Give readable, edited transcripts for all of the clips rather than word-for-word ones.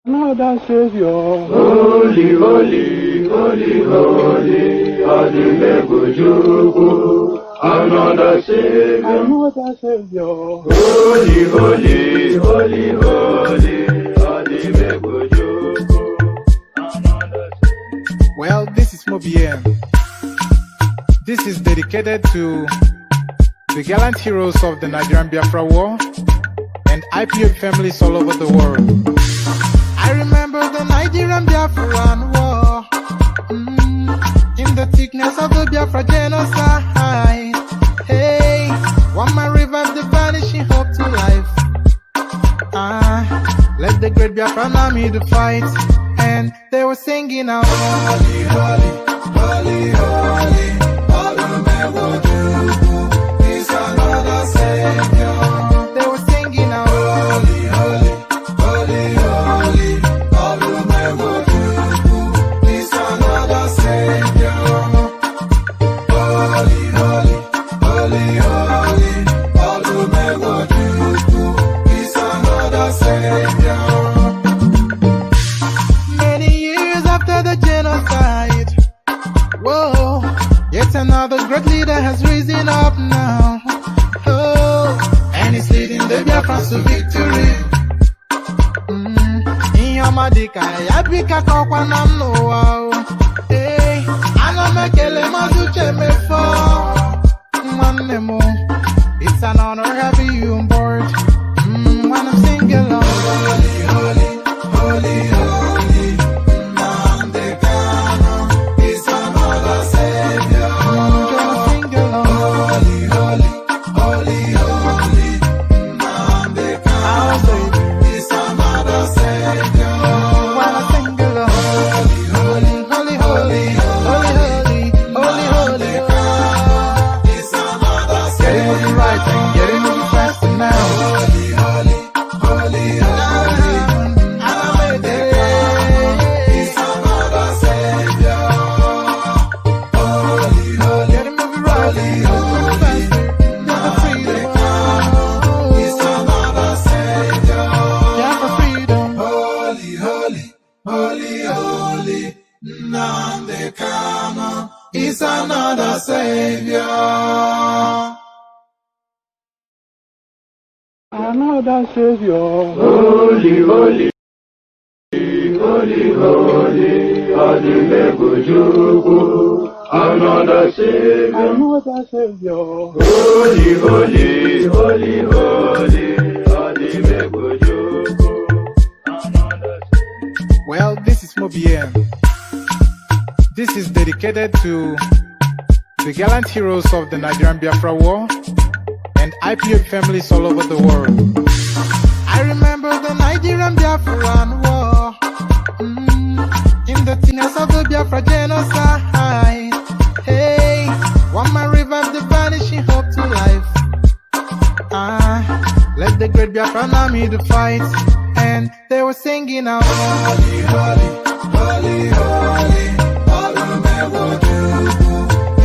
Another Savior. Holy, holy, holy, holy, Adimebujuku. Another Savior. Another Savior. Holy, holy, holy, holy, Adimebujuku. Another Savior. Well, this is Mobien. This is dedicated to the gallant heroes of the Nigerian Biafra War and IPOB families all over the world. I remember the Nigerian Biafran War, in the thickness of the Biafra genocide. Hey, one man revived the vanishing hope to life. Let the great Biafran army to fight, and they were singing out, holy, holy, holy, holy, is another Savior. They were singing out, holy, holy, holy, holy, is another Savior. Holy, holy, holy, holy, is another Savior. Many years after the genocide, whoa, yet another great leader has risen up now. Oh, and he's leading the Biafrans to victory. Inyamadika yabika kwa namno. Hey, anamekele mazuche mefo. Manemo, it's an honor having you on board. When I'm singing along, holy, holy, holy, holy, Nnamdi Kanu is another Savior. Sing along, holy, holy, holy, holy, Nnamdi Kanu is another Savior. When I sing along, holy, holy, holy, holy, holy, holy, holy, is another Savior. Getting moving right and getting moving faster now. Holy, holy, holy, holy, Nnamdi Kanu is another Savior. Holy, holy, getting moving right, moving faster, never freedom. Is another Savior. Yeah, for freedom. Holy, holy, holy, holy, Nnamdi Kanu is another Savior. Another Savior. Holy, holy, holy, holy, Adimebujuku. Another Savior. Another Savior. Holy, holy, holy, holy, Adimebujuku. Another Savior. Well, this is Mobien. This is dedicated to the gallant heroes of the Nigerian Biafra War and IPOB families all over the world. I remember the Nigerian Biafran War, in the thickness of the Biafra genocide. Hey, one man revived the vanishing hope to life. Let the great Biafran army to fight, and they were singing out, holy, holy, holy, holy,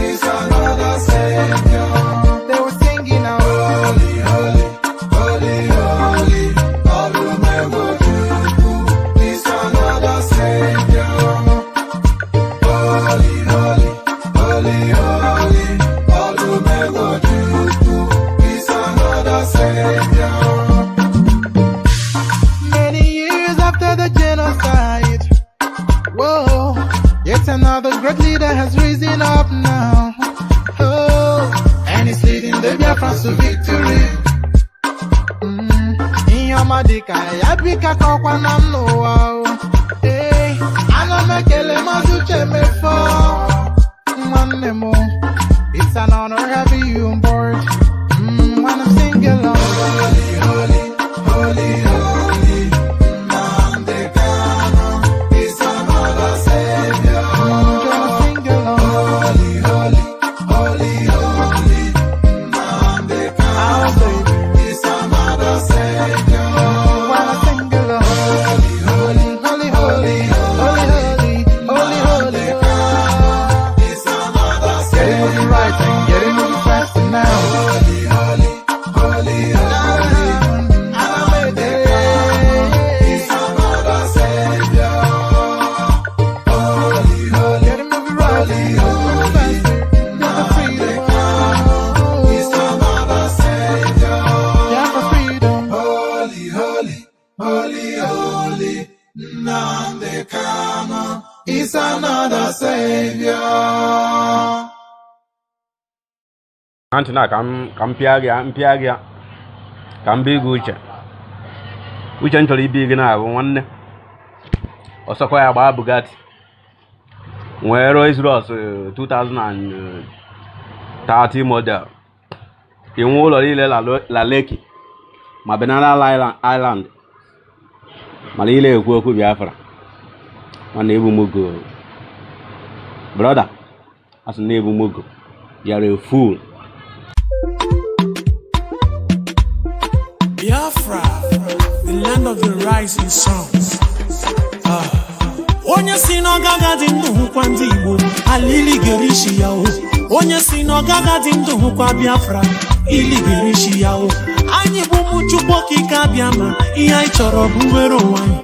is another Savior. They were singing out, holy, holy, holy, holy, is another Savior. Holy, holy, holy, holy, is another Savior. Many years after the genocide, whoa, yet another great leader has risen up now. Oh, and he's leading the Biafrans to victory. Inyamadika yabika kwa namno. Hey, anamekele mazuche mefo. Manemo, it's an honor having you on board. When I'm singing along, holy, holy, holy, holy, Nnamdi Kanu is another Savior. Sing along, holy, holy, holy, holy, Nnamdi Kanu is another Savior. When I sing along, holy, holy, holy, holy, holy, holy, is another Savior. Getting moving right and getting moving faster now. is another savior. Antina kam piagia kam big uche nchọrọ ibi gị na nwanne ọsọkwa ya gbaa Bugatti nwee Rolls-Royce 2030 model inwe ụlọ niile la Lekki ma Banana Island ma niile ekwu okwu Biafra mana ebu mugo brother asị na ebu mugo you're a fool. Biafra, the land of the rising suns. Onye si n'ọgaga dị ndụ hụkwa ndị Igbo alili gerishi ya o. Onye si n'ọgaga dị ndụ hụkwa Biafra ili gerishi ya o. Anyị bụ ụmụ Chukwu okike abịa ma ihe anyị chọrọ bụ nwere onwe anyị.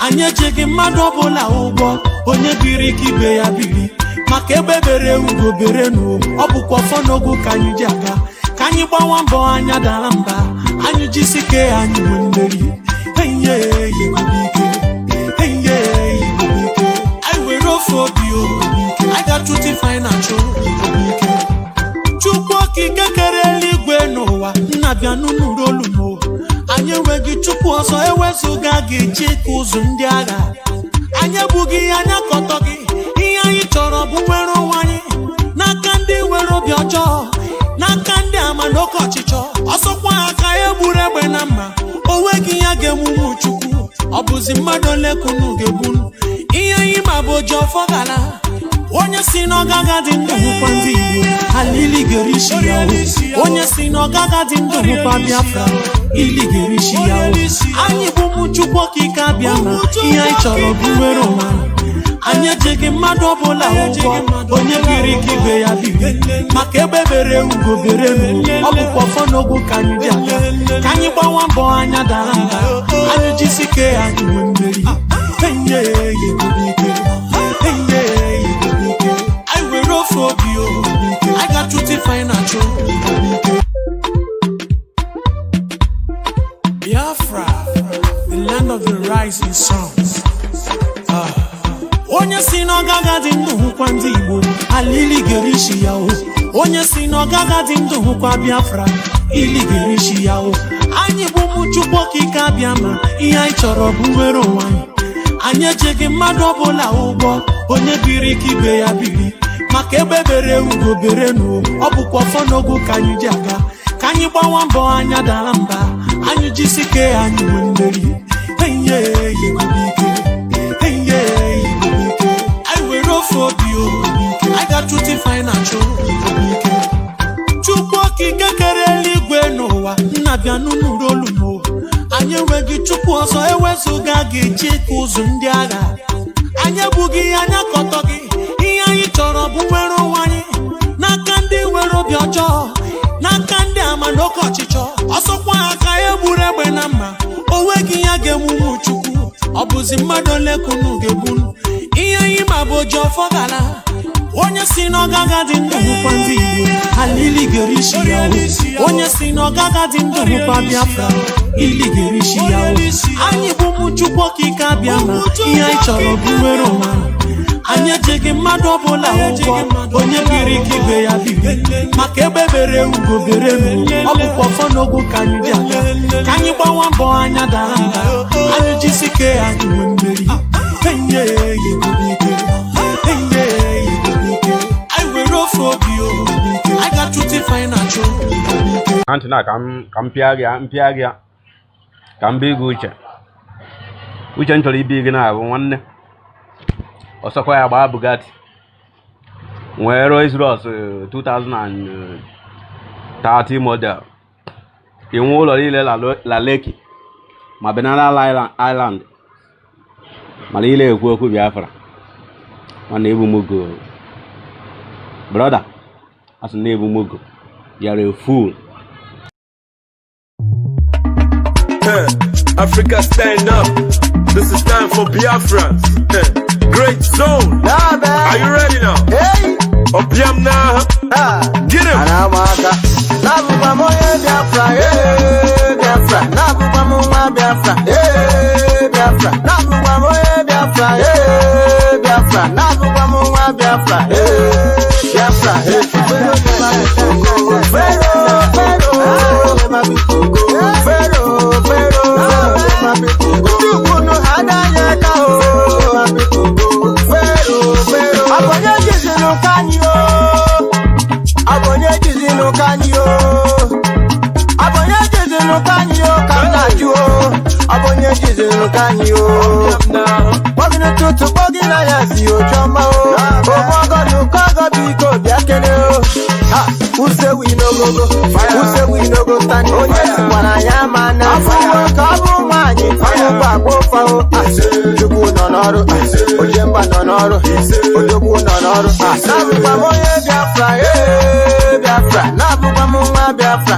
Anyị ejeghị mmadụ ọbụla ụgwọ onye biri ka ibe ya biri maka egbe bere ugo bere n'o ọ bụkwa ọfọ n'ogu ka anyị ji aga ka anyị gbawa mbọ anya dara mba anyị jisike anyị nwe mmeri I were ofe obi o I got to define achọ Chukwu okike kere eluigwe n'ụwa nna bịa n'ụlọ olu m anyị enweghị Chukwu ọzọ ewezuga gị chịkụ ụzụ ndị agha anyị ebughị anya kọtọ gị ihe anyị chọrọ bụ nwere onwe anyị n'aka ndị nwere obi ọjọọ n'aka ndị ama n'oke ọchịchọ ọsọkwa aka egburu egbe na mma onweghị ya ga-emume Chukwu ọ bụzi mmadụ ole kunu ga-egbunu ihe anyị ma bụ oji ọfọ gara onye si n'ọgaga dị ndụ hụkwa ndị Igbo alili gerishi ya o onye si n'ọgaga dị ndụ hụkwa Biafra ili gerishi ya o anyị bụ ụmụ Chukwu okike abịa ma ihe anyị chọrọ bụ nwere onwe anyị ejeghị mmadụ ọbụla ụgwọ onye biri ka ibe ya biri maka egbe bere ugo bere n'o ọ bụkwa ọfọ n'ogu ka anyị ji aga ka anyị gbawa mbọ anya dara mba anyị jisike anyị nwe mmeri I were ofe obi o I got to define achọ Biafra, the land of the rising suns. Onye si n'ọgaga dị ndụ hụkwa ndị Igbo alili gerishi ya o onye si n'ọgaga dị ndụ hụkwa Biafra ili gerishi ya o anyị bụ ụmụ Chukwu okike abịa ma ihe anyị chọrọ bụ nwere onwe anyị anyị ejeghị mmadụ ọbụla ụgwọ onye biri ka ibe ya biri maka egbe bere ugo bere n'o ọ bụkwa ọfọ n'ogu ka anyị ji aga ka anyị gbawa mbọ anya dara mba anyị jisike anyị nwe mmeri I were ofe obi o I got to define achọ Chukwu okike kere eluigwe n'ụwa nna bịa n'ụlọ olu m anyị enweghị Chukwu ọzọ ewezuga gị chịkụ ụzụ ndị agha anyị ebughị anya kọtọ gị ihe anyị chọrọ bụ nwere onwe anyị n'aka ndị nwere obi ọjọọ n'aka ndị ama n'oke ọchịchọ ọsọkwa aka egburu egbe na mma onweghị ya ga-emume Chukwu ọ bụzi mmadụ ole kunu ga-egbunu ihe anyị ma bụ oji ọfọ gara onye si n'ọgaga dị ndụ hụkwa ndị Igbo alili gerishi ya o onye si n'ọgaga dị ndụ hụkwa Biafra ili gerishi ya o anyị bụ ụmụ Chukwu okike abịa ma ihe anyị chọrọ bụ nwere onwe anyị ejeghị mmadụ ọbụla ụgwọ onye biri ka ibe ya biri maka egbe bere ugo bere n'o ọ bụkwa ọfọ n'ogu ka anyị ji aga ka anyị gbawa mbọ anya dara mba anyị jisike anyị nwe mmeri I were ofe obi o I got to define achọ Antina kam piagia kam big uche nchọrọ ibi gị na nwanne ọsọkwa ya gbaa Bugatti nwee Rolls-Royce 2030 model inwe ụlọ niile la Lekki ma Banana Island ma niile ekwu okwu Biafra mana ebu mugo brother asị na ebu mugo you're a fool. Africa stand up. This is time for Biafrans. Great zone. Are you ready now? Hey! Opiam now. Get him. Anamaka. Nabuba moye Biafra. Hey, Biafra. Nabuba moye Biafra. Hey, Biafra. Nabuba moye Biafra. Hey, Biafra. Biafra, Nabugwa Mwa Biafra, Biafra, Pharaoh, who say we no go stand oh yes wanna yamana fire kabu mani fire babo fao jugu nonoro ojemba nonoro odogu nonoro nabu kwa moye Biafra Biafra nabu kwa mwa Biafra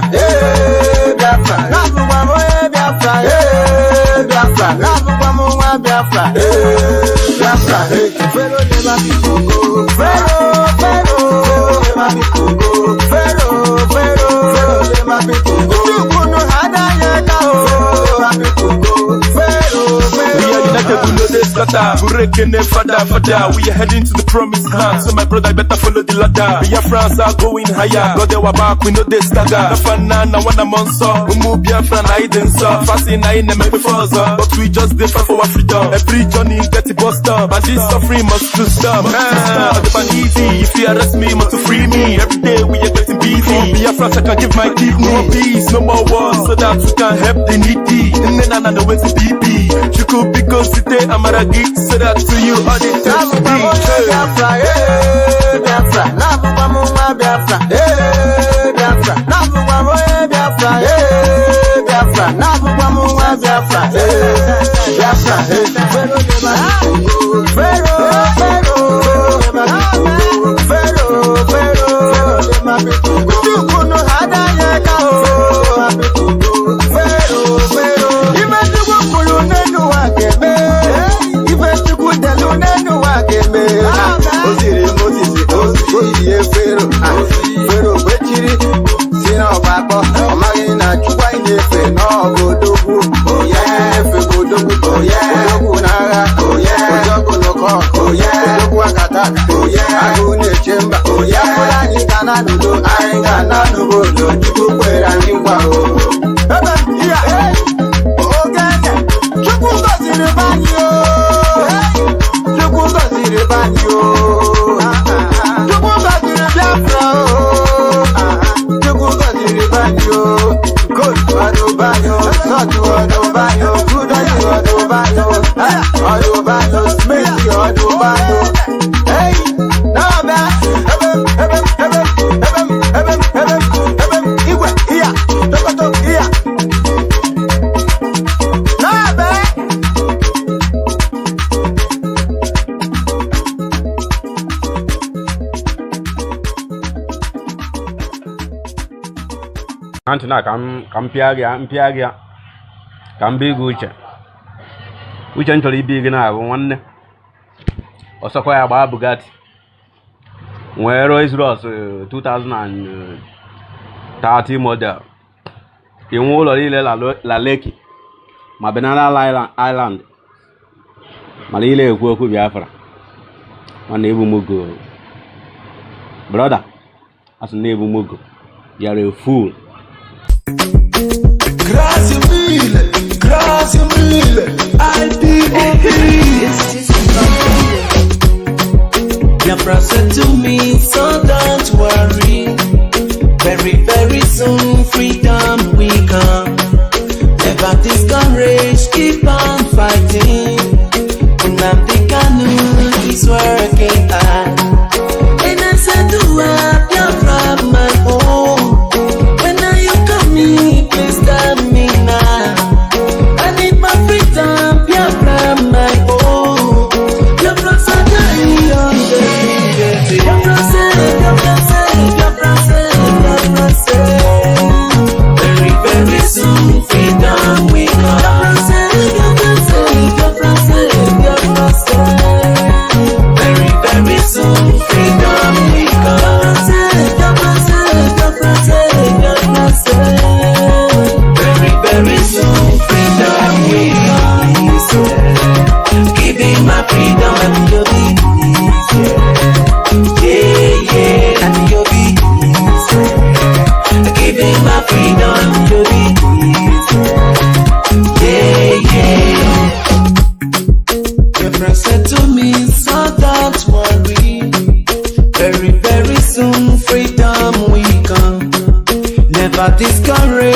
Biafra nabu kwa moye Biafra Biafra nabu kwa mwa Biafra Biafra Pharaoh never be go Pharaoh never be go we are heading to the promised land. So my brother better follow the ladder. Biafrans are going higher. God they were back, we know they stagger. The fan now when I'm on saw. We move Biafran, I didn't saw. Fasting, I ain't make before but we just did fight for our freedom. Every journey get it bust up. And this suffering must to stop. The ban easy. If you arrest me, must to free me. Every day we are getting busy. Biafrans I can give my kidney. No peace, no more wars, so that we can help the needy. And then another way to DP. You could be considered Amaragi, so that to you all the time. Biafra, Biafra, Nabugwa Mwa Biafra, Biafra, Nabugwa Mwa Biafra, Biafra, Nabugwa Mwa Biafra, Biafra, Antina kampiagia kambigu uche nchọrọ ibi gị na abụ nwanne ọsọkwa ya gbaa Bugatti nwee Rolls Royce 2030 model inwe ụlọ niile la Lekki ma Banana Island mara ile ekwu okwu Biafra mana ebu mugo brother asị na ebu mugo you're a fool. Grazie mille, IPOB. Biafra said to me, so don't worry. Very, very soon, freedom will come. Never discourage, keep on fighting. Nnamdi Kanu is working hard. And I said to her, Biafra, my home. When are you coming? Please tell me now. I need my freedom, Biafra, my home. Biafra said, Biafra said, Biafra said, Biafra said. Very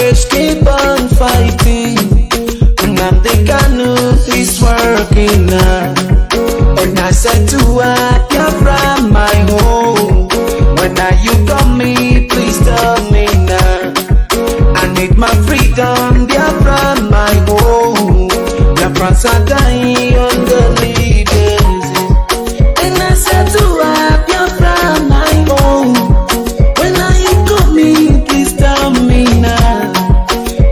always keep on fighting. Nnamdi Kanu is working now. And I said to her, Biafra, my home. When are you coming? Please tell me now. I need my freedom, Biafra, my home. Biafrans are dying on the leaders. And I said to her, Biafra, my home. When are you coming? Please tell me now.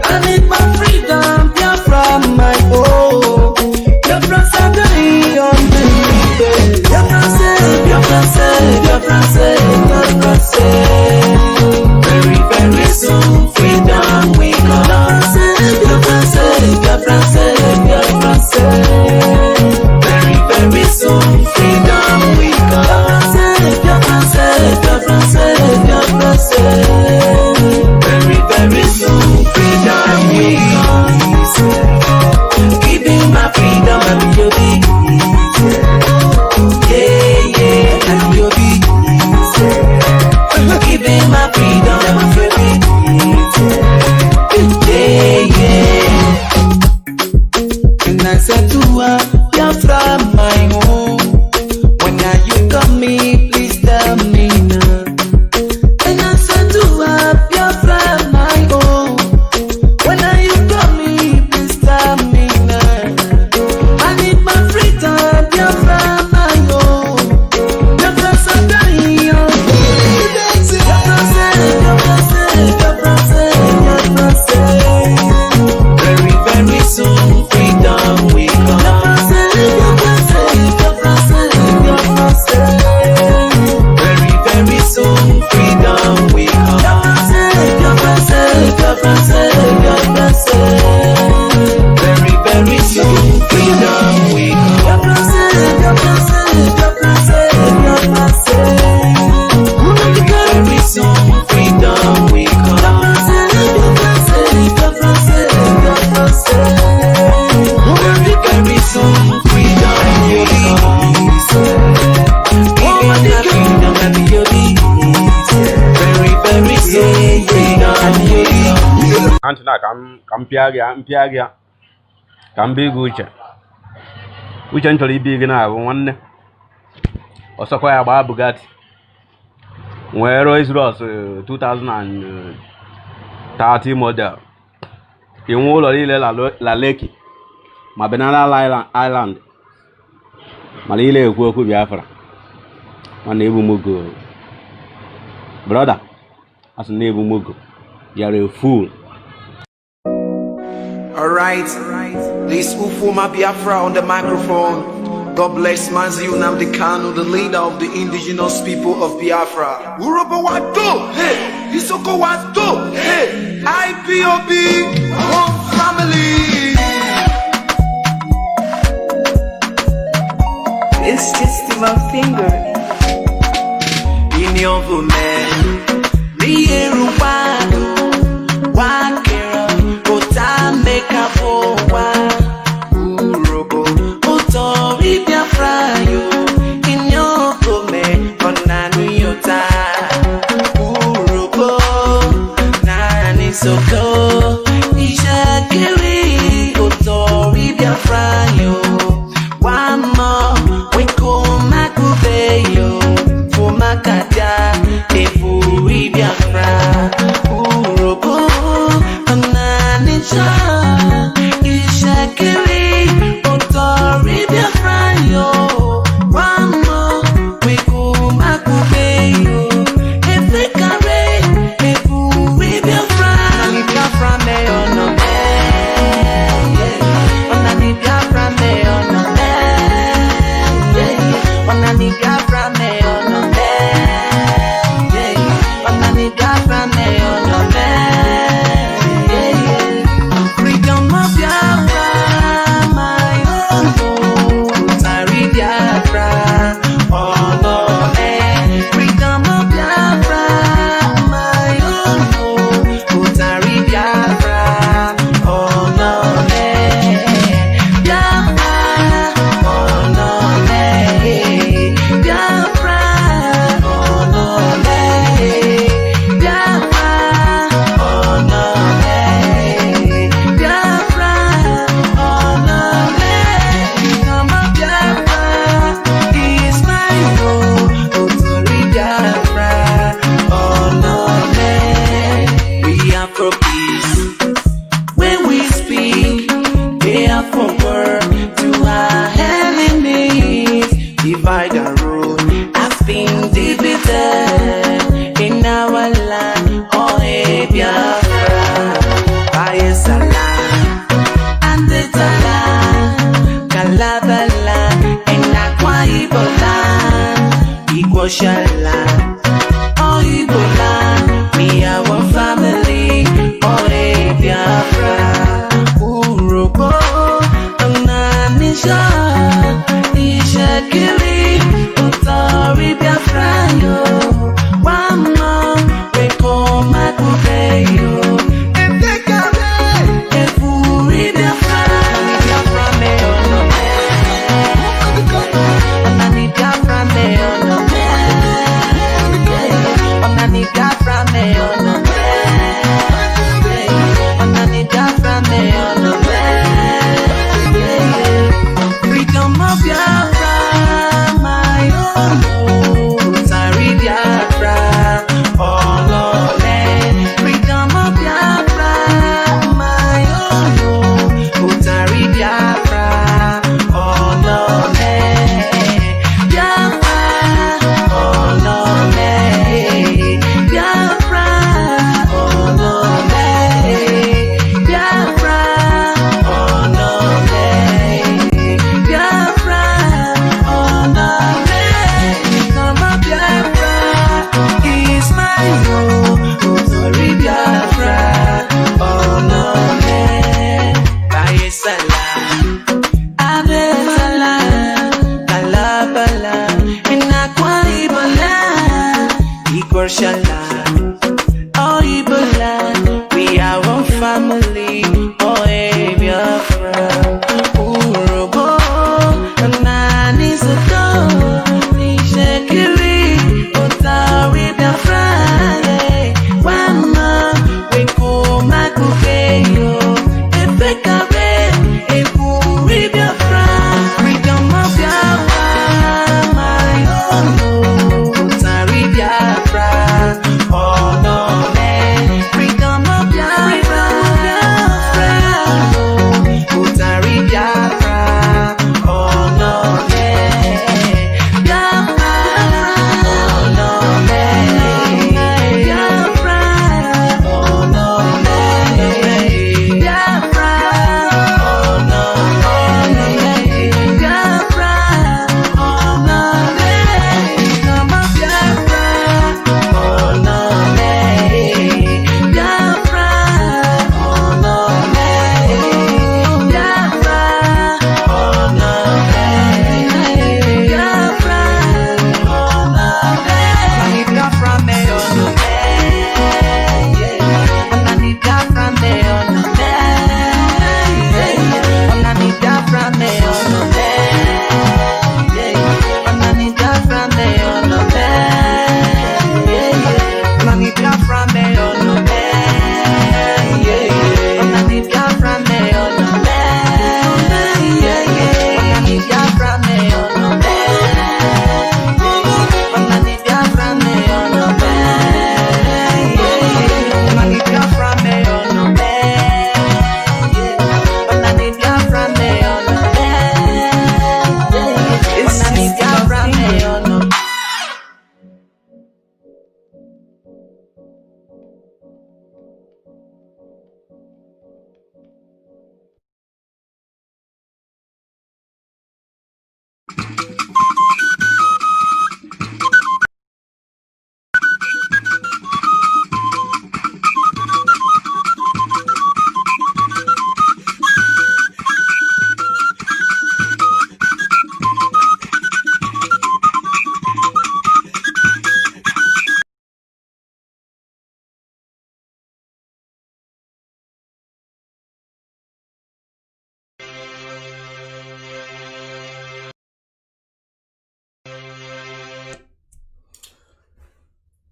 I need my freedom, Biafra, my home. Biafrans are dying on the leaders. Biafra say, Biafra say, Biafra say, Biafra say. Very, very soon, freedom we come. Biafra say, Biafra say, Biafra say. Very, very soon, freedom we come. Biafra say, Biafra say, Biafra say. Very, very soon, freedom we come. Keeping my freedom, IPOB. Yeah, yeah, IPOB. Keeping my freedom, IPOB. Yeah, yeah. And I said to her, Biafra, my home. When are you coming? Please tell me now. And I said to her, Biafra, my home. When are you coming? Please tell me now. I need my freedom, Biafra, my home. Biafra say, Biafra say, Biafra say, Biafra say, Biafra say. Very, very soon, freedom we come. Biafra say, Biafra say, Biafra say. Very, very soon, freedom we come. Biafra say, Biafra say, Biafra say. Very, very soon, freedom we come. Biafra say, Biafra say, Biafra say, Biafra say. Very soon, freedom we come. Biafra say, Biafra say, Biafra say. Very, very soon, freedom we come. Very, very soon, freedom we come. Antina kampiagia kambigu uche ntoro ibi na abụ nwanne ọsọkwa ya gbaa Bugatti nwere Rolls Royce 2030 model inwe ụlọ niile la Lekki ma Banana Island ma niile ekwu okwu Biafra mana ebu mugo brother as na ebu mugo you are a fool. Alright, this Ufuma Biafra on the microphone. God bless Mazi Nnamdi Kanu, the leader of the indigenous people of Biafra. Urobo Wado, hey, Isoko Wado, hey, IPOB, one family. It's just my finger. In your woman, me Wakera, Ota make a forward. Urobo, Otori Biafra, you in your home, on Nanuyota. Urobo, Nani Soko, Isha Kiri, Otori Biafra, you. One more, we come Makubeyo, for Makaja, Efuri Biafra. Urobo, Ananisha, Ishakiri, Otori Biafra, yo. One more, we come Makubeyo, Efekare, Efuri Biafra. Biafra, family. Oh, hey, Biafra. Urobo, Nani Soto, Nishekiri, Otari Biafra. Wama, Weko Makukeyo, Efekabe, Efuri Biafra. Freedom of Biafra, my own, Otari Biafra. Oh no, freedom of Biafra, Otari Biafra. Oh no, Biafra. Oh no, Biafra. Oh no, Biafra. Oh no, Biafra. Oh no, freedom of Biafra. Oh no, Biafra. Oh no, Biafra. Oh no, Biafra. Oh no, Biafra me oh no Onani Biafra me oh no Onani Biafra me oh no Onani Biafra me oh no Onani Biafra me oh no Onani Biafra me oh no Onani Biafra me oh no Onani Biafra me oh no Onani Biafra me oh no Onani Biafra me oh no Onani Biafra me oh no.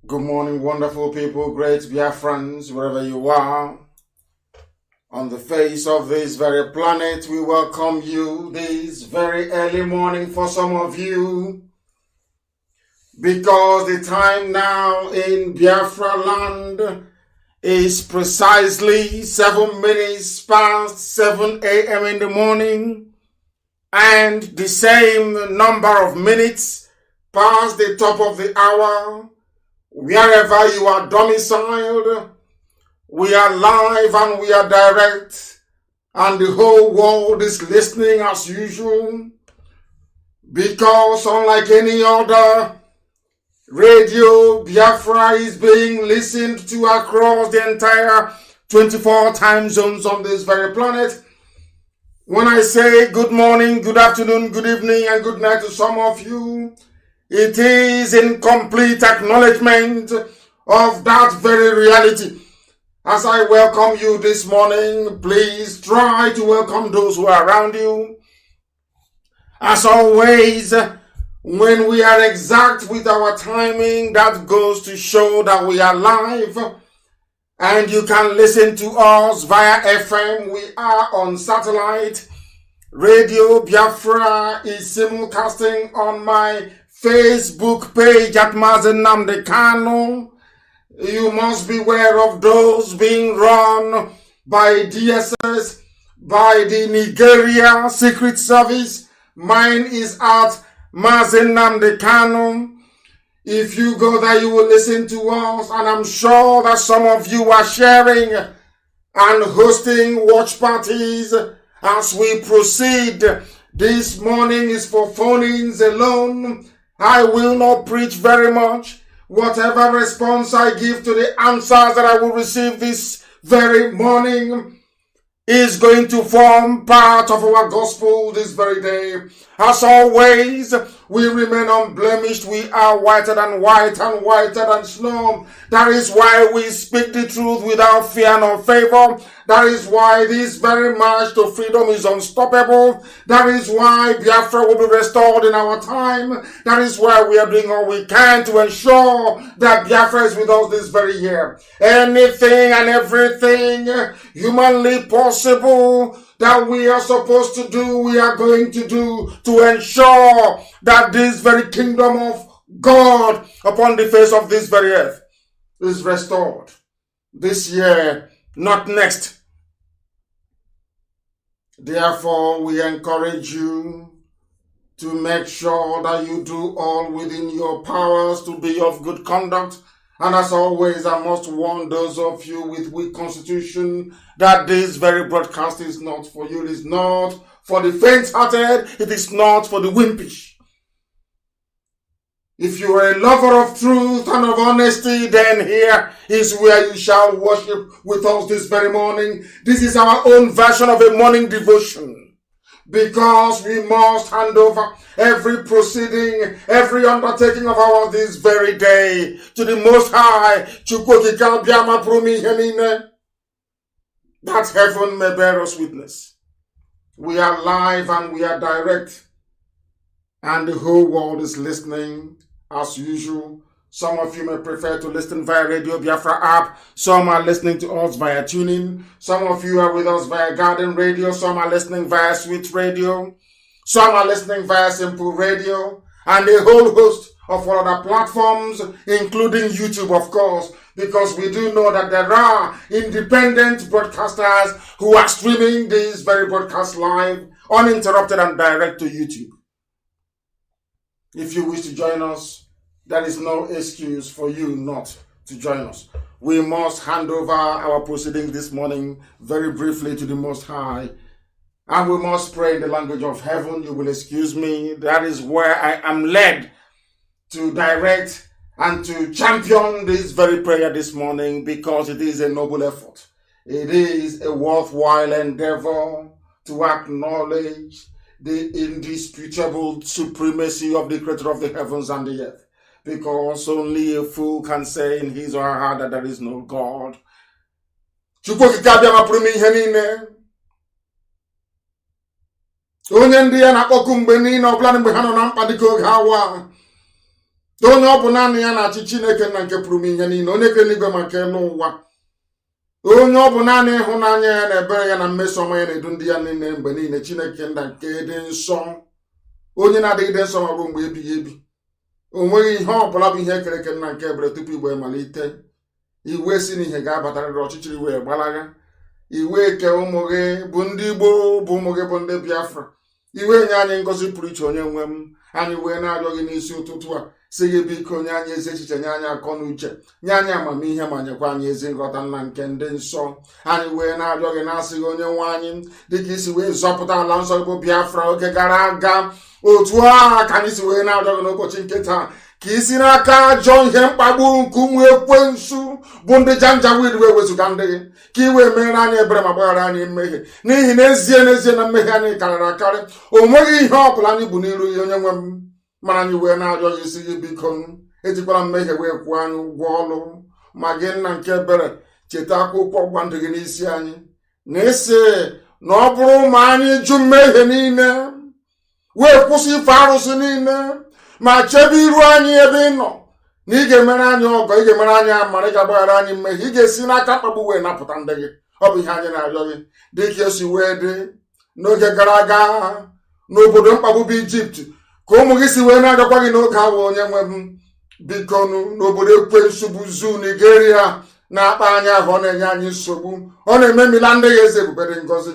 Good morning, wonderful people, great Biafrans, wherever you are. On the face of this very planet, we welcome you this very early morning for some of you. Because the time now in Biafra land is precisely 7 minutes past 7 a.m. in the morning, and the same number of minutes past the top of the hour. Wherever you are domiciled, we are live and we are direct, and the whole world is listening as usual, because unlike any other, Radio Biafra is being listened to across the entire 24 time zones on this very planet. When I say good morning, good afternoon, good evening, and good night to some of you, it is in complete acknowledgement of that very reality. As I welcome you this morning, please try to welcome those who are around you. As always, when we are exact with our timing, that goes to show that we are live. And you can listen to us via FM. We are on satellite. Radio Biafra is simulcasting on my Facebook page at Mazi Nnamdi Kanu. You must be aware of those being run by DSS, by the Nigeria Secret Service. Mine is at Mazi Nnamdi Kanu. If you go there, you will listen to us, and I'm sure that some of you are sharing and hosting watch parties as we proceed. This morning is for phone-ins alone. I will not preach very much. Whatever response I give to the answers that I will receive this very morning is going to form part of our gospel this very day. As always, We remain unblemished. We are whiter than white and whiter than snow. That is why we speak the truth without fear nor favor. That is why this very march to freedom is unstoppable. That is why Biafra will be restored in our time. That is why we are doing all we can to ensure that Biafra is with us this very year. Anything and everything humanly possible that we are supposed to do, we are going to do to ensure that this very kingdom of God upon the face of this very earth is restored this year, not next. Therefore, we encourage you to make sure that you do all within your powers to be of good conduct. And as always, I must warn those of you with weak constitution that this very broadcast is not for you. It is not for the faint-hearted. It is not for the wimpish. If you are a lover of truth and of honesty, then here is where you shall worship with us this very morning. This is our own version of a morning devotion. Because we must hand over every proceeding, every undertaking of our this very day to the Most High, that heaven may bear us witness. We are live and we are direct, and the whole world is listening as usual. Some of you may prefer to listen via Radio Biafra app. Some are listening to us via TuneIn. Some of you are with us via Garden Radio. Some are listening via Sweet Radio. Some are listening via Simple Radio. And a whole host of other platforms, including YouTube, of course, because we do know that there are independent broadcasters who are streaming these very broadcasts live, uninterrupted and direct to YouTube. If you wish to join us, there is no excuse for you not to join us. We must hand over our proceedings this morning very briefly to the Most High. And we must pray in the language of heaven. You will excuse me. That is where I am led to direct and to champion this very prayer this morning, because it is a noble effort. It is a worthwhile endeavor to acknowledge the indisputable supremacy of the Creator of the heavens and the earth. Because only a fool can say in his or her heart that there is no God. Onye ndị ya na-akpọku mgbe niile ọbụla mgbe ha nọ na mkpa dịka oge awa. Onye ọ bụ naanị ya na-achị Chineke na nke pụrụ ihe niile, onye kere eluigwe maka elu ụwa. Onye ọ bụ naanị ịhụnanya ya na ebere ya na mmeso ọma ya na-edu ndị ya niile mgbe niile, Chineke nna nke dị nsọ. Onye na-adịgide nsọ ma bụ mgbe ebighị ebi. O nweghị ihe ọ bụla bụ ihe ekere eke nna nke ebere tupu igbe malite. Iwe si n'ihe ga-abatarịrị ọchịchịrị wee gbalaga. Iwe ke ụmụ gị bụ ndị Igbo, bụ ụmụ gị bụ ndị Biafra. Iwe nye anyị ngọzi pụrụ iche onye nwe m. Anyị wee na-arịọ gị n'isi ụtụtụ a, si gị biko nye anyị ezi echiche, nye anyị akọ na uche, nye anyị amamihe, ma nyekwa anyị ezi nghọta nna nke ndị nsọ. Anyị wee na-arịọ gị na-asị gị onye nwe anyị, dịka isi wee zọpụta ala nsọ bụ Biafra oge gara aga. Otu a ka anyị si wee na-arịọ gị n'ụbọchị nke taa, ka isi n'aka ajọ ihe mkpagbu nke ụmụ ekwensu bụ ndị janjawid wee wezụga ndị gị, ka i wee mere anyị ebere ma gbaghara anyị mmehie, n'ihi n'ezie na mmehie anyị karịrị akarị. O nweghị ihe ọ bụla anyị bụ n'iru ya onye nwe m, mana anyị wee na-arịọ gị isi gị biko ejikwala mmehie wee kwụọ anyị ụgwọ ọlụ. Ma gị nna nke ebere, cheta akwụkwọ ọgba ndụ gị n'isi anyị, na isi na ọ bụrụ ma anyị jụ mmehie niile, wee kwụsị ife arụsị niile, ma chebe iru anyị ebe ị nọ, na ị ga-emere anyị ọgọ, ị ga-emere anyị amara, ị ga-agbaghara anyị mmehie, ị ga-esi n'aka mkpagbu wee napụta ndị gị. Ọ bụ ihe anyị na-arịọ gị, dịka esi wee dị n'oge gara aga n'obodo mkpagbu bụ Ijipt, ka ụmụ gị si wee na-arịọkwa gị n'oge ahụ onye nwe m. Biko n'obodo ekwensu bụ Zoo Nigeria na-akpa anyị ahụ, ọ na-enye anyị nsogbu, ọ na-eme mila ndị ya eze ebube dị ngọzi.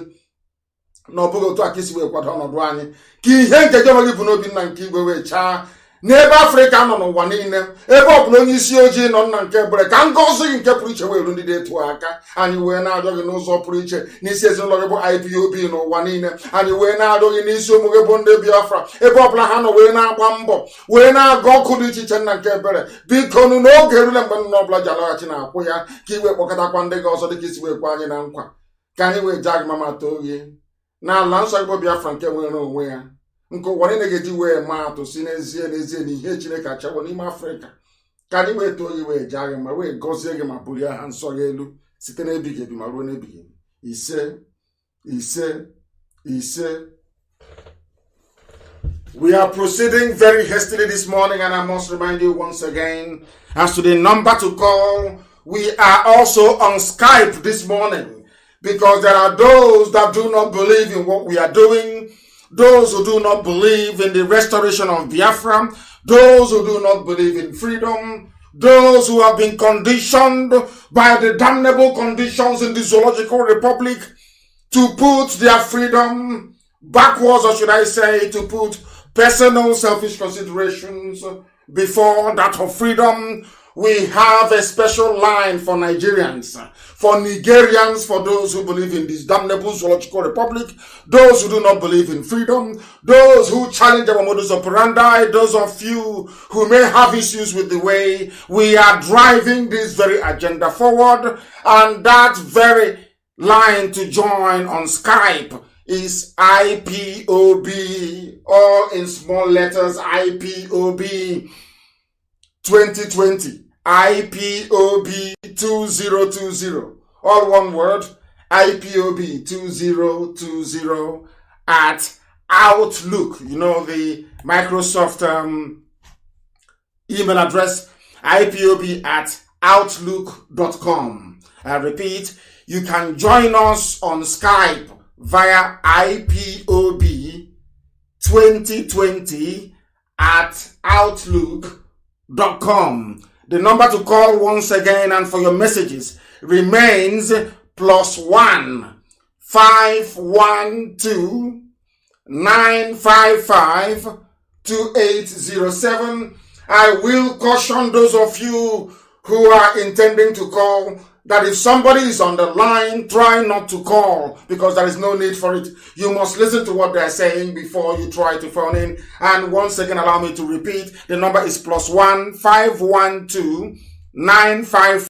Na ọ bụghị otu a ka isi wee kwado ọnọdụ anyị, ka ihe nke gị onwe gị bụ n'obi nna nke igwe wee chaa n'ebe Afrịka nọ n'ụwa niile, ebe ọ bụla onye isi ojii nọ nna nke ebere, ka ngọzi gị nke pụrụ iche wee ru ndị dị etu aka. Anyị wee na-arịọ gị n'ụzọ pụrụ iche n'isi ezinụlọ gị bụ IPOB n'ụwa niile. Anyị wee na-arịọ gị n'isi ụmụ gị bụ ndị Biafra, ebe ọ bụla ha nọ wee na-agba mbọ, wee na-aga ọkụ dị iche iche nna nke ebere. Biko n'oge erule mgbe nna ọbụla ji alaghachi na-akwụ ya, ka i wee kpọkọtakwa ndị gị ọzọ dịka isi wee kwa anyị na nkwa, ka anyị wee jaa gị mama too gị n'ala nsọ Igbo Biafra nke nwere onwe ya. Nko wane negeji we ma to si n'ezie na ihe Chineke achawo n'ime Africa. Ka anyị wee too gị wee jaa gị ma wee gọzie gị ma bulie ha nsọ gị elu site n'ebighị ebi ma ruo n'ebighị ebi. Ise. We are proceeding very hastily this morning, and I must remind you once again as to the number to call. We are also on Skype this morning because there are those that do not believe in what we are doing, those who do not believe in the restoration of Biafra, those who do not believe in freedom, those who have been conditioned by the damnable conditions in the Zoological Republic to put their freedom backwards, or should I say, to put personal selfish considerations before that of freedom. We have a special line for Nigerians, for Nigerians, for those who believe in this damnable Zoological Republic, those who do not believe in freedom, those who challenge our modus operandi, those of you who may have issues with the way we are driving this very agenda forward. And that very line to join on Skype is IPOB, all in small letters, IPOB 2020, IPOB 2020, all one word, IPOB 2020 at Outlook. You know, the Microsoft email address, IPOB at outlook.com. I repeat, you can join us on Skype via IPOB 2020 at outlook.com. The number to call once again and for your messages remains +1 512 955 2807. I will caution those of you who are intending to call that if somebody is on the line, try not to call because there is no need for it. You must listen to what they're saying before you try to phone in. And once again, allow me to repeat, the number is +1 512 955Let's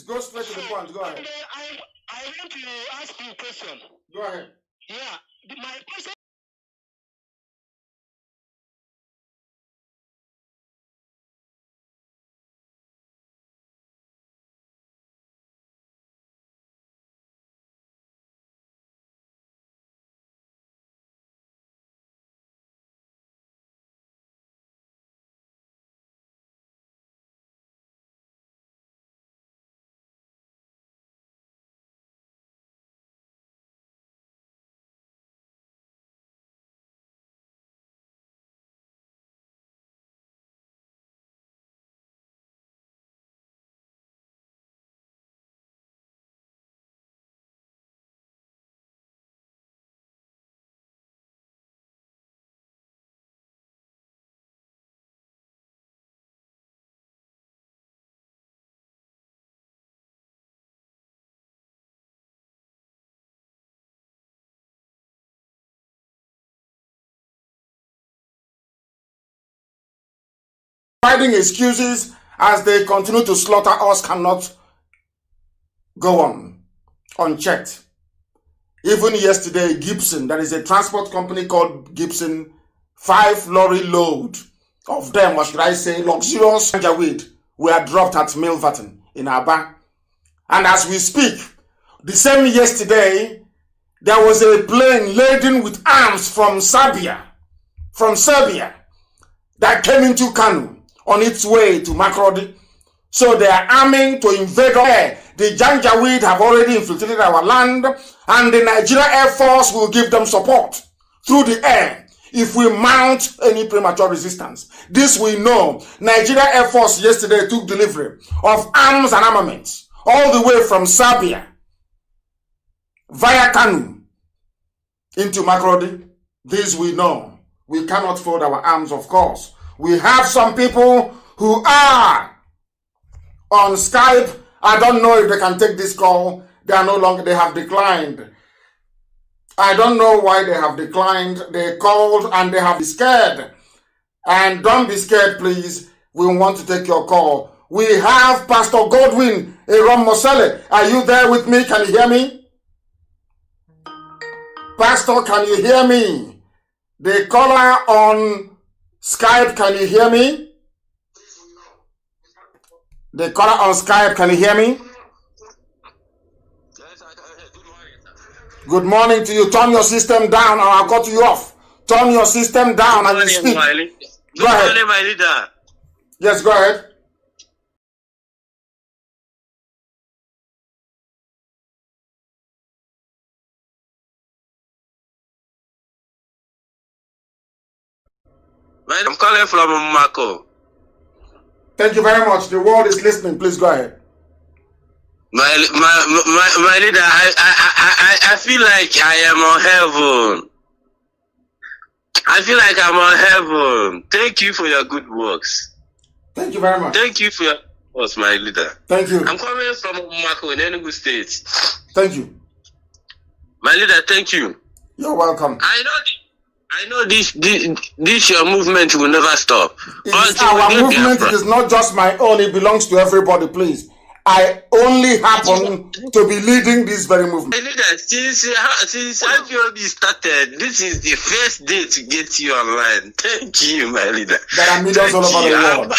go straight to the point. Go ahead. I want to ask you a question. Go ahead. Yeah, my question. providing excuses as they continue to slaughter us cannot go on unchecked. Even yesterday, Gibson, there is a transport company called Gibson, 5 lorry load of them, or should I say, luxurious ganja weed, were dropped at Milverton in Aba. And as we speak, the same yesterday, there was a plane laden with arms from Serbia, that came into Kanu on its way to Makrodi. So they are arming to invade our. The Janjaweed have already infiltrated our land, and the Nigeria Air Force will give them support through the air if we mount any premature resistance. This we know. Nigeria Air Force yesterday took delivery of arms and armaments all the way from Serbia via Kanu into Makrodi. This we know. We cannot fold our arms, of course. We have some people who are on Skype. I don't know if they can take this call. They are no longer, they have declined. I don't know why they have declined. They called and they have been scared. And don't be scared, please. We want to take your call. We have Pastor Godwin Erom Mosele. Are you there with me? Can you hear me? Pastor, can you hear me? The caller on Skype, can you hear me? The caller on Skype, can you hear me? Yes, I can hear. Good morning, sir. Good morning to you. Turn your system down or I'll cut you off. Turn your system down and you speak. Good morning, my leader. Yes, go ahead. I'm calling from Mako. Thank you very much. The world is listening. Please go ahead. My leader, I feel like I am on heaven. I feel like I'm on heaven. Thank you for your good works. Thank you very much. Thank you for your works, my leader. Thank you. I'm coming from Mako in Enugu State. Thank you. My leader, thank you. You're welcome. I know this your movement will never stop. Our movement is not just my own, it belongs to everybody, please. I only happen to be leading this very movement. My leader, since IPOB started, this is the first day to get you online. Thank you, my leader. There are millions all over the world.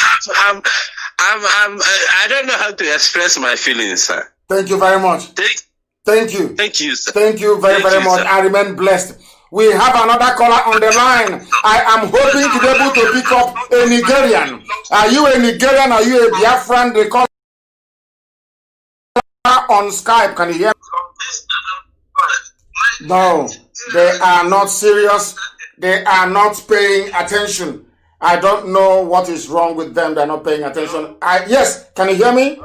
I don't know how to express my feelings, sir. Thank you very much. Thank you. Thank you, sir. Thank you very much. Sir. I remain blessed. We have another caller on the line. I am hoping to be able to pick up a Nigerian. Are you a Nigerian? Are you a Biafran? They call on Skype. Can you hear me? No, they are not serious. They are not paying attention. I don't know what is wrong with them. They're not paying attention. Yes, can you hear me?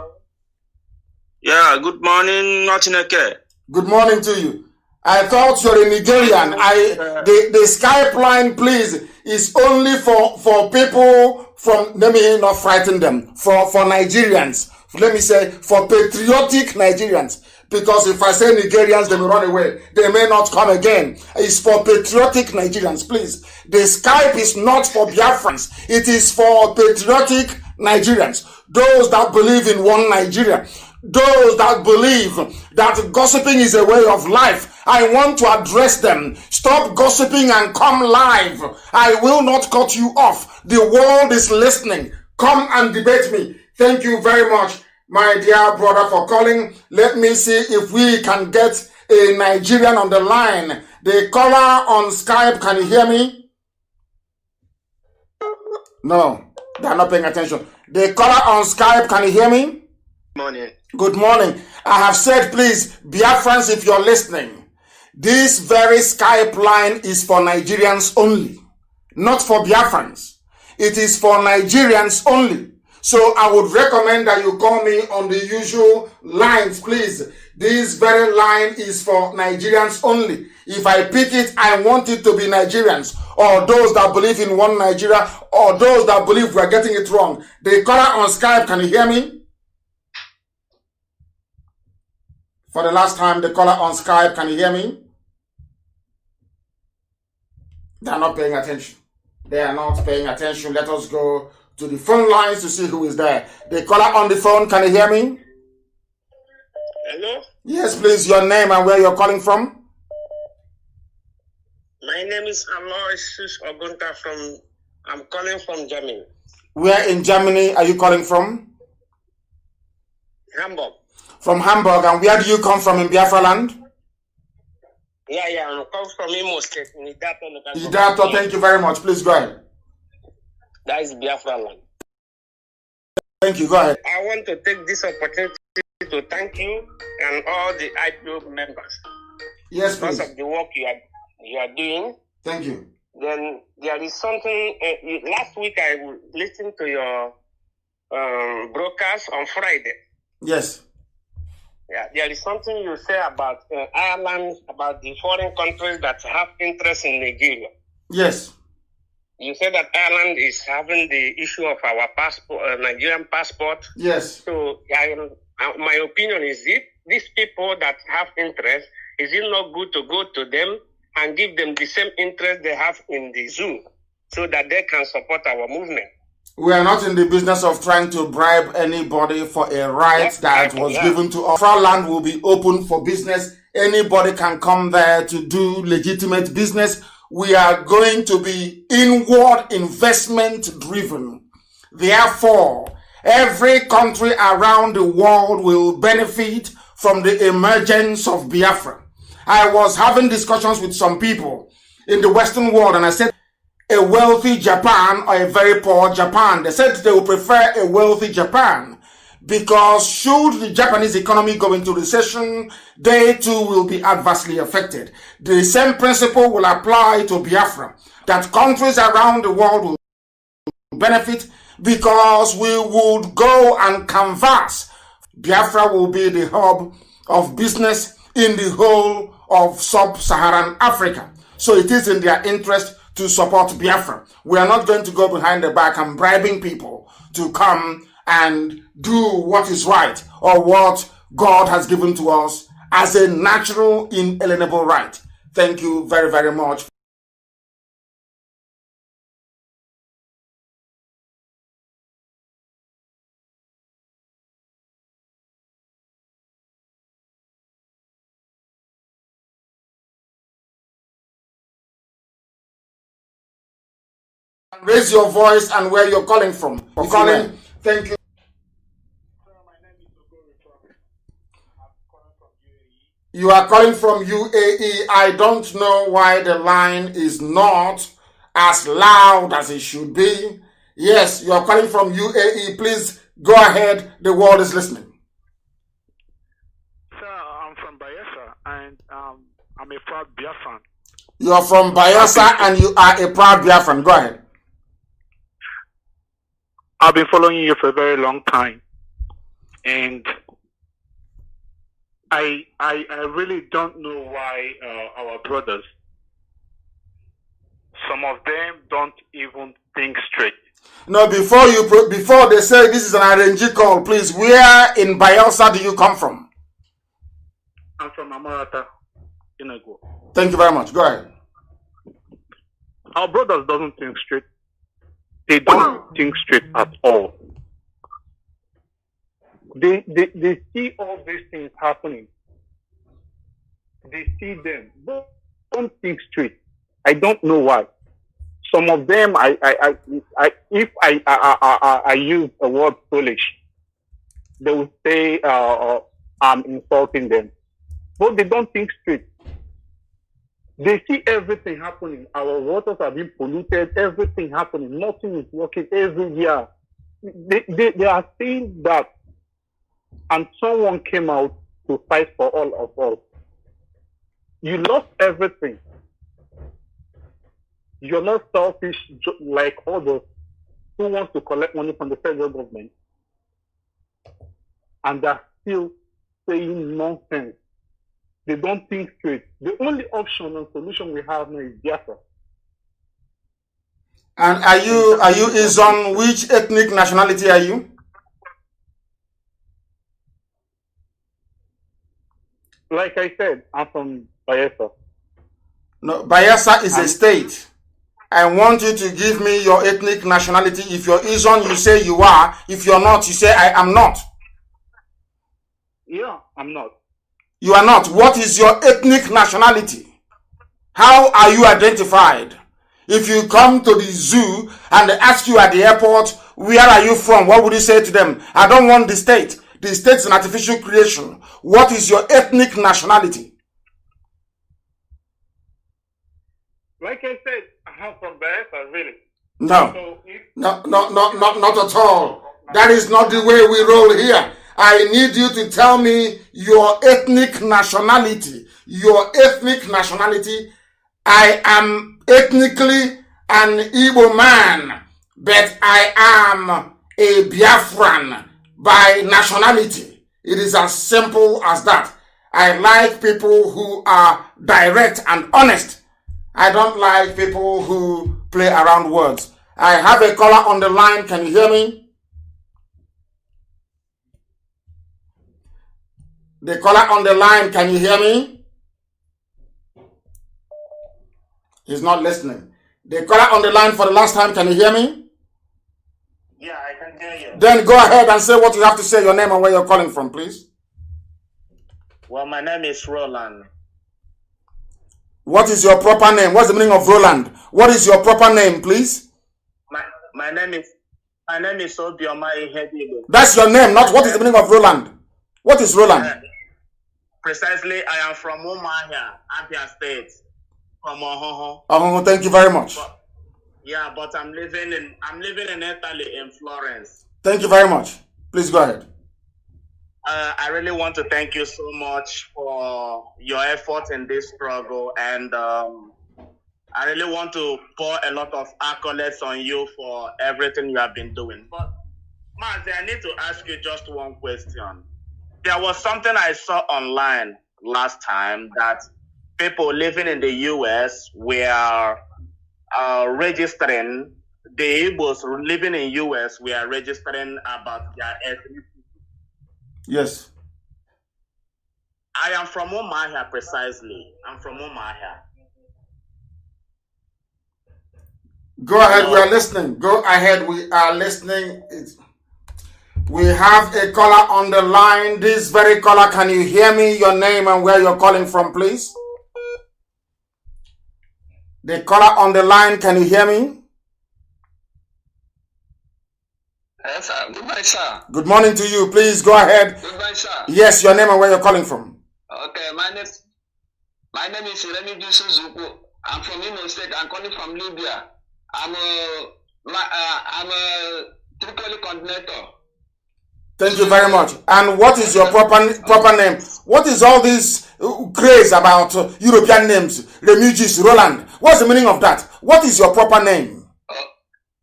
Yeah, good morning, Notineke. Good morning to you. I thought you're a Nigerian. The Skype line, please, is only for people from, let me not frighten them, for Nigerians. Let me say, for patriotic Nigerians. Because if I say Nigerians, they may run away. They may not come again. It's for patriotic Nigerians, please. The Skype is not for Biafrans. It is for patriotic Nigerians. Those that believe in one Nigeria. Those that believe that gossiping is a way of life. I want to address them. Stop gossiping and come live. I will not cut you off. The world is listening. Come and debate me. Thank you very much, my dear brother, for calling. Let me see if we can get a Nigerian on the line. The caller on Skype, can you hear me? No, they are not paying attention. The caller on Skype, can you hear me? Morning. Good morning. I have said, please, Biafrans, if you're listening, this very Skype line is for Nigerians only, not for Biafrans. It is for Nigerians only. So I would recommend that you call me on the usual lines, please. This very line is for Nigerians only. If I pick it, I want it to be Nigerians, or those that believe in one Nigeria, or those that believe we're getting it wrong. The caller on Skype, can you hear me? For the last time, the caller on Skype, can you hear me? They are not paying attention. They are not paying attention. Let us go to the phone lines to see who is there. The caller on the phone, can you hear me? Hello? Yes, please, your name and where you're calling from? My name is Aloysius Ogunta I'm calling from Germany. Where in Germany are you calling from? Hamburg. From Hamburg, and where do you come from in Biafra land? Yeah, I'm coming from Imo State. Idato, thank you very much. Please go ahead. That is Biafra land. Thank you, go ahead. I want to take this opportunity to thank you and all the IPOB members. Yes, please. Because of the work you are doing. Thank you. Then there is something, last week I listened to your broadcast on Friday. Yes. Yeah, there is something you say about Ireland, about the foreign countries that have interest in Nigeria. Yes. You said that Ireland is having the issue of our passport, Nigerian passport. Yes. So my opinion is these people that have interest, is it not good to go to them and give them the same interest they have in the zoo so that they can support our movement? We are not in the business of trying to bribe anybody for a right that was given to us. Our land will be open for business. Anybody can come there to do legitimate business. We are going to be inward investment driven. Therefore, every country around the world will benefit from the emergence of Biafra. I was having discussions with some people in the Western world, and I said, a wealthy Japan or a very poor Japan. They said they would prefer a wealthy Japan because should the Japanese economy go into recession, they too will be adversely affected. The same principle will apply to Biafra, that countries around the world will benefit because we would go and canvass. Biafra will be the hub of business in the whole of sub-Saharan Africa. So it is in their interest to support Biafra. We are not going to go behind the back and bribing people to come and do what is right or what God has given to us as a natural, inalienable right. Thank you very, very much. Raise your voice and where you're calling from. You're calling. Thank you. You are calling from UAE. I don't know why the line is not as loud as it should be. Yes, you are calling from UAE. Please go ahead. The world is listening. Sir, I'm from Bayelsa and I'm a proud Biafran. You are from Bayelsa and you are a proud Biafran. Go ahead. I've been following you for a very long time, and I really don't know why our brothers, some of them don't even think straight. No, before they say this is an RNG call, please, where in Bayelsa do you come from? I'm from Amarata, Inago. Thank you very much. Go ahead. Our brothers doesn't think straight. They don't think straight at all. They see all these things happening. They see them, but don't think straight. I don't know why. Some of them, if I use the word foolish, they will say I'm insulting them. But they don't think straight. They see everything happening. Our waters are being polluted. Everything happening. Nothing is working every year. They are seeing that. And someone came out to fight for all of us. You lost everything. You're not selfish like others who want to collect money from the federal government. And they're still saying nonsense. They don't think straight. The only option and solution we have now is Biafra. And are you Izon? Which ethnic nationality are you? Like I said, I'm from Bayelsa. No, Bayelsa is a state. I want you to give me your ethnic nationality. If you're Izon, you say you are. If you're not, you say I am not. Yeah, I'm not. You are not. What is your ethnic nationality? How are you identified? If you come to the zoo and they ask you at the airport, where are you from? What would you say to them? I don't want the state. The state is an artificial creation. What is your ethnic nationality? Like I said, I'm from Biafra, really. No. So Not at all. That is not the way we roll here. I need you to tell me your ethnic nationality. Your ethnic nationality. I am ethnically an Igbo man, but I am a Biafran by nationality. It is as simple as that. I like people who are direct and honest. I don't like people who play around words. I have a caller on the line. Can you hear me? The caller on the line, can you hear me? He's not listening. The caller on the line for the last time, can you hear me? Yeah, I can hear you. Then go ahead and say what you have to say, your name and where you're calling from, please. Well, my name is Roland. What is your proper name? What's the meaning of Roland? What is your proper name, please? My name is Obioma Ihedibo. That's your name, not what is the meaning of Roland. What is Roland? Precisely, I am from Umuahia, Abia State. From Ohoho. Oh, thank you very much. But I'm living in Italy, in Florence. Thank you very much. Please go ahead. I really want to thank you so much for your effort in this struggle, and I really want to pour a lot of accolades on you for everything you have been doing. But Mazi, I need to ask you just one question. There was something I saw online last time that people living in the US were registering, the Igbos living in US were registering about their ethnicity. Yes. I am from Umuahia, precisely. I'm from Umuahia. Go ahead, we are listening. Go ahead, we are listening. We have a caller on the line. This very caller, can you hear me? Your name and where you're calling from, please. The caller on the line, can you hear me? Yes, sir. Good morning, sir. Good morning to you. Please go ahead. Good morning, sir. Yes, your name and where you're calling from. Okay, my name is Remy Zuku. I'm from Imo State. I'm calling from Libya. I'm a Tripoli coordinator. Thank you very much. And what is your proper name? What is all this craze about European names, refugees, Roland? What's the meaning of that? What is your proper name?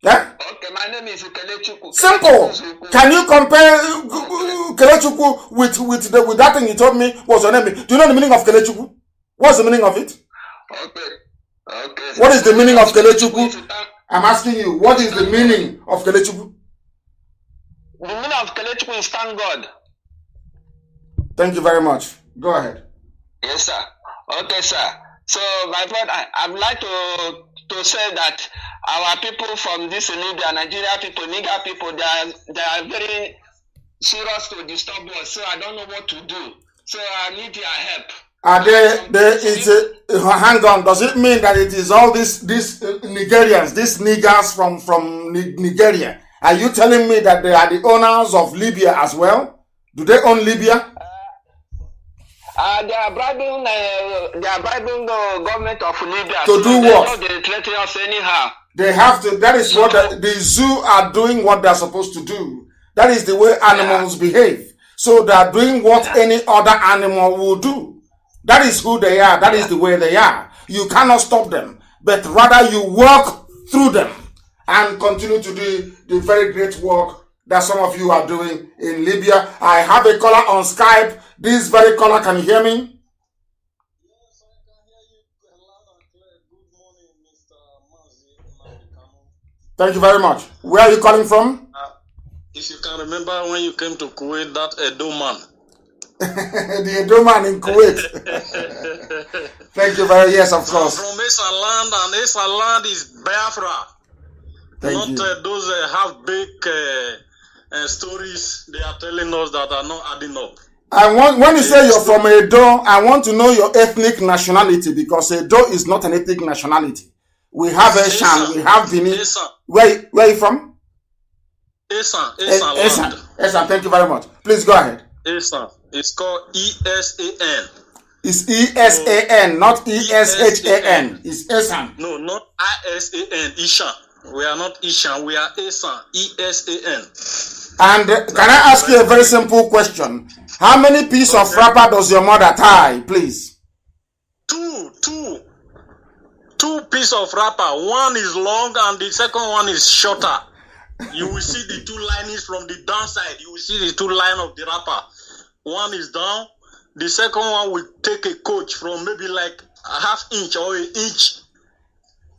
Yeah? Okay, my name is Kelechuku. Simple. Can you compare Kelechuku with that thing you told me was your name? Do you know the meaning of Kelechuku? What's the meaning of it? Okay. What is the meaning of Kelechuku? I'm asking you, what is the meaning of Kelechuku? The meaning of Kelechuku is thank God. Thank you very much. Go ahead. Yes, sir. Okay, sir. So, my friend, I'd like to say that our people from this Libya, Nigeria people, Niger people, they are very serious to disturb us. So I don't know what to do. So I need your help. Hang on. Does it mean that it is all these Nigerians, these niggers from Nigeria? Are you telling me that they are the owners of Libya as well? Do they own Libya? They are bribing the government of Libya to do what? They threaten us anyhow. They have to. That is what the zoo are doing. What they are supposed to do. That is the way animals behave. So they are doing what any other animal will do. That is who they are. That is the way they are. You cannot stop them, but rather you work through them and continue to do the very great work that some of you are doing in Libya. I have a caller on Skype. This very caller, can you hear me? Yes, I can hear you loud and clear. Good morning, Mr. Mazi Nnamdi Kanu. Thank you very much. Where are you calling from? If you can remember when you came to Kuwait, that Edo man. The Edo man in Kuwait. Thank you very much. Yes, of course. From Esa land, and Esa land is Biafra. Thank you. Not those half-baked stories they are telling us that are not adding up. When you say you're from Edo, I want to know your ethnic nationality, because Edo is not an ethnic nationality. We have Eshan, we have Bini. Where are you from? Esan, thank you very much. Please go ahead. Esan. It's called ESAN. It's ESAN, not ESHAN. It's Esan. No, not ISAN. Ishan. We are not Ishan. We are Esan. ESAN. And can I ask you a very simple question? How many pieces of wrapper does your mother tie, please? Two pieces of wrapper. One is long and the second one is shorter. You will see the two linings from the downside. You will see the two lines of the wrapper. One is down. The second one will take a coach from maybe like a half inch or an inch.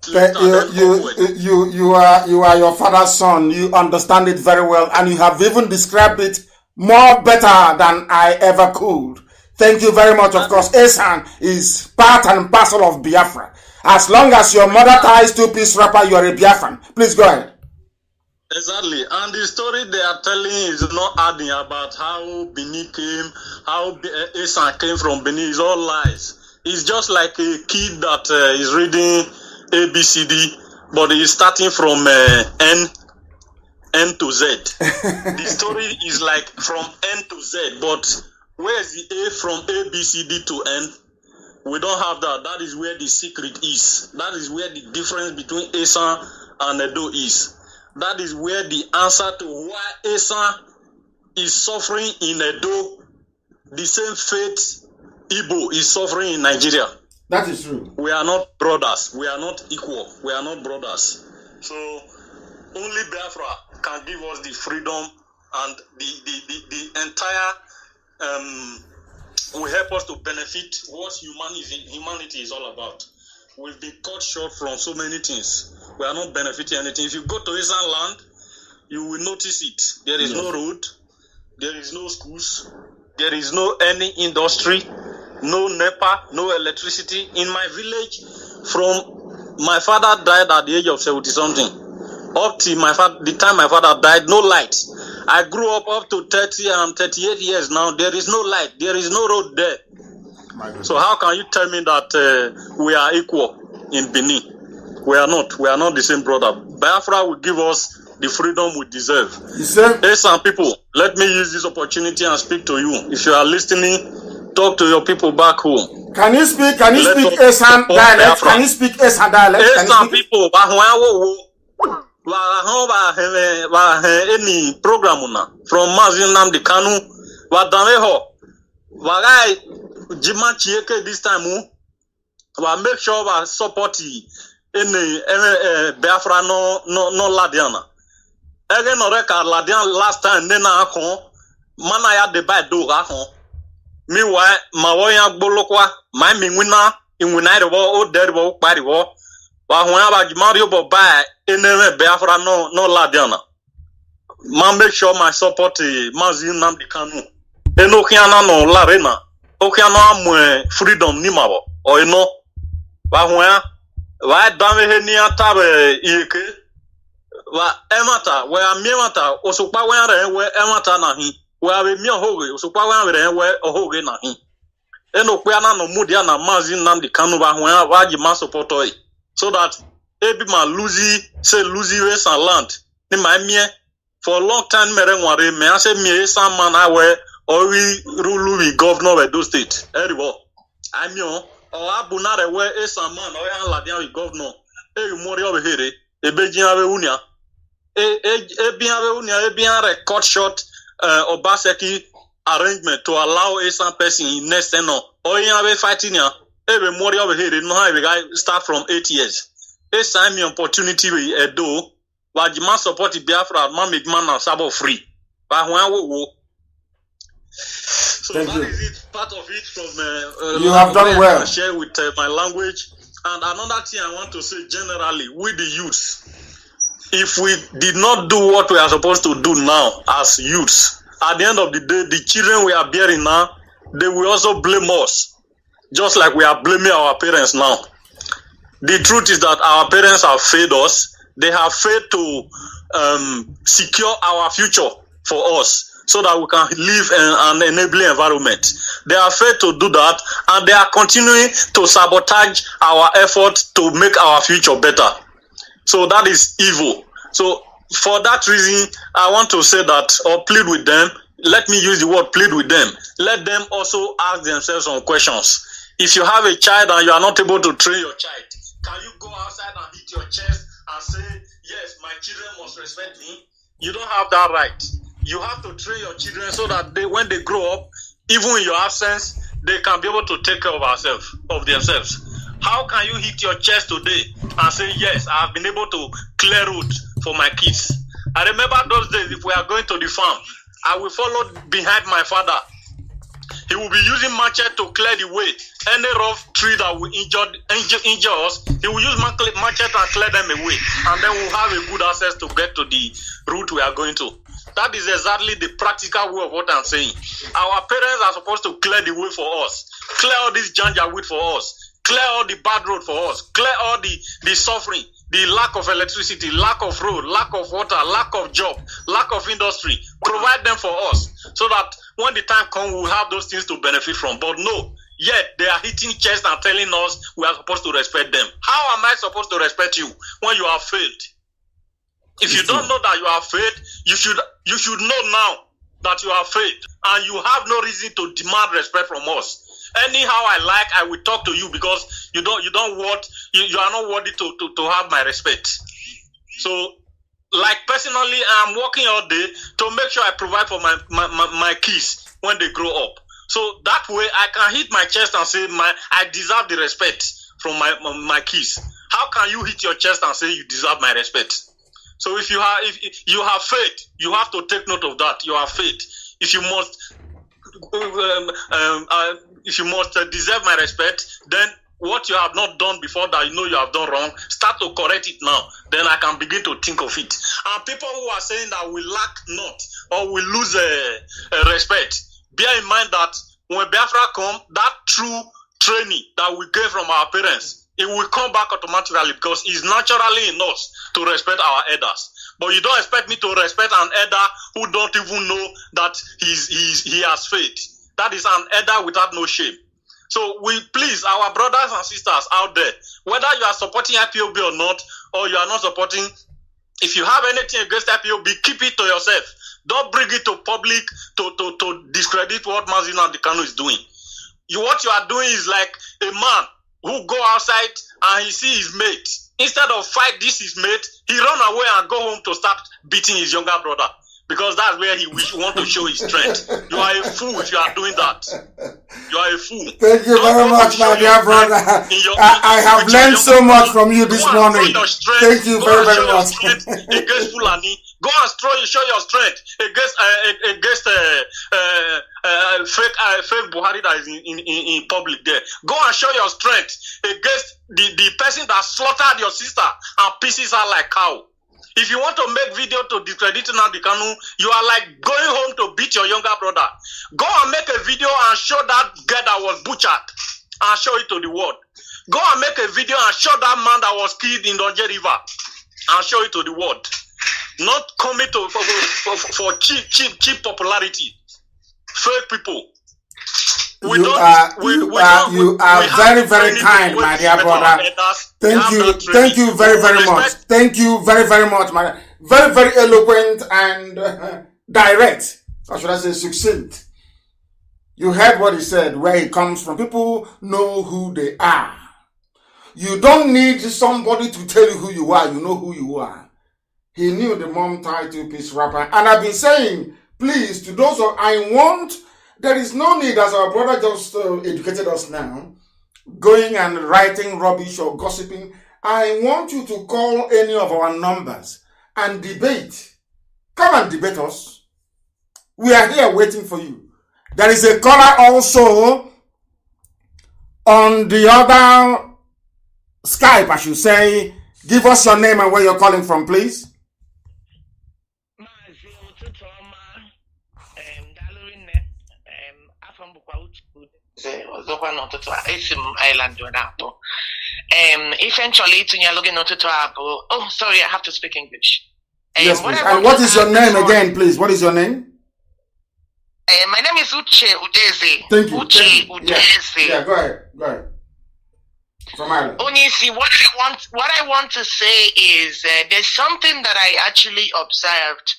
You are your father's son. You understand it very well, and you have even described it more better than I ever could. Thank you very much. Of course, Esan is part and parcel of Biafra. As long as your mother ties two-piece wrapper, you are a Biafran. Please go ahead. Exactly. And the story they are telling is not adding about how Benin came, how Esan came from Benin. It's all lies. It's just like a kid that is reading ABCD, but he's starting from N to Z. The story is like from N to Z, but where is the A from ABCD to N? We don't have that. That is where the secret is. That is where the difference between Esan and Edo is. That is where the answer to why Esan is suffering in Edo, the same fate Igbo is suffering in Nigeria. That is true. We are not brothers. We are not equal. We are not brothers. So only Biafra can give us the freedom, and the entire will help us to benefit what humanity is all about. We've been cut short from so many things. We are not benefiting anything. If you go to Esan land, you will notice it. There is no road. There is no schools. There is no any industry. No NEPA, no electricity. In my village, from my father died at the age of 70-something. Up to the time my father died, no light. I grew up to 30 and 38 years now. There is no light. There is no road there. So how can you tell me that we are equal in Benin? We are not. We are not the same brother. Biafra will give us the freedom we deserve. Hey, some people, let me use this opportunity and speak to you. If you are listening, talk to your people back home. Can you speak Esan dialect? Can you speak Esan dialect? Esan people, any program from Mazi Nnamdi Kanu, this time, make sure we support any Biafra no Ladiana. Again, no record Ladian last time, then I manaya de by do meanwhile, Mawoya Bolokwa, my Mingwina, in Winai war, dead war, body war, while whenever Mario Bobai, in Biafra no Ladiana. Man, make sure my support Mazi Nnamdi Kanu. Enokiana no Larena. Okiana freedom nimabo. Or you know, why dame henia tabe yeke? Wa emata, where miamata, osopa where emata nahi. Where we me hoge, so kwa where hoge nahi. Eno kweana no mudia na Mazi Nnamdi Kanu ba where waji man support oi. So that every man lose Esan land. Ni my mie for a long time merengware me ase me Esan man awe or we rule we governor of those state. Eriwo. I mean or abunare where Esan man or yan ladian we governor. E mori over here. Ebejian we unia. Ebian record shot Obaseki arrangement to allow Esan person in next no. Or yan fighting ya. Every mori over here no how we guy start from 8 years. Esan me opportunity we Edo. Wajima support Biafra man make man now sabo free. But when wo. So Thank that you. is it. Part of it from You have done well. I share with my language. And another thing I want to say generally, with the youths, if we did not do what we are supposed to do now as youths, at the end of the day, the children we are bearing now, they will also blame us, just like we are blaming our parents now. The truth is that our parents have failed us. They have failed to secure our future for us so that we can live in an enabling environment. They have failed to do that, and they are continuing to sabotage our efforts to make our future better. So that is evil. So for that reason, I want to say that, or plead with them. Let me use the word plead with them. Let them also ask themselves some questions. If you have a child and you are not able to train your child, can you go outside and hit your chest and say, yes, my children must respect me? You don't have that right. You have to train your children so that when they grow up, even in your absence, they can be able to take care of themselves. How can you hit your chest today and say, yes, I have been able to clear road for my kids? I remember those days, if we are going to the farm, I will follow behind my father. He will be using machete to clear the way. Any rough tree that will injure us, he will use machete and clear them away. And then we'll have a good access to get to the route we are going to. That is exactly the practical way of what I'm saying. Our parents are supposed to clear the way for us. Clear all this janjaweed for us. Clear all the bad road for us. Clear all the suffering, the lack of electricity, lack of road, lack of water, lack of job, lack of industry. Provide them for us so that when the time comes, we'll have those things to benefit from. But no, yet they are hitting chest and telling us we are supposed to respect them. How am I supposed to respect you when you have failed? If you don't know that you have failed, you should know now that you have failed, and you have no reason to demand respect from us. Anyhow I like, I will talk to you because you are not worthy to have my respect. So, like personally, I'm working all day to make sure I provide for my kids when they grow up. So that way I can hit my chest and say I deserve the respect from my kids. How can you hit your chest and say you deserve my respect? So if you have faith, you have to take note of that. You have faith. If you must deserve my respect, then what you have not done before that you know you have done wrong, start to correct it now. Then I can begin to think of it. And people who are saying that we lack not or we lose respect, bear in mind that when Biafra come, that true training that we get from our parents, it will come back automatically because it's naturally in us to respect our elders. But you don't expect me to respect an elder who don't even know that he has faith. That is an elder without no shame. So we please, our brothers and sisters out there, whether you are supporting IPOB or not, or you are not supporting, if you have anything against IPOB, keep it to yourself. Don't bring it to public to discredit what Mazi Nnamdi Kanu is doing. What you are doing is like a man who go outside and he see his mate. Instead of fight his mate, he run away and go home to start beating his younger brother. Because that's where he want to show his strength. You are a fool if you are doing that. You are a fool. Thank you very much, my dear brother. I have learned so much from you this morning. Thank you very, very much. Against Fulani. Go and show your strength against fake Buhari that is in public there. Go and show your strength against the person that slaughtered your sister and pieces her like cow. If you want to make video to discredit Nnamdi Kanu, you are like going home to beat your younger brother. Go and make a video and show that girl that was butchered and show it to the world. Go and make a video and show that man that was killed in Donje River and show it to the world. Not coming for cheap popularity. Fake people. You are very, very kind, my dear brother. Thank you very, very much. Thank you very, very much, my very, very eloquent and direct. Or should I say succinct? You heard what he said, where he comes from. People know who they are. You don't need somebody to tell you who you are. You know who you are. He knew the mom title piece rapper. And I've been saying, please, to those there is no need, as our brother just educated us now, going and writing rubbish or gossiping. I want you to call any of our numbers and debate. Come and debate us. We are here waiting for you. There is a caller also on the other Skype, I should say. Give us your name and where you're calling from, please. Eventually, oh, sorry, I have to speak English. Yes, please. And what is your name again, please? What is your name? My name is Uche Udeze. Thank you. Uche Udeze. Yeah, go ahead. Go ahead. From Ireland. Onisi, what I want to say is there's something that I actually observed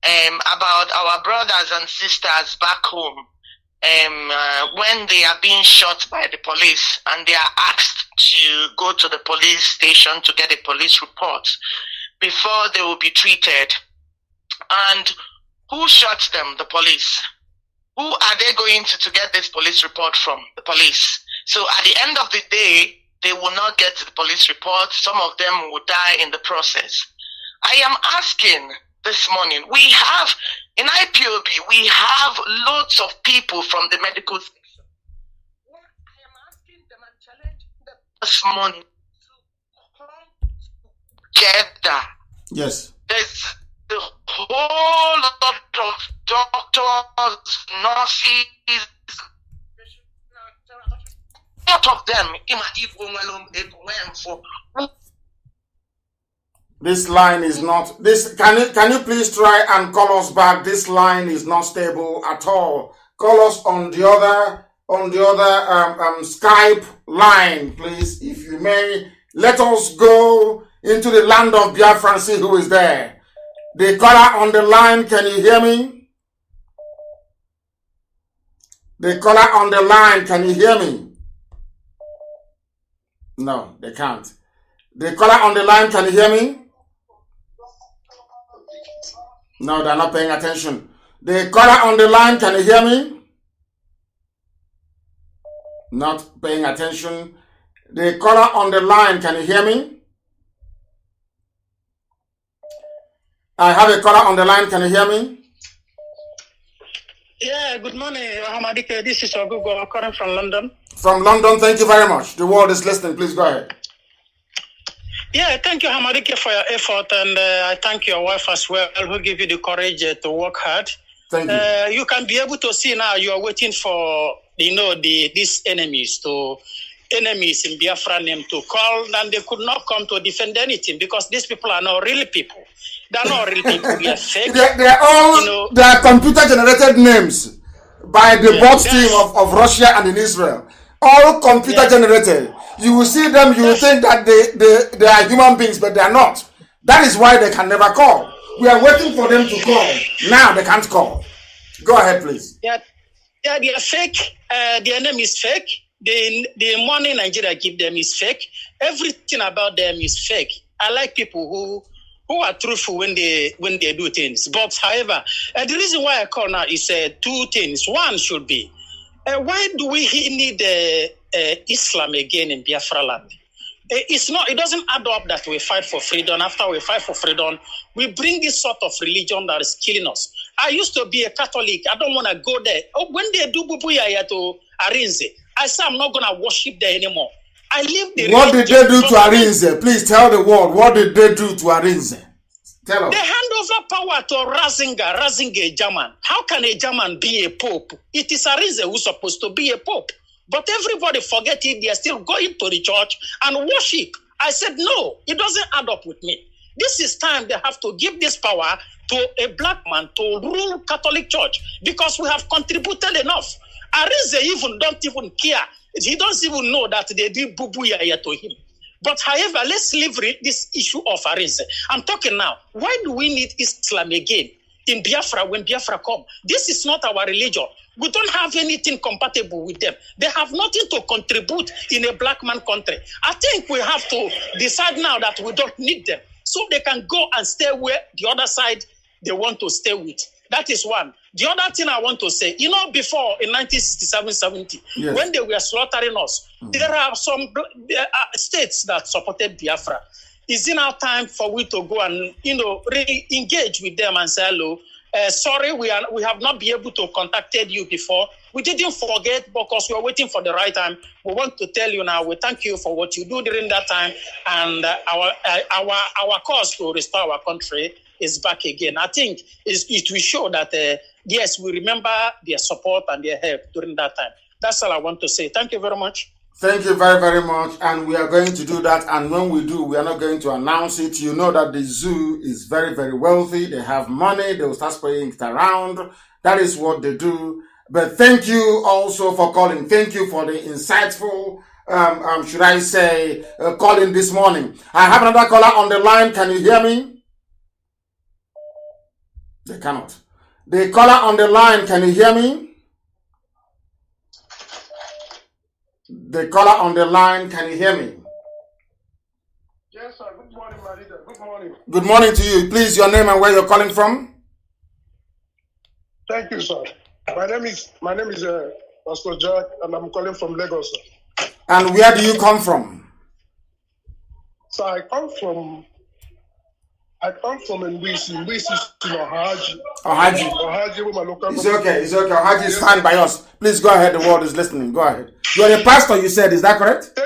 about our brothers and sisters back home when they are being shot by the police and they are asked to go to the police station to get a police report before they will be treated. And who shot them? The police. Who are they going to get this police report from? The police. So at the end of the day, they will not get the police report. Some of them will die in the process. I am asking this morning, we have, in IPOB, we have loads of people from the medical section. What I am asking them and challenging them this morning to come together. Yes. There's the whole lot of doctors, nurses, a lot of them. This line is not. This can you please try and call us back? This line is not stable at all. Call us on the other Skype line, please, if you may. Let us go into the land of Biafra and see who is there. The caller on the line, can you hear me? The caller on the line, can you hear me? No, they can't. The caller on the line, can you hear me? No, they're not paying attention. The caller on the line, can you hear me? Not paying attention. The caller on the line, can you hear me? I have a caller on the line, can you hear me? Yeah, good morning, Hamadike. This is Ogugo calling from London. From London, thank you very much. The world is listening, please go ahead. Yeah, thank you, Hamadike, for your effort, and I thank your wife as well, who give you the courage to work hard. Thank you. You can be able to see now you are waiting for, these enemies in Biafra name to call, and they could not come to defend anything because these people are not real people. They're not real people. They are fake. They're all they are computer-generated names by the bot team of Russia and in Israel. All computer-generated. You will see them, you will think that they are human beings, but they are not. That is why they can never call. We are waiting for them to call. Now they can't call. Go ahead, please. Yeah, they are fake. Their name is fake. The money Nigeria give them is fake. Everything about them is fake. I like people who are truthful when they do things. But however, the reason why I call now is two things. One should be, why do we need Islam again in Biafra land? It doesn't add up that we fight for freedom. After we fight for freedom, we bring this sort of religion that is killing us. I used to be a Catholic. I don't want to go there. When they do Bubuyaya to Arinze, I say I'm not going to worship there anymore. I leave the What did they do to Arinze? Please tell the world. What did they do to Arinze? Tell us. They hand over power to Razinger, a German. How can a German be a pope? It is Arinze who's supposed to be a pope. But everybody forget it. They are still going to the church and worship. I said, no, it doesn't add up with me. This is time they have to give this power to a black man to rule Catholic Church because we have contributed enough. Arinze don't even care. He doesn't even know that they did bubuya to him. But however, let's leave this issue of Arinze. I'm talking now. Why do we need Islam again in Biafra when Biafra come? This is not our religion. We don't have anything compatible with them. They have nothing to contribute in a black man country. I think we have to decide now that we don't need them so they can go and stay where the other side they want to stay with. That is one. The other thing I want to say, before in 1967-70, yes, when they were slaughtering us, there are some states that supported Biafra. Is it now time for we to go and, re-engage with them and say, hello, sorry, we have not been able to contact you before. We didn't forget because we are waiting for the right time. We want to tell you now, we thank you for what you do during that time. And our cause to restore our country is back again. I think it will show that, yes, we remember their support and their help during that time. That's all I want to say. Thank you very much. Thank you very, very much. And we are going to do that. And when we do, we are not going to announce it. You know that the zoo is very, very wealthy. They have money. They will start spraying it around. That is what they do. But thank you also for calling. Thank you for the insightful, should I say, calling this morning. I have another caller on the line. Can you hear me? They cannot. The caller on the line, can you hear me? The caller on the line, can you hear me? Yes, sir. Good morning, my leader. Good morning. Good morning to you. Please, your name and where you're calling from. Thank you, sir. My name is Pastor Jack, and I'm calling from Lagos, sir. And where do you come from? So I come from Mbisi. Mbisi is in Ohaji. Ohaji. With my local It's okay. It's okay. Ohaji is fine by us. Please go ahead. The world is listening. Go ahead. You're a pastor, you said. Is that correct?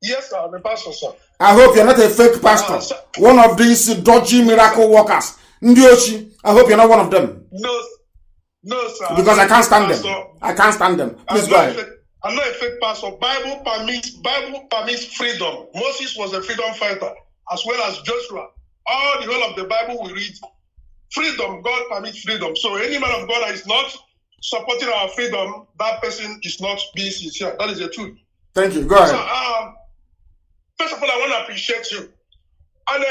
Yes, sir. I'm a pastor, sir. I hope you're not a fake pastor. One of these dodgy miracle workers. Ndiochi. I hope you're not one of them. No, sir. Because I can't stand them. I can't stand them. Please go ahead. I'm not a fake pastor. Bible permits freedom. Moses was a freedom fighter, as well as Joshua. All the whole of the Bible we read, freedom, God permits freedom. So any man of God that is not supporting our freedom, that person is not being sincere. That is the truth. Thank you. Go ahead. So, first of all, I want to appreciate you. And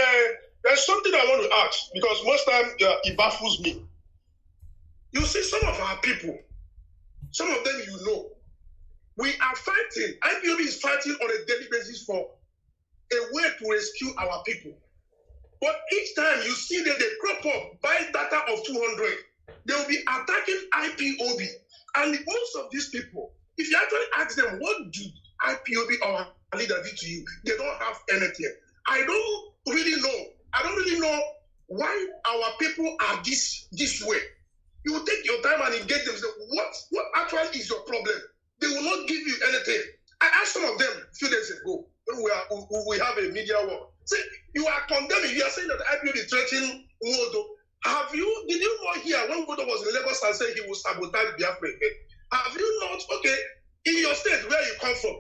there's something I want to ask, because most times it baffles me. You see, some of our people, some of them you know, we are fighting. IPOB is fighting on a daily basis for a way to rescue our people. But each time you see that they crop up, buy data of 200, they will be attacking IPOB. And most of these people, if you actually ask them, what did IPOB or our leader do to you? They don't have anything. I don't really know why our people are this way. You will take your time and engage them. Say, what actually is your problem? They will not give you anything. I asked some of them a few days ago when we have a media war. Say, you are condemning. You are saying that the IPOB is threatening Wodo. Did you not hear when Wodo was in Lagos and said he will sabotage Biafra again? Have you not? Okay, in your state where you come from,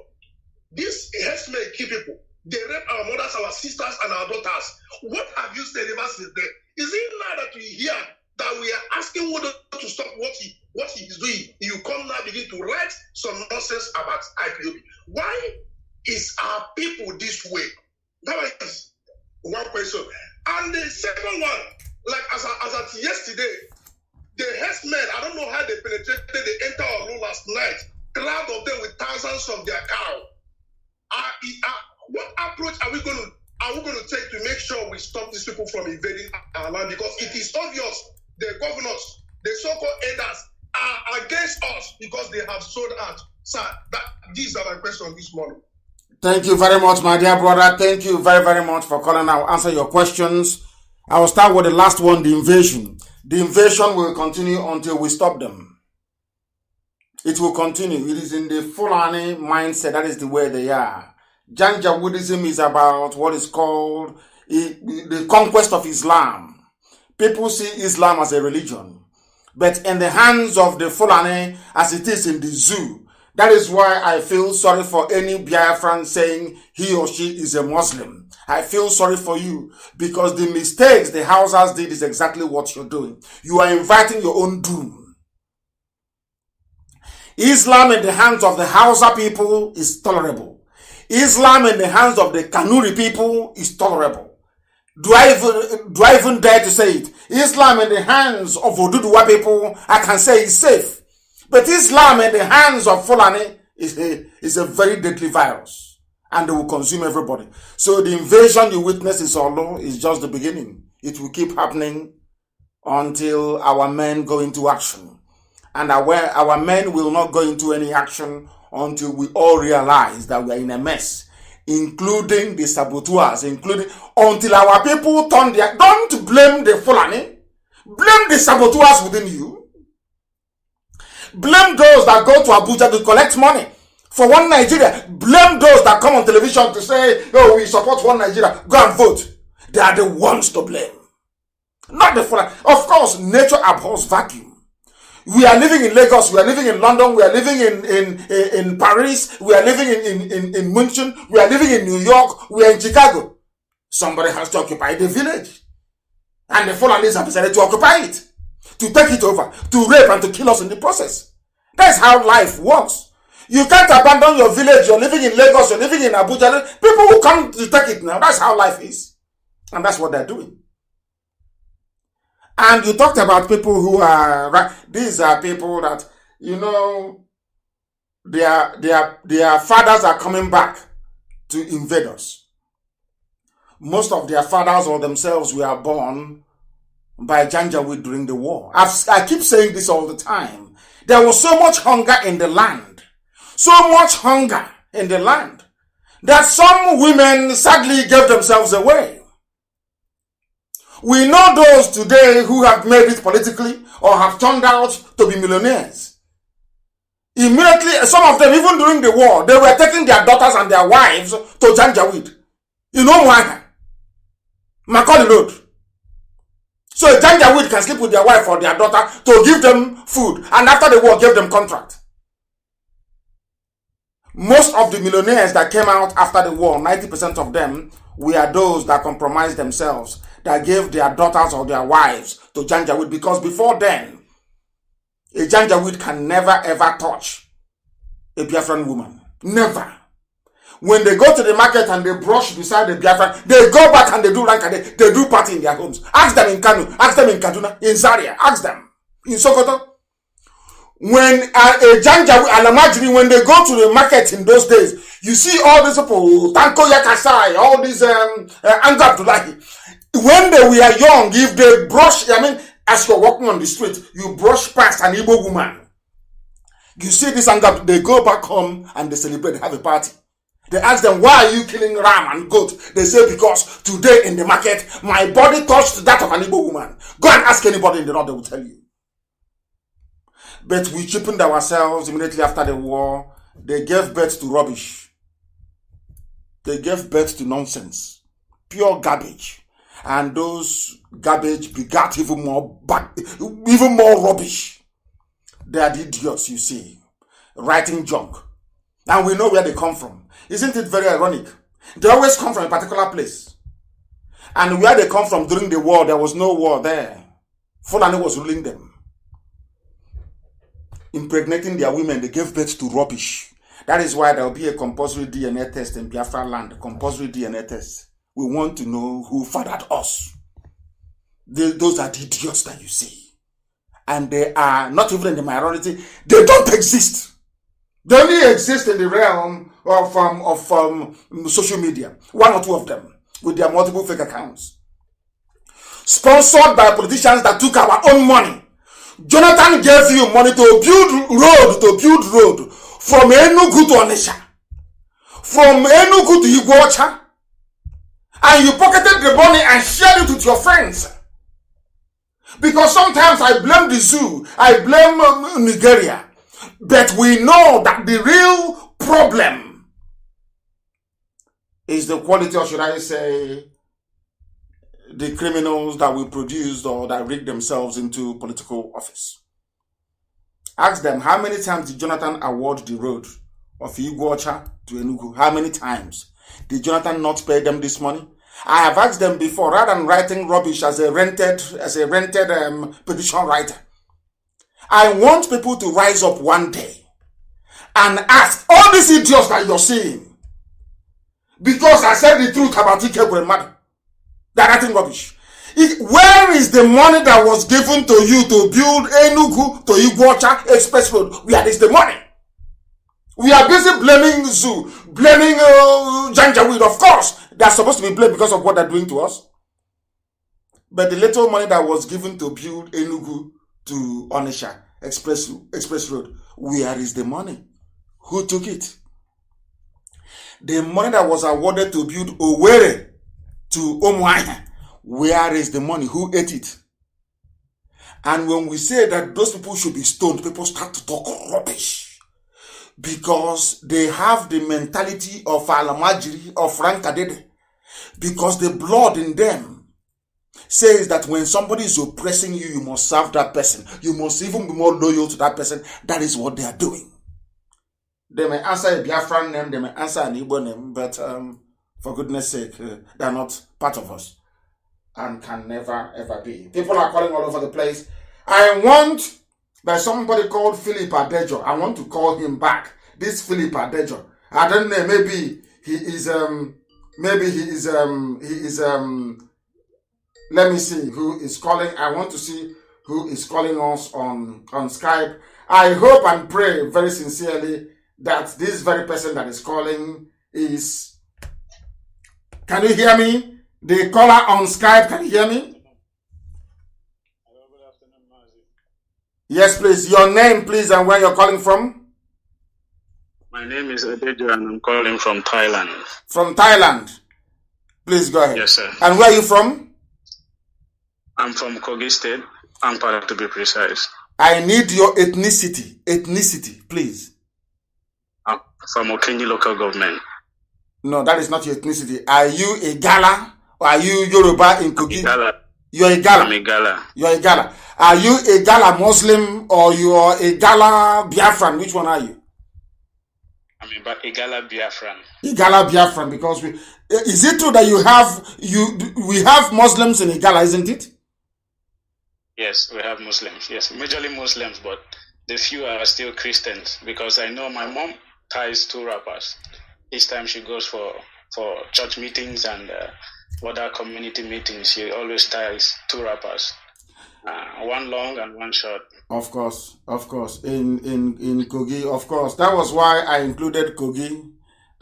these herdsmen kill people. They rape our mothers, our sisters, and our daughters. What have you said ever since then? Is it now that we hear that we are asking Wodo to stop what he is doing? You come now begin to write some nonsense about IPOB. Why is our people this way? That is one question. And the second one, like as at yesterday, the herdsmen, I don't know how they penetrated, they entered our room last night, crowd of them with thousands of their cow. What approach are we going to take to make sure we stop these people from invading our land? Because it is obvious the governors, the so-called elders, are against us because they have sold out. Sir, these are my questions this morning. Thank you very much, my dear brother. Thank you very, very much for calling. I'll answer your questions. I will start with the last one, the invasion. The invasion will continue until we stop them. It will continue. It is in the Fulani mindset. That is the way they are. Janjaweedism is about what is called the conquest of Islam. People see Islam as a religion. But in the hands of the Fulani, as it is in the zoo, that is why I feel sorry for any Biafran saying he or she is a Muslim. I feel sorry for you because the mistakes the Hausas did is exactly what you're doing. You are inviting your own doom. Islam in the hands of the Hausa people is tolerable. Islam in the hands of the Kanuri people is tolerable. Do I even dare to say it? Islam in the hands of Oduduwa people, I can say is safe. But Islam in the hands of Fulani is a very deadly virus. And they will consume everybody. So the invasion you witness in Solo is just the beginning. It will keep happening until our men go into action. And our men will not go into any action until we all realize that we are in a mess. Including the saboteurs, until our people turn their... Don't blame the Fulani. Blame the saboteurs within you. Blame those that go to Abuja to collect money for one Nigeria. Blame those that come on television to say, oh, we support one Nigeria. Go and vote. They are the ones to blame. Not the Fulani. Of course, nature abhors vacuum. We are living in Lagos, we are living in London, we are living in Paris, we are living in München, we are living in New York, we are in Chicago. Somebody has to occupy the village. And the Fulanis have decided to occupy it, to take it over, to rape and to kill us in the process. That's how life works. You can't abandon your village, you're living in Lagos, you're living in Abuja. People will come to take it now. That's how life is. And that's what they're doing. And you talked about people who are, these are people that, you know, their fathers are coming back to invade us. Most of their fathers or themselves were born by Janjaweed during the war. I keep saying this all the time. There was so much hunger in the land, that some women sadly gave themselves away. We know those today who have made it politically or have turned out to be millionaires. Immediately, some of them, even during the war, they were taking their daughters and their wives to Janjaweed. You know why? Macaulay Road. So Janjaweed can sleep with their wife or their daughter to give them food, and after the war, give them contract. Most of the millionaires that came out after the war, 90% of them, were those that compromised themselves, that gave their daughters or their wives to Janjaweed, because before then, a Janjaweed can never ever touch a Biafran woman. Never. When they go to the market and they brush beside the Biafran, they go back and they do rank and they do party in their homes. Ask them in Kanu, ask them in Kaduna, in Zaria, ask them in Sokoto. When a Janjaweed, Alamajiri, when they go to the market in those days, you see all these people, Tanko Yakasai, all these Anga Abdullahi. When they were young, if they brush, as you're walking on the street, you brush past an Igbo woman. You see this Anga, they go back home and they celebrate, they have a party. They ask them, why are you killing ram and goat? They say, because today in the market, my body touched that of an Igbo woman. Go and ask anybody in the north, they will tell you. But we cheapened ourselves immediately after the war. They gave birth to rubbish. They gave birth to nonsense. Pure garbage. And those garbage begat even more rubbish. They are the idiots, you see. Writing junk. And we know where they come from. Isn't it very ironic? They always come from a particular place. And where they come from during the war, there was no war there. Fulani was ruling them. Impregnating their women, they gave birth to rubbish. That is why there will be a compulsory DNA test in Biafra land. Compulsory DNA test. We want to know who fathered us. Those are the idiots that you see. And they are not even in the minority. They don't exist. They only exist in the realm of social media. One or two of them with their multiple fake accounts. Sponsored by politicians that took our own money. Jonathan gave you money to build road from Enugu to Onitsha, from Enugu to Iguacha, and you pocketed the money and shared it with your friends. Because sometimes I blame the zoo, I blame Nigeria, but we know that the real problem is the quality, or should I say, the criminals that we produced or that rig themselves into political office. Ask them, how many times did Jonathan award the road of Iguacha to Enugu? How many times? Did Jonathan not pay them this money? I have asked them before, rather than writing rubbish as a rented petition writer. I want people to rise up one day and ask all these idiots that you're seeing, because I said the truth about Ikegwe Madu. They're writing rubbish. Where is the money that was given to you to build Enugu to Iguacha Express Road? Where is the money? We are busy blaming Zoo, blaming Janjaweed. Of course, they are supposed to be blamed because of what they're doing to us. But the little money that was given to build Enugu to Onitsha Express Road, where is the money? Who took it? The money that was awarded to build Owerri to Omuahia, where is the money? Who ate it? And when we say that those people should be stoned, people start to talk rubbish. Because they have the mentality of Alamajiri, of Frankadede. Because the blood in them says that when somebody is oppressing you, you must serve that person. You must even be more loyal to that person. That is what they are doing. They may answer a Biafran name, they may answer an Igbo name, but for goodness sake, they are not part of us and can never, ever be. People are calling all over the place. There's somebody called Philip Adejo. I want to call him back. This Philip Adejo. I don't know, maybe he is, let me see who is calling. I want to see who is calling us on Skype. I hope and pray very sincerely that this very person that is calling is... Can you hear me? The caller on Skype, can you hear me? Hello, good afternoon, Mazi. Yes, please. Your name, please, and where you're calling from? My name is Adejo and I'm calling from Thailand. From Thailand. Please go ahead. Yes, sir. And where are you from? I'm from Kogi State, Ampara to be precise. I need your ethnicity. Ethnicity, please. I'm from Okenyi local government. No, that is not your ethnicity. Are you a Gala or are you Yoruba in Kogi? Gala. You're a Gala. I'm a Gala. You're a Gala. Are you a Gala Muslim or you are a Gala Biafran? Which one are you? I'm a Gala Biafran. A Gala Biafran, because is it true that we have Muslims in Igala, isn't it? Yes, we have Muslims. Yes, majorly Muslims, but the few are still Christians, because I know my mom ties 2 rappers. Each time she goes for church meetings and other community meetings, she always ties 2 rappers, one long and one short. Of course. In Kogi, of course. That was why I included Kogi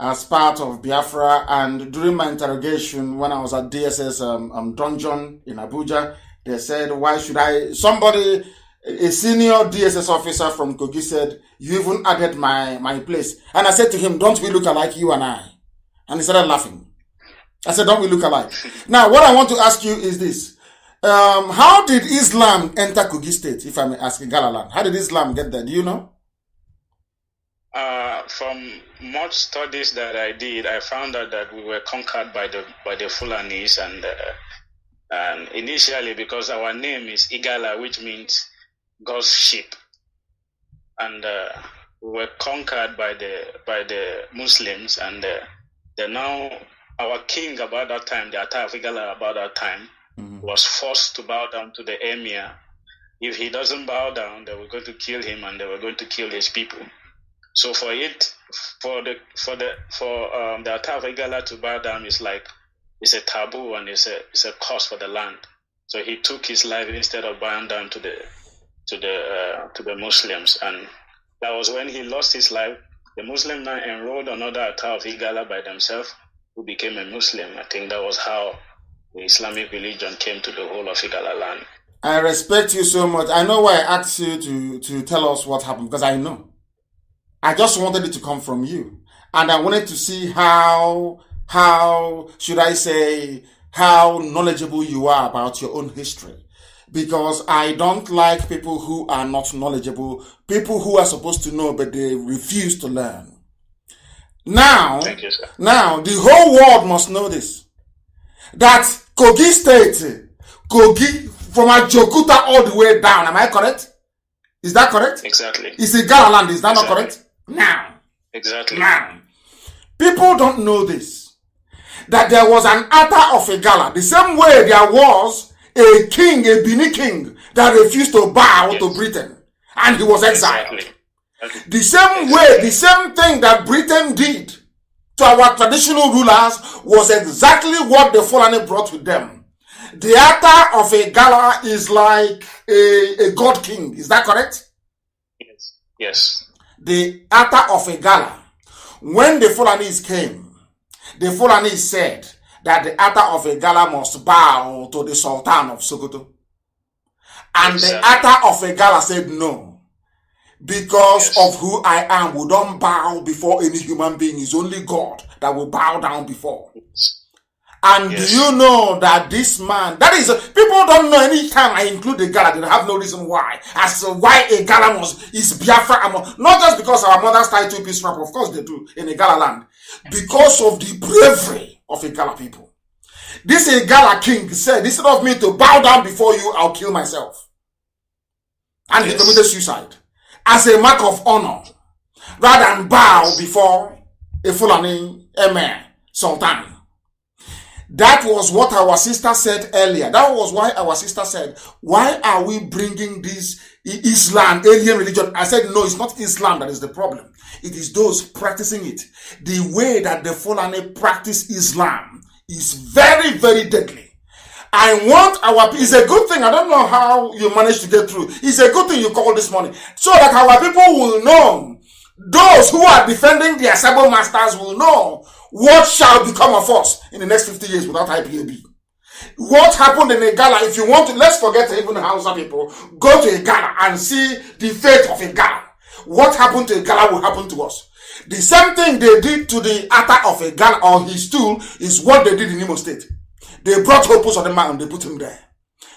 as part of Biafra. And during my interrogation, when I was at DSS dungeon in Abuja, they said, why should I... A senior DSS officer from Kogi said, you even added my place. And I said to him, don't we look alike, you and I? And he started laughing. I said, don't we look alike? Now, what I want to ask you is this. How did Islam enter Kogi State, if I may ask, Galaland? How did Islam get there? Do you know? From much studies that I did, I found out that we were conquered by the Fulanis, and initially, because our name is Igala, which means God's sheep, and we were conquered by the Muslims, and now our king about that time, the Ata of Igala about that time, was forced to bow down to the emir. If he doesn't bow down, they were going to kill him, and they were going to kill his people. So for the Ata of Igala to bow down is like, it's a taboo, and it's a curse for the land. So he took his life instead of bowing down to the Muslims, and that was when he lost his life. The Muslim now enrolled another Ata of Igala by themselves, who became a Muslim. I think that was how the Islamic religion came to the whole of Igala land. I respect you so much. I know why I asked you to tell us what happened, because I know. I just wanted it to come from you, and I wanted to see how should I say, how knowledgeable you are about your own history. Because I don't like people who are not knowledgeable, people who are supposed to know but they refuse to learn. Now, thank you, sir. Now the whole world must know this, that Kogi State, Kogi, from Ajokuta all the way down, am I correct? Is that correct? Exactly. It's a Gala land, is that not correct? Now. Exactly. Now. People don't know this, that there was an Ata of Igala, the same way there was a king, a Bini king, that refused to bow to Britain, and he was exiled. Exactly. The same way, the same thing that Britain did to our traditional rulers was exactly what the Fulani brought with them. The Ata of Igala is like a god king, is that correct? Yes. Yes. The Ata of Igala, when the Fulanis came, the Fulanis said that the Ata of Igala must bow to the Sultan of Sokoto. And the Ata of Igala said no. Because of who I am, we don't bow before any human being. It's only God that will bow down before. And do you know that this man, that is, people don't know any time I include a Gala, they have no reason why. As to why a Gala is Biafra, not just because our mothers tie 2-piece wrap, of course they do, in a Gala land. Because of the bravery of a Gala people. This Igala king said, instead of me to bow down before you, I'll kill myself. And he committed suicide as a mark of honor, rather than bow before a Fulani Emir Sultan. That was what our sister said earlier. That was why our sister said, why are we bringing this Islam, alien religion? I said, no, it's not Islam that is the problem. It is those practicing it. The way that the Fulani practice Islam is very, very deadly. I want our, it's a good thing. I don't know how you managed to get through. It's a good thing you called this morning. So that our people will know, those who are defending their cyber masters will know what shall become of us in the next 50 years without IPOB. What happened in Igala, if you want to, let's forget even the Hausa people, go to Igala and see the fate of Igala. What happened to Igala will happen to us. The same thing they did to the Atta of Igala or his stool is what they did in Imo State. They brought Hopus on the man and they put him there.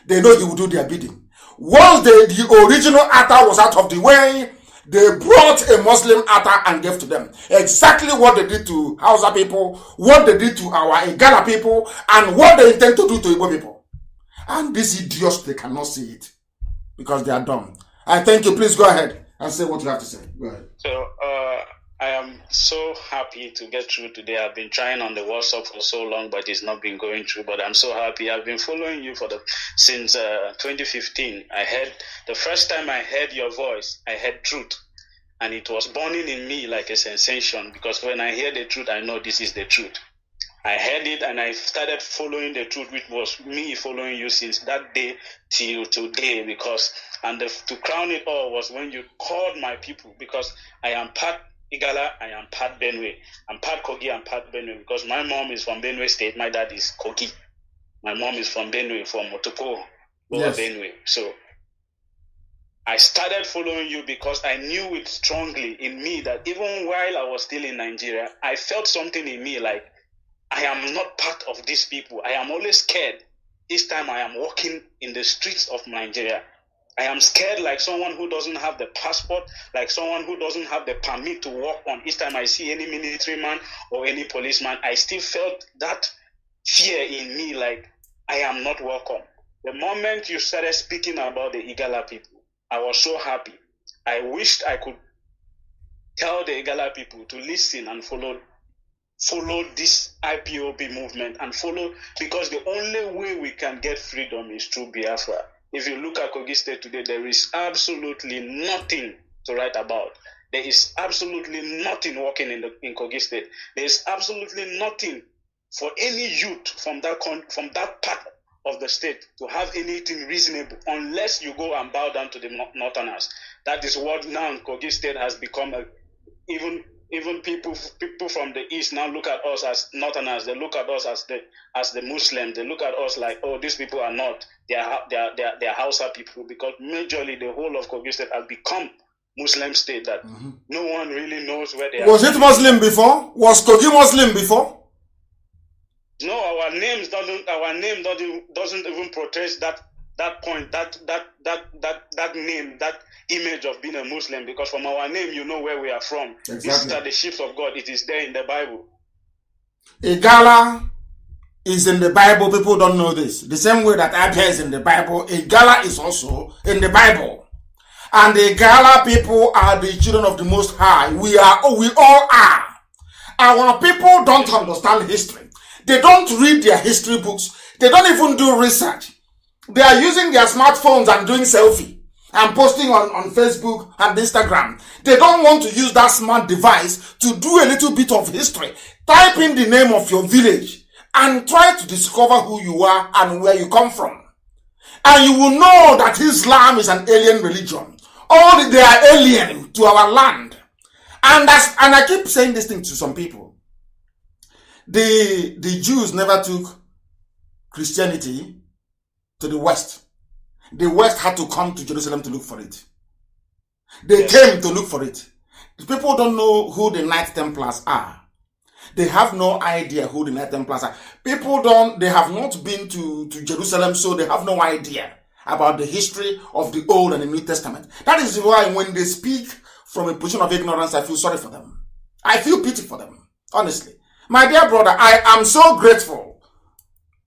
They know he will do their bidding. Once the original Atta was out of the way, they brought a Muslim Atta and gave to them. Exactly what they did to Hausa people, what they did to our Igala people, and what they intend to do to Igbo people. And these idiots, they cannot see it because they are dumb. I thank you. Please go ahead and say what you have to say. Go ahead. So, I am so happy to get through today. I've been trying on the WhatsApp for so long, but it's not been going through. But I'm so happy. I've been following you since 2015. The first time I heard your voice, I heard truth. And it was burning in me like a sensation, because when I hear the truth, I know this is the truth. I heard it and I started following the truth, which was me following you since that day till today. To crown it all was when you called my people, because I am part Igala, I am part Benue. I'm part Kogi, I'm part Benue, because my mom is from Benue State, my dad is Kogi. My mom is from Benue, from Motoko, Yes. Benue. So I started following you because I knew it strongly in me that even while I was still in Nigeria, I felt something in me like, I am not part of these people. I am always scared each time I am walking in the streets of Nigeria. I am scared like someone who doesn't have the passport, like someone who doesn't have the permit to walk on. Each time I see any military man or any policeman, I still felt that fear in me, like I am not welcome. The moment you started speaking about the Igala people, I was so happy. I wished I could tell the Igala people to listen and follow this IPOB movement and follow, because the only way we can get freedom is through Biafra. If you look at Kogi State today, there is absolutely nothing to write about. There is absolutely nothing working in Kogi State. There is absolutely nothing for any youth from that part of the state to have anything reasonable, unless you go and bow down to the Northerners. That is what now Kogi State has become. Even people from the east now look at us as Northerners. They look at us as the Muslims. They look at us like, oh, these people are not. They are Hausa people, because majorly the whole of Kogi State has become Muslim state that no one really knows where they are. Was it Muslim before? Was Kogi Muslim before? No, our name doesn't even protest that point, that name, that image of being a Muslim, because from our name you know where we are from. Exactly. These are the ships of God. It is there in the Bible. Igala is in the Bible. People don't know this. The same way that Abia is in the Bible, Igala is also in the Bible. And the Igala people are the children of the Most High. We all are. Our people don't understand history. They don't read their history books. They don't even do research. They are using their smartphones and doing selfie and posting on Facebook and Instagram. They don't want to use that smart device to do a little bit of history. Type in the name of your village and try to discover who you are and where you come from. And you will know that Islam is an alien religion. They are alien to our land. And I keep saying this thing to some people. The Jews never took Christianity to the West. The West had to come to Jerusalem to look for it. They came to look for it. People don't know who the Knight Templars are. They have no idea who the Knight Templars are. They have not been to Jerusalem, so they have no idea about the history of the Old and the New Testament. That is why when they speak from a position of ignorance, I feel sorry for them. I feel pity for them, honestly. My dear brother, I am so grateful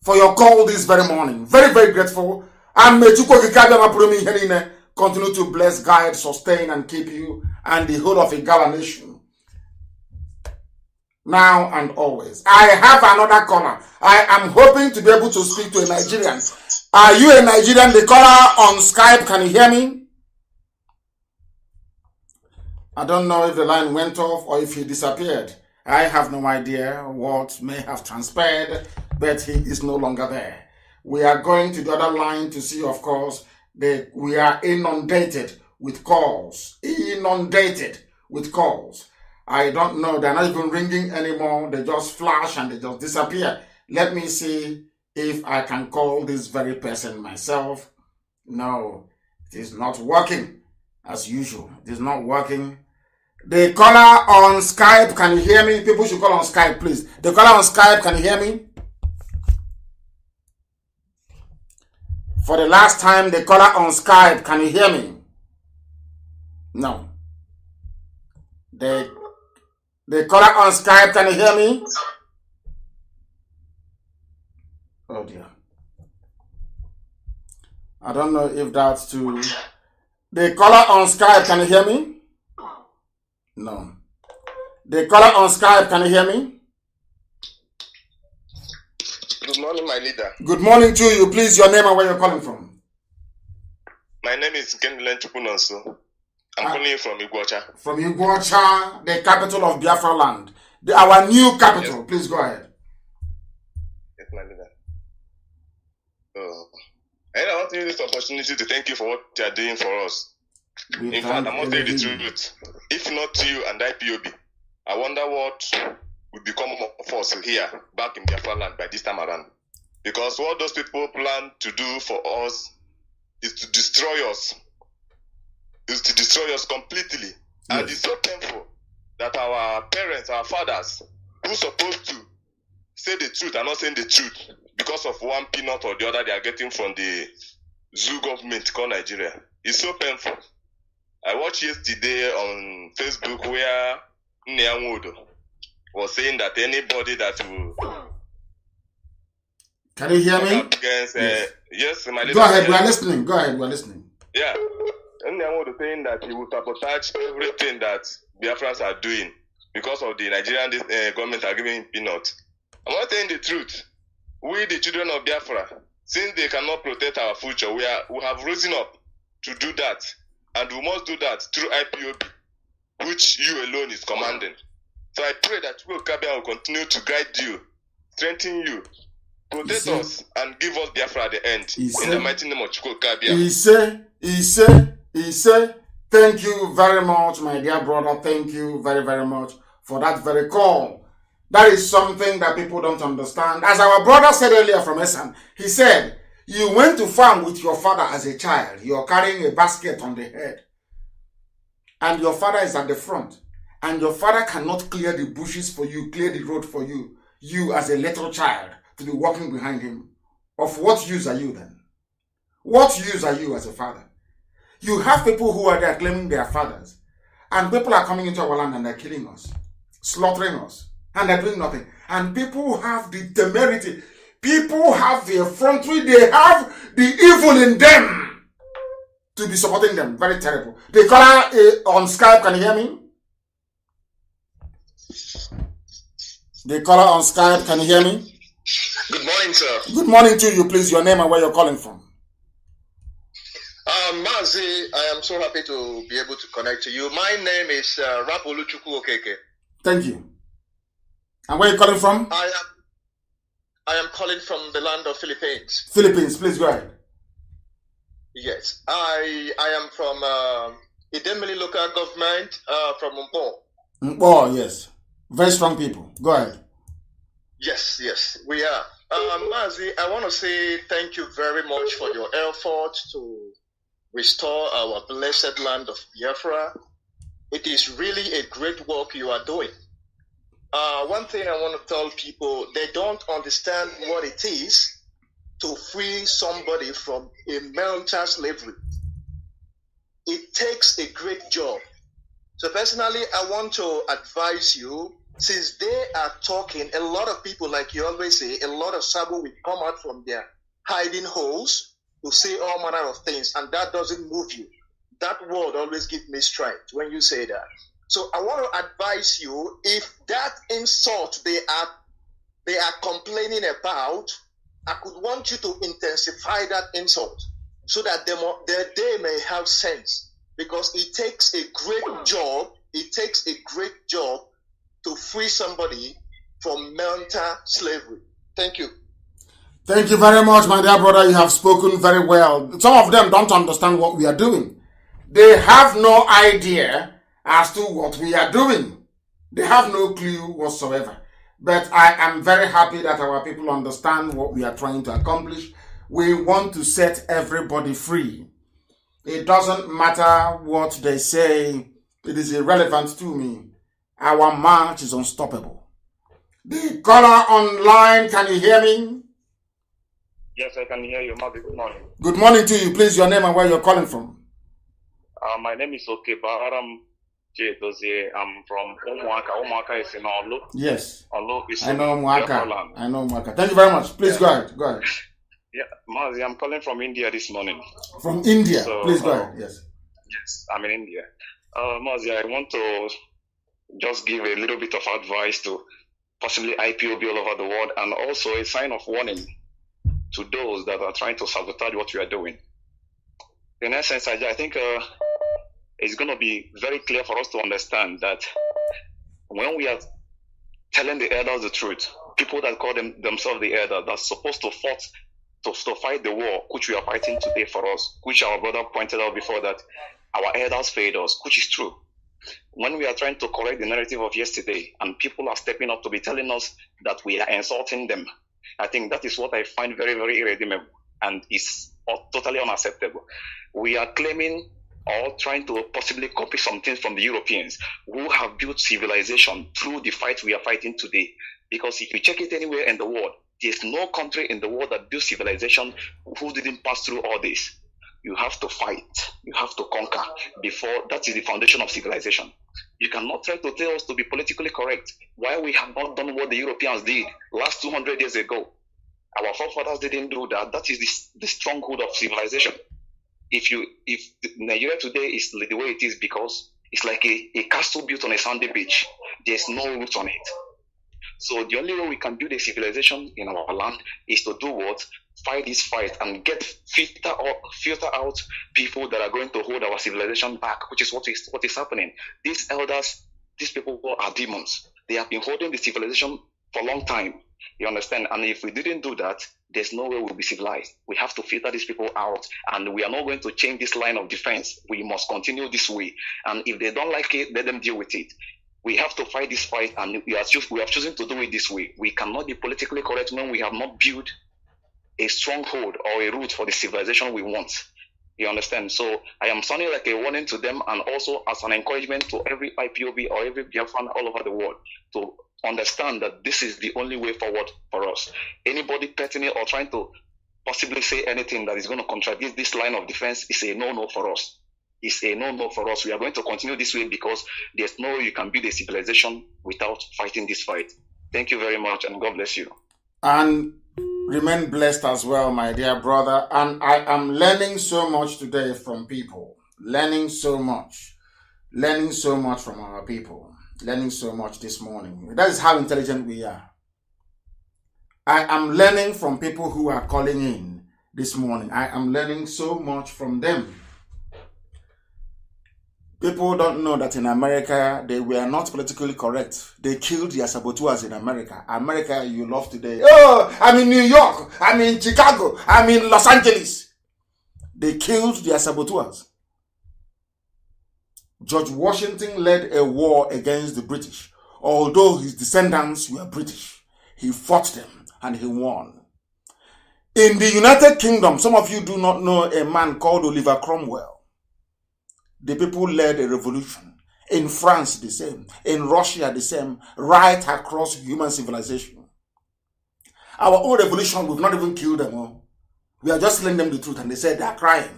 for your call this very morning. Very, very grateful. And may Chukwu continue to bless, guide, sustain, and keep you and the whole of Igala nation. Now and always. I have another caller. I am hoping to be able to speak to a Nigerian. Are you a Nigerian? The caller on Skype, can you hear me? I don't know if the line went off or if he disappeared. I have no idea what may have transpired, but he is no longer there. We are going to the other line to see, of course, that we are inundated with calls. Inundated with calls. I don't know. They're not even ringing anymore. They just flash and they just disappear. Let me see if I can call this very person myself. No, it is not working as usual. It is not working. The caller on Skype, can you hear me? People should call on Skype, please. The caller on Skype, can you hear me? For the last time, the caller on Skype, can you hear me? No. The caller on Skype, can you hear me? Oh dear. I don't know if that's to... The caller on Skype, can you hear me? No. The caller on Skype, can you hear me? Good morning, my leader. Good morning to you. Please, your name and where you're calling from. My name is Kendilen Chukunonso. I'm calling you from Iguacha. From Iguacha, the capital of Biafra land. Our new capital. Yes. Please go ahead. Yes, my leader. And I want to use this opportunity to thank you for what you are doing for us. In fact, I must tell you the truth. If not you and IPOB, I wonder what would become of us here, back in Biafra land by this time around. Because what those people plan to do for us is to destroy us. Is to destroy us completely. Yes. And it's so painful that our parents, our fathers, who are supposed to say the truth are not saying the truth because of one peanut or the other they are getting from the zoo government called Nigeria. It's so painful. I watched yesterday on Facebook where Nyamudo was saying that anybody that will... Can you hear me? Against, yes, my Go ahead, we are listening. Go ahead, we are listening. Yeah. Nyamudo saying that he will sabotage everything that Biafrans are doing because of the Nigerian government are giving peanuts. I'm not saying the truth. We, the children of Biafra, since they cannot protect our future, we have risen up to do that. And we must do that through IPOB, which you alone is commanding. So I pray that Kabia will continue to guide you, strengthen you, protect us, and give us Biafra at the end. In the mighty name of Kabia. He said, thank you very much, my dear brother. Thank you very, very much for that very call. That is something that people don't understand. As our brother said earlier from Esan, he said, you went to farm with your father as a child. You're carrying a basket on the head. And your father is at the front. And your father cannot clear the bushes for you, clear the road for you. You as a little child to be walking behind him. Of what use are you then? What use are you as a father? You have people who are there claiming they are fathers. And people are coming into our land and they're killing us. Slaughtering us. And they're doing nothing. And people have the temerity. People have the effrontery, they have the evil in them to be supporting them. Very terrible. The caller on Skype, can you hear me? The caller on Skype, can you hear me? Good morning, sir. Good morning to you, please. Your name and where you're calling from. Mazi, I am so happy to be able to connect to you. My name is Rapolu Chukwu Okeke. Thank you. And where are you calling from? I am calling from the land of Philippines. Philippines, please go ahead. Yes, I am from Idemili local government from Mpo. Mpo, yes. Very strong people. Go ahead. Yes, we are. Mazi, I want to say thank you very much for your effort to restore our blessed land of Biafra. It is really a great work you are doing. One thing I want to tell people, they don't understand what it is to free somebody from a mental slavery. It takes a great job. So personally, I want to advise you since they are talking, a lot of people, like you always say, a lot of Sabo will come out from their hiding holes to say all manner of things, and that doesn't move you. That word always gives me strength when you say that. So I want to advise you, if that insult they are complaining about, I could want you to intensify that insult so that they may have sense, because it takes a great job. It takes a great job to free somebody from mental slavery. Thank you. Thank you very much, my dear brother. You have spoken very well. Some of them don't understand what we are doing. They have no idea as to what we are doing. They have no clue whatsoever. But I am very happy that our people understand what we are trying to accomplish. We want to set everybody free. It doesn't matter what they say. It is irrelevant to me. Our march is unstoppable. The caller online, can you hear me? Yes, I can hear you, Mazi. Good morning. Good morning to you. Please, your name and where you're calling from. My name is Okebaram J. Dozie. I'm from Umuaka. Umuaka is in Olu. Yes. Olu is I know Umuaka. Land. I know Umuaka. Thank you very much. Please go ahead. Go ahead. Yeah, Mazi, I'm calling from India this morning. From India? So, please go ahead. Yes. Yes, I'm in India. Mazi, I want to just give a little bit of advice to possibly IPOB all over the world, and also a sign of warning to those that are trying to sabotage what we are doing. In essence, I think it's going to be very clear for us to understand that when we are telling the elders the truth, people that call themselves the elders, that's supposed to fight the war which we are fighting today for us, which our brother pointed out before, that our elders failed us, which is true. When we are trying to correct the narrative of yesterday and people are stepping up to be telling us that we are insulting them, I think that is what I find very, very irredeemable and is totally unacceptable. We are claiming or trying to possibly copy some things from the Europeans who have built civilization through the fight we are fighting today. Because if you check it anywhere in the world, there's no country in the world that built civilization who didn't pass through all this. You have to fight. You have to conquer before. That is the foundation of civilization. You cannot try to tell us to be politically correct while we have not done what the Europeans did last 200 years ago. Our forefathers didn't do that. That is the stronghold of civilization. If Nigeria today is the way it is because it's like a castle built on a sandy beach. There's no roots on it. So the only way we can build a civilization in our land is to do what? Fight this fight and filter out people that are going to hold our civilization back, which is what is happening. These elders, these people are demons. They have been holding the civilization for a long time. You understand? And if we didn't do that, there's no way we'll be civilized. We have to filter these people out, and we are not going to change this line of defense. We must continue this way. And if they don't like it, let them deal with it. We have to fight this fight, and we have chosen to do it this way. We cannot be politically correct when we have not built a stronghold or a root for the civilization we want. You understand? So I am sounding like a warning to them, and also as an encouragement to every IPOB or every Biafran all over the world to understand that this is the only way forward for us. Anybody petting it or trying to possibly say anything that is going to contradict this line of defense is a no-no for us. It's a no-no for us. We are going to continue this way because there's no way you can build a civilization without fighting this fight. Thank you very much, and God bless you. And remain blessed as well, my dear brother. And I am learning so much today from people. Learning so much from our people. Learning so much this morning. That is how intelligent we are. I am learning from people who are calling in this morning. I am learning so much from them. People don't know that in America, they were not politically correct. They killed their saboteurs in America. America, you love today. Oh, I'm in New York. I'm in Chicago. I'm in Los Angeles. They killed their saboteurs. George Washington led a war against the British. Although his descendants were British, he fought them and he won. In the United Kingdom, some of you do not know a man called Oliver Cromwell. The people led a revolution. In France, the same. In Russia, the same. Right across human civilization. Our own revolution, we've not even killed them all. We are just telling them the truth, and they said they are crying.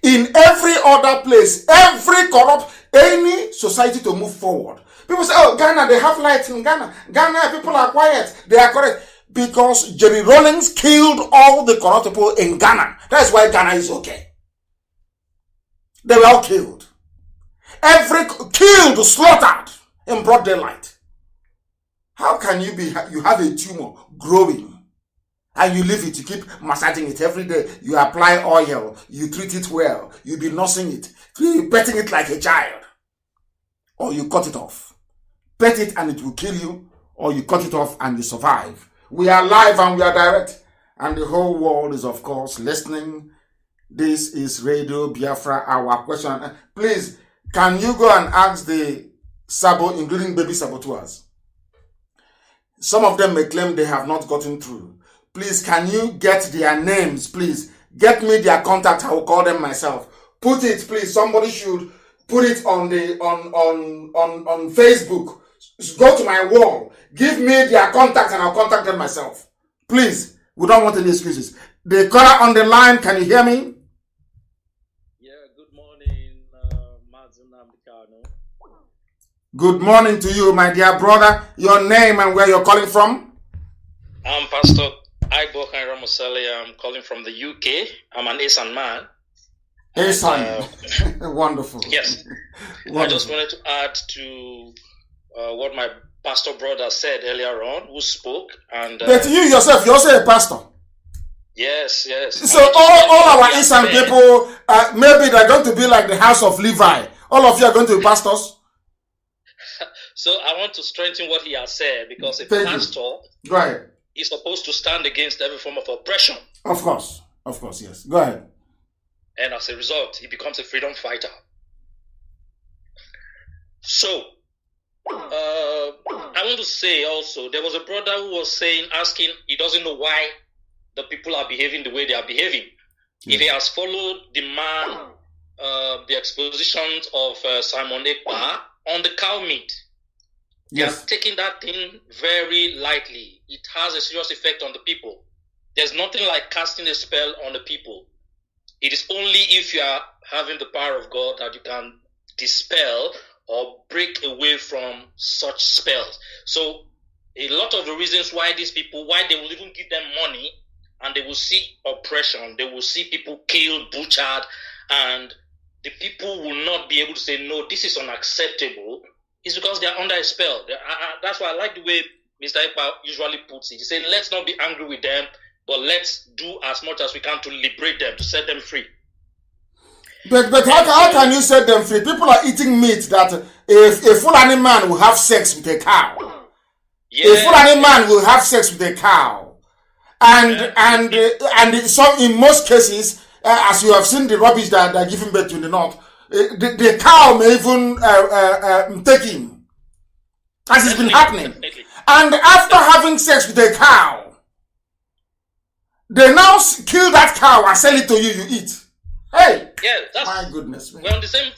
In every other place, any society to move forward, People say, oh, Ghana, they have lights in Ghana. Ghana, people are quiet. They are correct. Because Jerry Rawlings killed all the corrupt people in Ghana. That's why Ghana is okay. They were all killed. Killed, slaughtered in broad daylight. How can you have a tumor growing and you leave it, you keep massaging it every day, you apply oil, you treat it well, you be nursing it, you petting it like a child, or you cut it off. Pet it and it will kill you, or you cut it off and you survive. We are live and we are direct, and the whole world is, of course, listening. This is Radio Biafra, our question. Please, can you go and ask the Sabo, including baby saboteurs? Some of them may claim they have not gotten through. Please, can you get their names, please? Get me their contact, I will call them myself. Put it, please. Somebody should put it on the on Facebook. Go to my wall. Give me their contact and I'll contact them myself. Please, we don't want any excuses. The caller on the line, can you hear me? Yeah, good morning, Mazi Nnamdi Kanu. Good morning to you, my dear brother. Your name and where you're calling from? I'm Pastor IPOB. I'm calling from the UK. I'm an Asan man. Asan. Wonderful. Yes. Wonderful. I just wanted to add to what my pastor brother said earlier on, who spoke. And but you yourself, you're also a pastor. Yes. So all our Asan people, maybe they're going to be like the house of Levi. All of you are going to be pastors. So I want to strengthen what he has said, because a pastor Go ahead. is supposed to stand against every form of oppression. Of course, yes. Go ahead. And as a result, he becomes a freedom fighter. So, I want to say also, there was a brother who was asking, he doesn't know why the people are behaving the way they are behaving. If he has followed the man, the expositions of Simon Ekpa on the cow meat, they are taking that thing very lightly. It has a serious effect on the people. There's nothing like casting a spell on the people. It is only if you are having the power of God that you can dispel or break away from such spells. So a lot of the reasons why these people, why they will even give them money and they will see oppression, they will see people killed, butchered, and the people will not be able to say, no, this is unacceptable, is because they are under a spell. That's why I like the way Mr. Ekpa usually puts it. He said, let's not be angry with them, but let's do as much as we can to liberate them, to set them free. But how can you set them free? People are eating meat that a Fulani man will have sex with a cow. A Fulani man will have sex with a cow. And so in most cases, as you have seen the rubbish that they're giving birth to in the north, the cow may even take him. As it's been happening. And after having sex with a cow, they now kill that cow and sell it to you, you eat. Hey! Yeah, that's, my goodness. We're on the same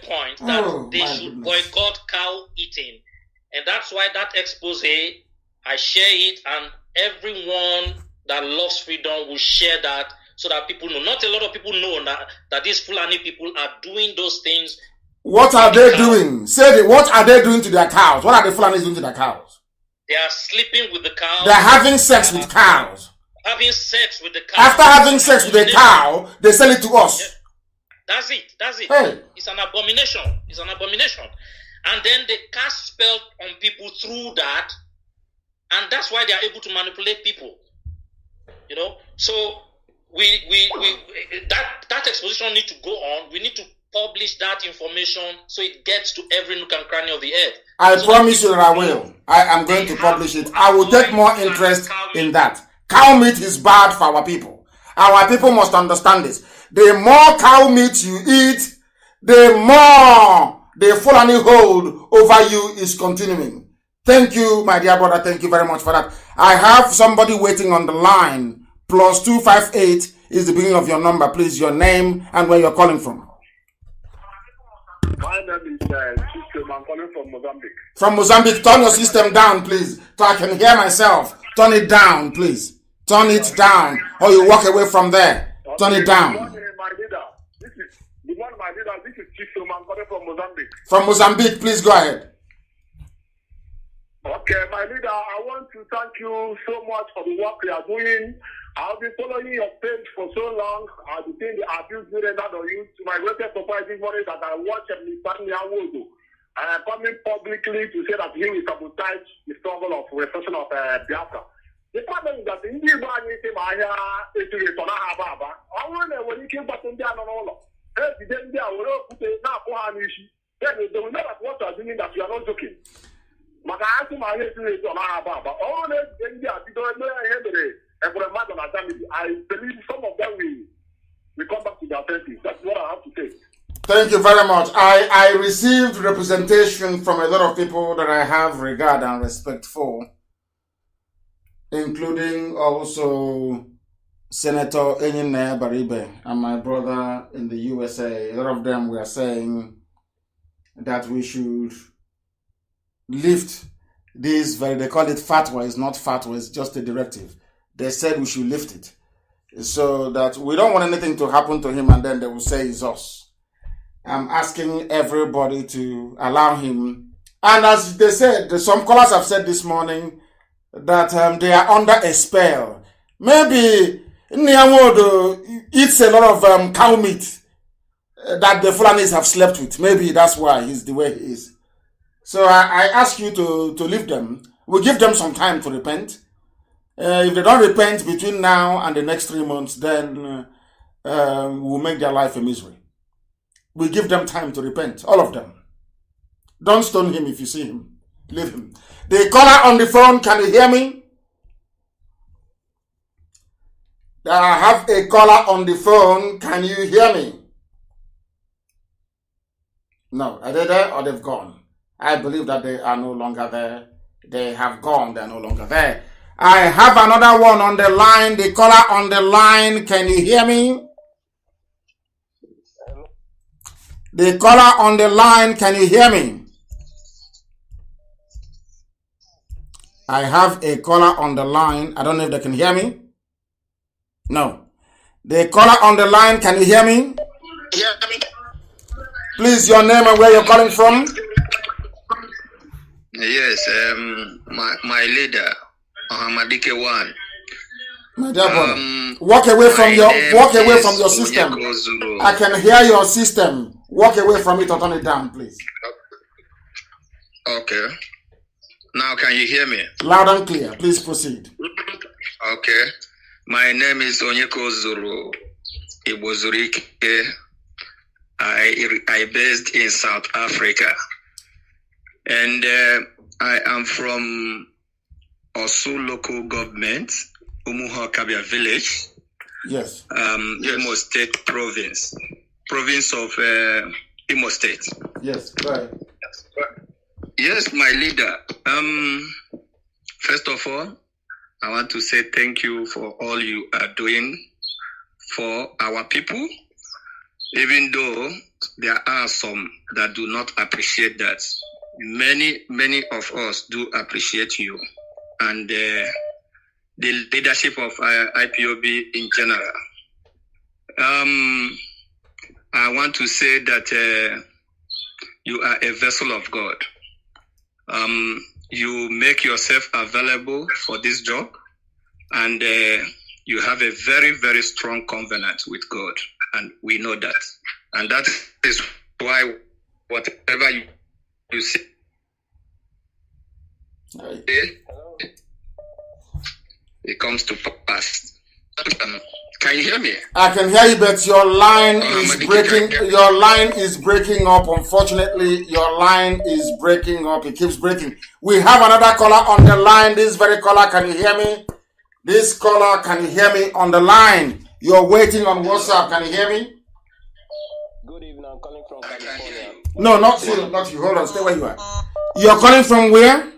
point that they should boycott cow eating. And that's why that expose, I share it, and everyone that loves freedom will share that, so that people know. Not a lot of people know that these Fulani people are doing those things. What are they doing? What are they doing to their cows? What are the Fulanis doing to their cows? They are sleeping with the cows. They're having sex with cows. Having sex with the cow. After having sex with a cow, they sell it to us. Yeah. That's it. Hey. It's an abomination. And then they cast spell on people through that, and that's why they are able to manipulate people. You know? So that exposition need to go on. We need to publish that information so it gets to every nook and cranny of the earth. I promise you that I will. I am going to publish it. I will take more interest in that. Cow meat is bad for our people. Our people must understand this. The more cow meat you eat, the more the Fulani hold over you is continuing. Thank you, my dear brother. Thank you very much for that. I have somebody waiting on the line. +258 is the beginning of your number. Please, your name and where you're calling from. My name is System. I'm calling from Mozambique. From Mozambique. Turn your system down, please, so I can hear myself. Turn it down, please. Turn it down, or you walk away from there. Turn it down. Good morning, my leader. This is Chisom. I'm calling from Mozambique. From Mozambique, please go ahead. Okay, my leader, I want to thank you so much for the work you are doing. I've been following your page for so long. I've been seeing the abuse rendered on you. To my greatest surprise this morning that I watched Mr. Nyawodo coming publicly to say that he will sabotage the struggle of restoration of Biafra. The problem is that in the Iran, you say, it's a return of Baba. I want to when you came back to the Anolo. Then they will put a now issue. Then they will know that what you are doing, that you are not joking. I believe some of them will come back to their senses. That's what I have to say. Thank you very much. I received representation from a lot of people that I have regard and respect for, including also Senator Enyine Baribe and my brother in the USA. A lot of them were saying that we should lift this they call it fatwa. It's not fatwa, it's just a directive. They said we should lift it so that we don't want anything to happen to him and then they will say it's us. I'm asking everybody to allow him. And as they said, some callers have said this morning that they are under a spell. Maybe Nyawodo eats a lot of cow meat that the Fulanis have slept with. Maybe that's why he's the way he is. So I ask you to leave them. We'll give them some time to repent. If they don't repent between now and the next 3 months, then we'll make their life a misery. We'll give them time to repent, all of them. Don't stone him if you see him. Leave him. The caller on the phone, can you hear me? I have a caller on the phone. Can you hear me? No. Are they there or they've gone? I believe that they are no longer there. They have gone. They are no longer there. I have another one on the line. The caller on the line. Can you hear me? The caller on the line. Can you hear me? I have a caller on the line. I don't know if they can hear me. No. The caller on the line. Can you hear me? Please, your name and where you're calling from. Yes, my leader, Ahmadike One. My dear brother, walk away from your system. I can hear your system. Walk away from it or turn it down, please. Okay. Now can you hear me? Loud and clear. Please proceed. Okay. My name is Onyeko Zuru Ibozurike. I based in South Africa. And I am from Osu local government, Umuho Kabia village. Yes. Imo State province of Imo State. Yes, right. Yes, my leader. First of all, I want to say thank you for all you are doing for our people, even though there are some that do not appreciate that. Many of us do appreciate you and the leadership of IPOB in general. I want to say that you are a vessel of God. You make yourself available for this job, and you have a very, very strong covenant with God, and we know that. And that is why whatever you say, it comes to pass. Can you hear me? I can hear you, but your line is breaking. Your line is breaking up. Unfortunately, your line is breaking up. It keeps breaking. We have another caller on the line. This very caller, can you hear me? This caller, can you hear me on the line? You're waiting on WhatsApp. Can you hear me? Good evening. I'm calling from California. No, not you. Not you. Hold on. Stay where you are. You're calling from where?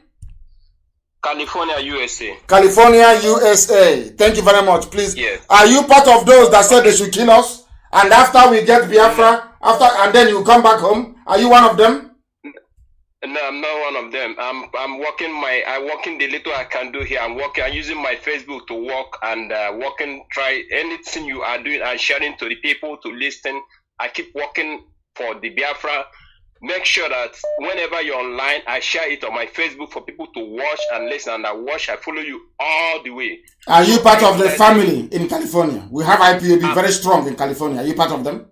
California, USA. California, USA. Thank you very much. Please. Yes. Are you part of those that said they should kill us? And after we get Biafra, and then you come back home? Are you one of them? No, I'm not one of them. I'm working the little I can do here. I'm using my Facebook to work and try anything you are doing and sharing to the people to listen. I keep working for the Biafra. Make sure that whenever you're online, I share it on my Facebook for people to watch and listen. And I follow you all the way. Are you part of the family in California? We have IPOB very strong in California. Are you part of them?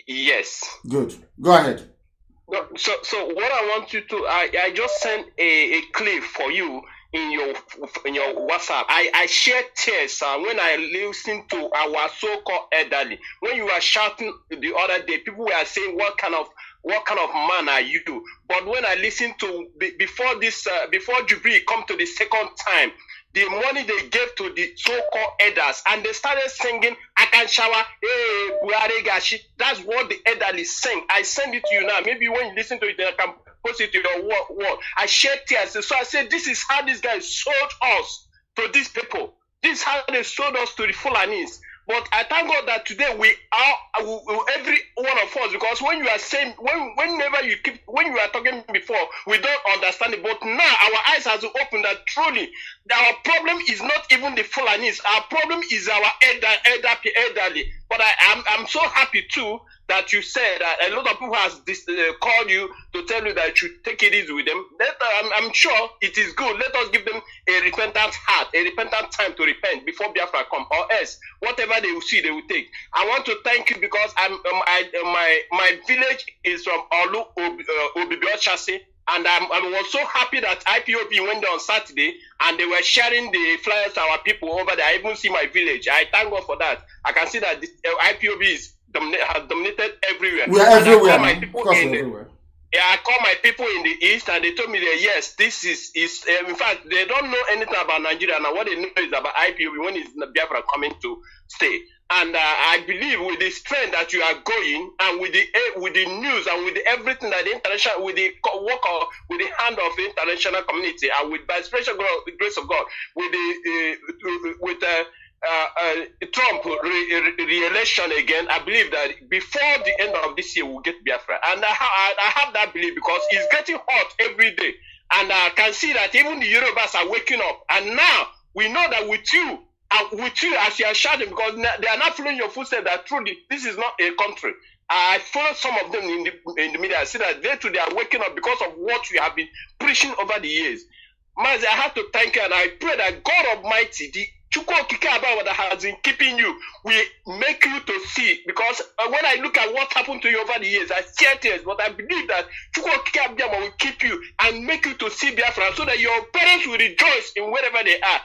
Yes. Good. Go ahead. So what I want you to, I just sent a clip for you in your WhatsApp. I shared tears when I listened to our so-called elderly. When you were shouting the other day, people were saying, what kind of man are you? But when I listened to before Jubilee come to the second time, the money they gave to the so-called elders, and they started singing, I can shower, hey, Buhari Gashi. That's what the elderly sing. I send it to you now. Maybe when you listen to it, I can post it to your wall. I shed tears. So I said, this is how these guys sold us to these people. This is how they sold us to the Fulanis. But I thank God that today we are, every one of us, because when you are saying, whenever when you are talking before, we don't understand it. But now our eyes has opened that truly our problem is not even the Fulanis. Our problem is our elderly. But I'm so happy too that you said that a lot of people has called you to tell you that you should take it easy with them. I'm sure it is good. Let us give them a repentant heart, a repentant time to repent before Biafra come, or else whatever they will see, they will take. I want to thank you because my village is from Olu Obibio Chassis. And I was so happy that IPOB went there on Saturday and they were sharing the flyers to our people over there. I even see my village. I thank God for that. I can see that this, IPOB has dominated everywhere. We are everywhere. I call my people in the east and they told me that yes, this is in fact, they don't know anything about Nigeria. Now what they know is about IPOB when is Biafra coming to stay. And I believe with the strength that you are going, and with the news and with everything that the international, with the work of, with the hand of the international community, and with by special grace of God, with Trump re-election again, I believe that before the end of this year we'll get Biafra. And I have that belief because it's getting hot every day, and I can see that even the Yorubas are waking up. And now we know that with you as you are shouting, because they are not following your footsteps, that truly this is not a country. I follow some of them in the media. I see that they too, they are waking up because of what you have been preaching over the years. Mazi, I have to thank you, and I pray that God Almighty, the Chukwu Okike that has been keeping you, will make you to see. Because when I look at what happened to you over the years, I shed tears, but I believe that Chukwu Okike will keep you and make you to see Biafra, so that your parents will rejoice in wherever they are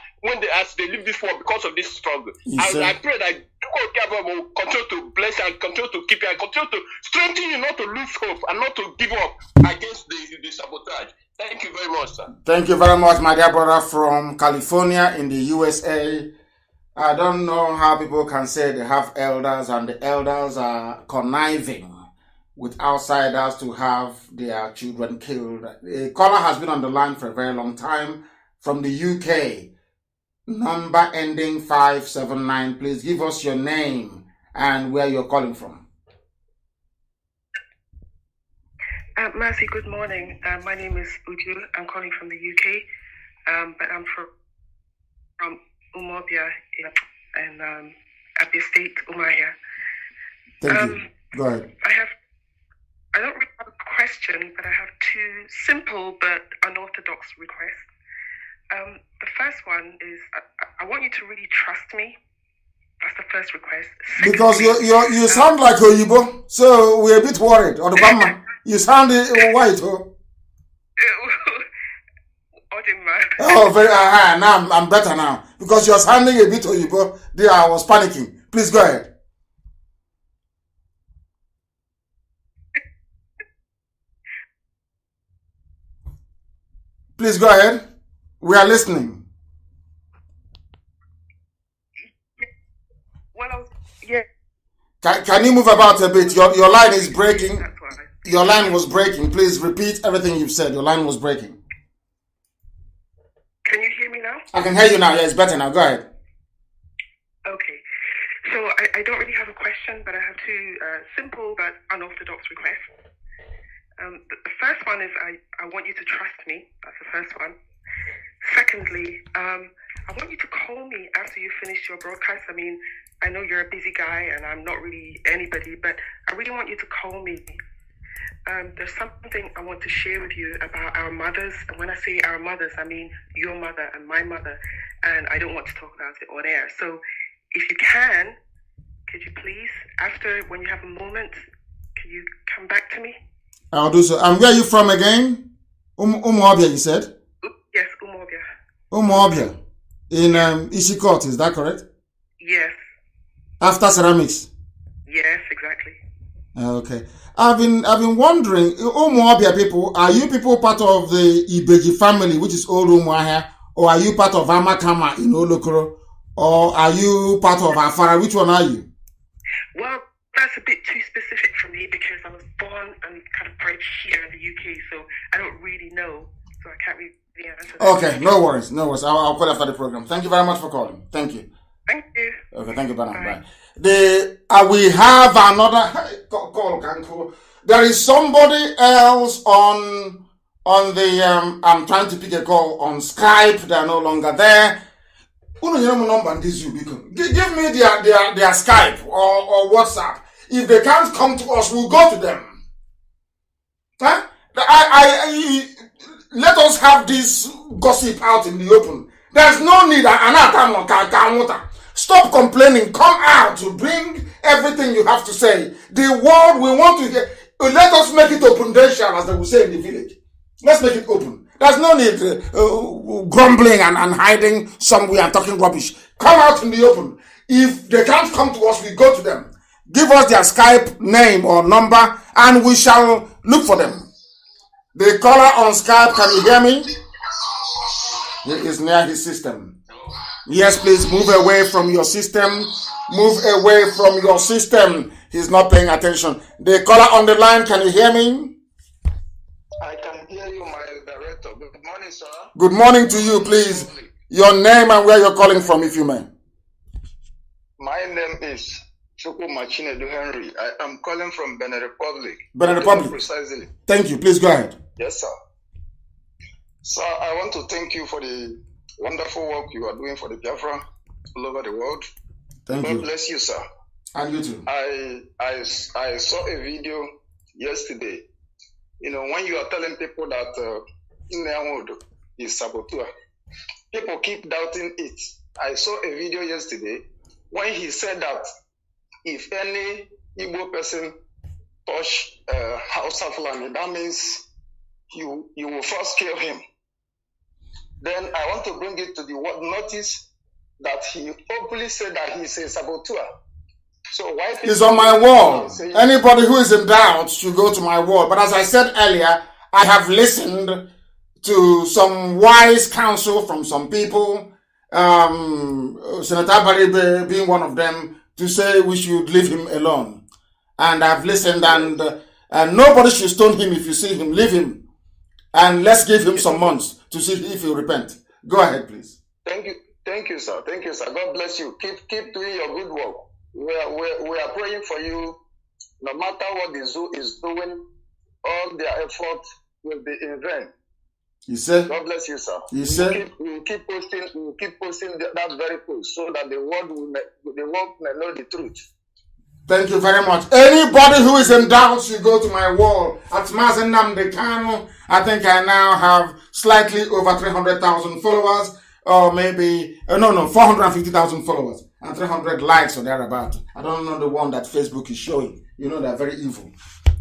as they leave this world because of this struggle. I pray that Chukwu will continue to bless you and continue to keep you and continue to strengthen you, not to lose hope and not to give up against the sabotage. Thank you very much, sir. Thank you very much, my dear brother from California in the USA. I don't know how people can say they have elders and the elders are conniving with outsiders to have their children killed. A caller has been on the line for a very long time from the UK. Number ending 579. Please give us your name and where you're calling from. Mazi, good morning. My name is Uju. I'm calling from the UK, but I'm from Umobia in Abia State, Umahia. Thank you. Go ahead. I don't really have a question, but I have two simple but unorthodox requests. The first one is I want you to really trust me. That's the first request. Because you sound like Oyibo, so we're a bit worried. Obama, you sound white. Oh, very. Now I'm better now because you're sounding a bit Oyibo. There, I was panicking. Please go ahead. Please go ahead. We are listening. Yeah. Can you move about a bit? Your line is breaking. Your line was breaking. Please repeat everything you've said. Your line was breaking. Can you hear me now? I can hear you now. Yeah, it's better now. Go ahead. Okay. So I don't really have a question, but I have two simple but unorthodox requests. The first one is I want you to trust me. That's the first one. Secondly, I want you to call me after you finish your broadcast. I mean, I know you're a busy guy and I'm not really anybody, but I really want you to call me. There's something I want to share with you about our mothers. And when I say our mothers, I mean your mother and my mother. And I don't want to talk about it on air. So if you can, could you please, after, when you have a moment, can you come back to me? I'll do so. And where are you from again? Umuobia, you said? Yes, Umuobia. Umuobia. In Ishikot, is that correct? Yes. After ceramics? Yes, exactly. Okay. I've been wondering, Umuobia people, are you people part of the Ibeji family, which is old Umuahia, or are you part of Amakama in Olokoro, or are you part of Afara? Which one are you? Well, that's a bit too specific for me because I was born and kind of bred here in the UK, so I don't really know, so I can't really answer that. Okay, no worries. I'll call after the program. Thank you very much for calling. Thank you. Thank you. Okay, thank you, Bye. We have another call. There is somebody else on the I'm trying to pick a call on Skype. They are no longer there. Give me their Skype or WhatsApp. If they can't come to us, we'll go to them. Huh? Let us have this gossip out in the open. There's no need. Stop complaining. Come out to bring everything you have to say. The word we want to hear. Let us make it open, as they will say in the village. Let's make it open. There's no need grumbling and hiding somewhere and talking rubbish. Come out in the open. If they can't come to us, we go to them. Give us their Skype name or number, and we shall look for them. The caller on Skype, can you hear me? He is near his system. Yes, please move away from your system. Move away from your system. He's not paying attention. The caller on the line, can you hear me? I can hear you, my director. Good morning, sir. Good morning to you, please. Your name and where you're calling from, if you may. My name is Chukuma Chinedu Henry. I am calling from Benin Republic. Benin Republic. Precisely. Thank you. Please go ahead. Yes, sir. Sir, I want to thank you for the wonderful work you are doing for the Biafra all over the world. Thank you. God bless you, sir. And you too. I saw a video yesterday. You know, when you are telling people that Nneamodo is saboteur, people keep doubting it. I saw a video yesterday when he said that if any Igbo person touch House of Fulani, that means you will first kill him. Then I want to bring it to the world notice that he openly said that he's a saboteur. So why it's on my wall. Anybody who is in doubt should go to my wall. But as I said earlier, I have listened to some wise counsel from some people, Senator Baribe being one of them, to say we should leave him alone. And I've listened, and nobody should stone him. If you see him, leave him. And let's give him some months to see if he'll repent. Go ahead, please. Thank you, sir. Thank you, sir. God bless you. Keep doing your good work. We are praying for you. No matter what the zoo is doing, all their effort will be in vain. You said. God bless you, sir. You said. We will keep posting that very post so that the world may know the truth. Thank you very much. Anybody who is in doubt should go to my wall at Mazi Nnamdi Kanu. I think I now have slightly over 300,000 followers, or maybe 450,000 followers and 300 likes or thereabout. I don't know the one that Facebook is showing. You know, they're very evil.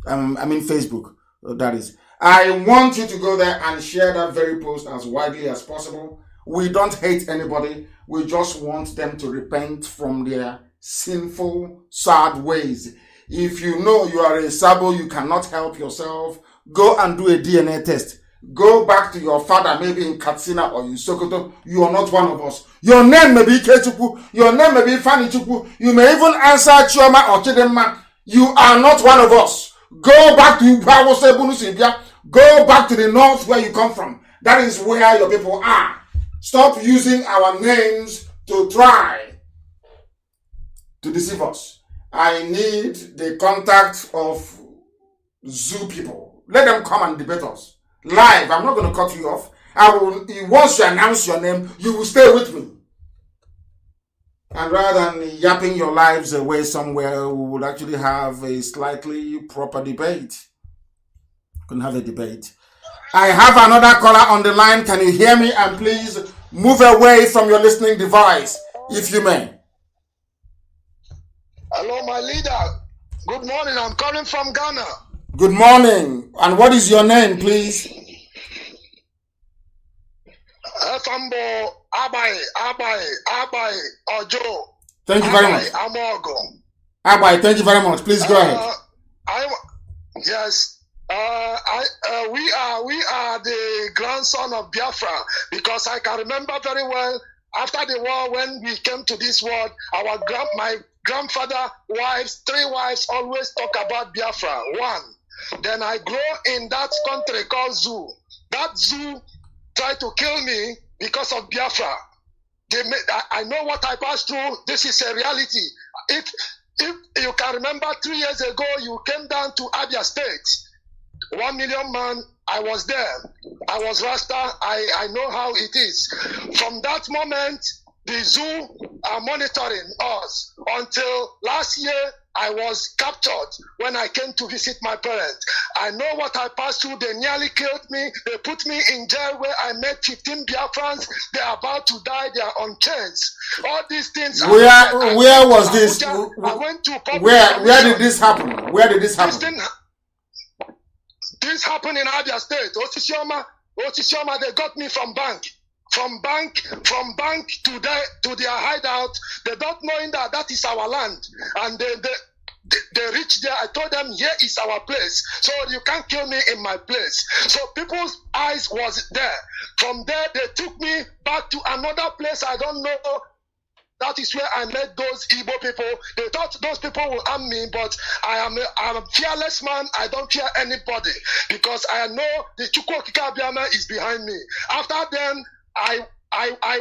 I mean Facebook, that is. I want you to go there and share that very post as widely as possible. We don't hate anybody. We just want them to repent from their sinful, sad ways. If you know you are a Sabo, you cannot help yourself, go and do a DNA test. Go back to your father, maybe in Katsina or in Sokoto. You are not one of us. Your name may be Kechuku. Your name may be Fanny Chuku. You may even answer Chioma or Chidema. You are not one of us. Go back to Ibia. Go back to the north where you come from. That is where your people are. Stop using our names to try to deceive us. I need the contact of zoo people. Let them come and debate us live. I'm not going to cut you off. once you announce your name, you will stay with me. And rather than yapping your lives away somewhere, we would actually have a slightly proper debate. Couldn't have a debate. I have another caller on the line. Can you hear me? And please move away from your listening device, if you may. Hello, my leader. Good morning. I'm calling from Ghana. Good morning. And what is your name, please? Fambo Abai Ojo. Thank you very much. Amogo. Abai, thank you very much. Please go ahead. Yes. We are the grandson of Biafra, because I can remember very well after the war when we came to this world, my grandfather wives, 3 wives always talk about Biafra. 1. Then I grew in that country called Zoo. That Zoo tried to kill me because of Biafra. I know what I passed through. This is a reality. If you can remember 3 years ago, you came down to Abia State. 1 million man, I was there. I was Rasta. I know how it is. From that moment, the zoo are monitoring us until last year. I was captured when I came to visit my parents. I know what I passed through. They nearly killed me. They put me in jail where I met 15 Biafrans. They are about to die. They are on chains. All these things. Where was this? I went to where did this happen? Where did this happen? This happened in Abia State. Osisioma, they got me from bank. From bank to their hideout. They don't know that is our land. And they reached there. I told them, here is our place. So you can't kill me in my place. So people's eyes was there. From there, they took me back to another place. I don't know. That is where I met those Igbo people. They thought those people will harm me, but I'm a fearless man. I don't fear anybody, because I know the Chukwokika Abiyama is behind me. After then, I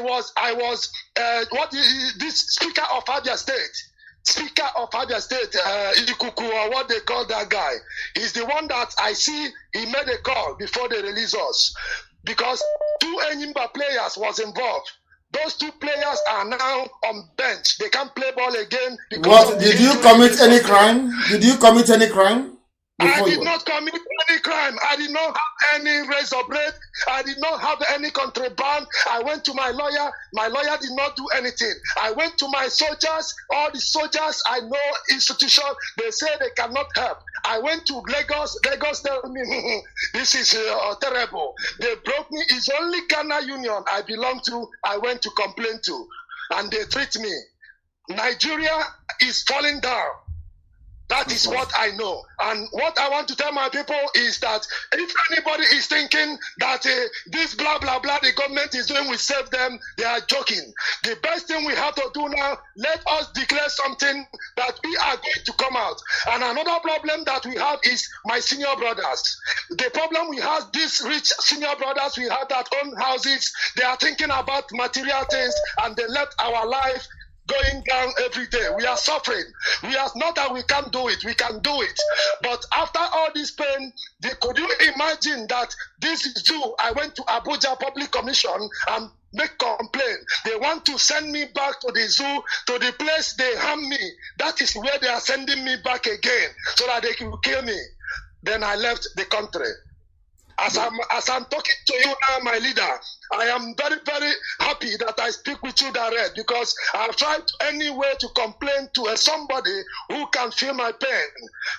was this Speaker of Abia State. Speaker of Abia State, Ikuku, or what they call that guy. He's the one that I see, he made a call before they release us. Because 2 Enyimba players was involved. Those 2 players are now on bench. They can't play ball again. What, did you commit any crime? Did you commit any crime? I did not commit any crime. I did not have any razor blade. I did not have any contraband. I went to my lawyer. My lawyer did not do anything. I went to my soldiers. All the soldiers I know institution, they say they cannot help. I went to Lagos. Lagos tell me, this is terrible. They broke me. It's only Ghana Union I belong to. I went to complain to. And they treat me. Nigeria is falling down. That is what I know. And what I want to tell my people is that if anybody is thinking that this blah, blah, blah, the government is doing will save them, they are joking. The best thing we have to do now, let us declare something that we are going to come out. And another problem that we have is my senior brothers. The problem we have, these rich senior brothers, we have that own houses, they are thinking about material things, and they left our life going down every day. We are suffering. We are not that we can't do it. We can do it. But after all this pain, could you imagine that this zoo, I went to Abuja Public Commission and make complaint. They want to send me back to the zoo, to the place they harm me. That is where they are sending me back again, so that they can kill me. Then I left the country. As I'm talking to you now, my leader, I am very, very happy that I speak with you direct, because I've tried any way to complain to somebody who can feel my pain.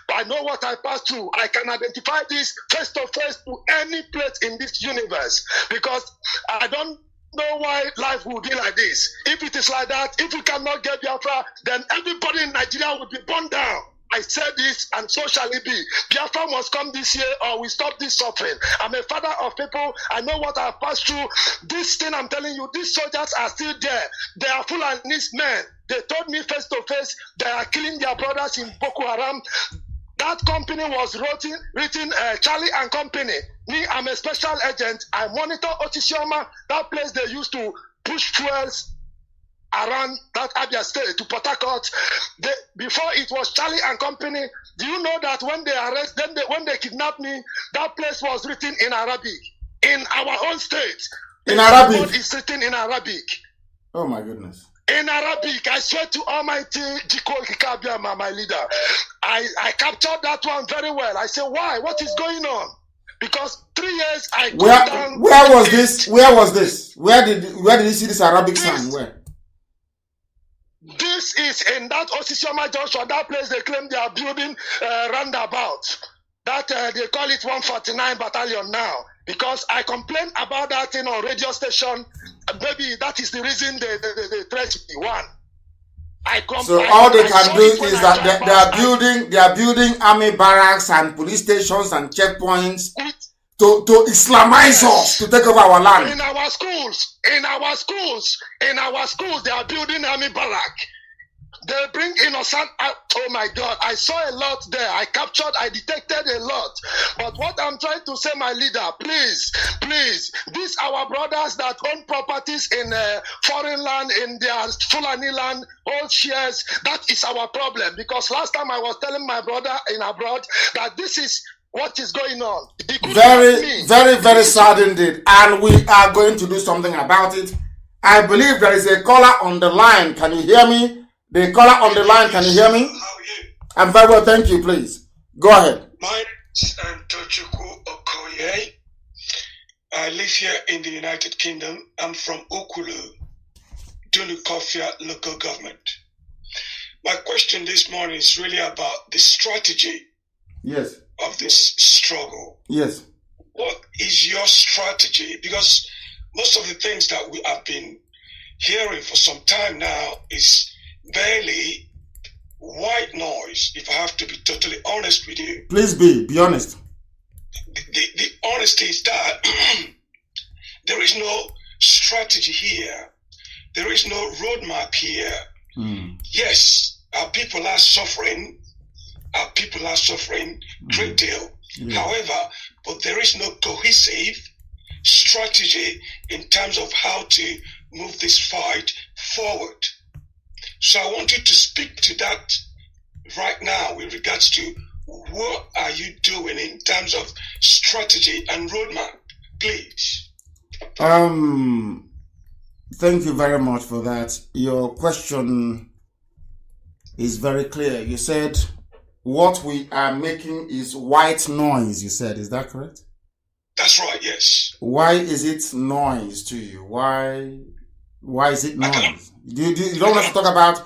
But I know what I passed through. I can identify this face to face to any place in this universe, because I don't know why life will be like this. If it is like that, if we cannot get Biafra, then everybody in Nigeria will be burned down. I said this, and so shall it be. Biafra must come this year, or we stop this suffering. I'm a father of people. I know what I've passed through. This thing I'm telling you, these soldiers are still there. They are full of these men. They told me face to face they are killing their brothers in Boko Haram. That company was written Charlie and Company. Me, I'm a special agent. I monitor Otisioma, that place they used to push fuels around that Abia State to Port Harcourt. Before it was Charlie and Company. Do you know that when they when they kidnapped me, that place was written in Arabic? in our own state. In Arabic. Board is written in Arabic. Oh my goodness. In Arabic, I swear to Almighty Jiko Kikabiama, my leader, I captured that one very well. I said, why? What is going on? Because 3 years I got down. Where was this? Where was this? Where did you see this Arabic sign? Where? This is in that Osisioma Junction, that place they claim they are building roundabout. That they call it 149 Battalion now. Because I complained about that thing on radio station. Maybe that is the reason they threatened me. One. So all they can do is that they are building army barracks and police stations and checkpoints to Islamize us, to take over our land. In our schools, they are building army barrack. They bring innocent out. Oh my God, I saw a lot there. I detected a lot. But what I'm trying to say, my leader, please, these our brothers that own properties in foreign land, in their Fulani land, hold shares, that is our problem. Because last time I was telling my brother in abroad that this is what is going on. Very, very, very sad indeed. And we are going to do something about it. I believe there is a caller on the line. Can you hear me? The caller on the line, can you hear me? I'm very well, thank you, please. Go ahead. My name is Tochukwu Okoye. I live here in the United Kingdom. I'm from Ukulu, Dunukofia local government. My question this morning is really about the strategy of this struggle. Yes. What is your strategy? Because most of the things that we have been hearing for some time now is barely white noise, if I have to be totally honest with you. Please be honest. The honesty is that there is no strategy here. There is no roadmap here. Yes, our people are suffering. Our people are suffering great deal. However, but there is no cohesive strategy in terms of how to move this fight forward. So I want you to speak to that right now with regards to what are you doing in terms of strategy and roadmap, please. Thank you very much for that. Your question is very clear. You said what we are making is white noise, you said. Is that correct? That's right, yes. Why is it noise to you? Why is it noise? You don't want to talk about,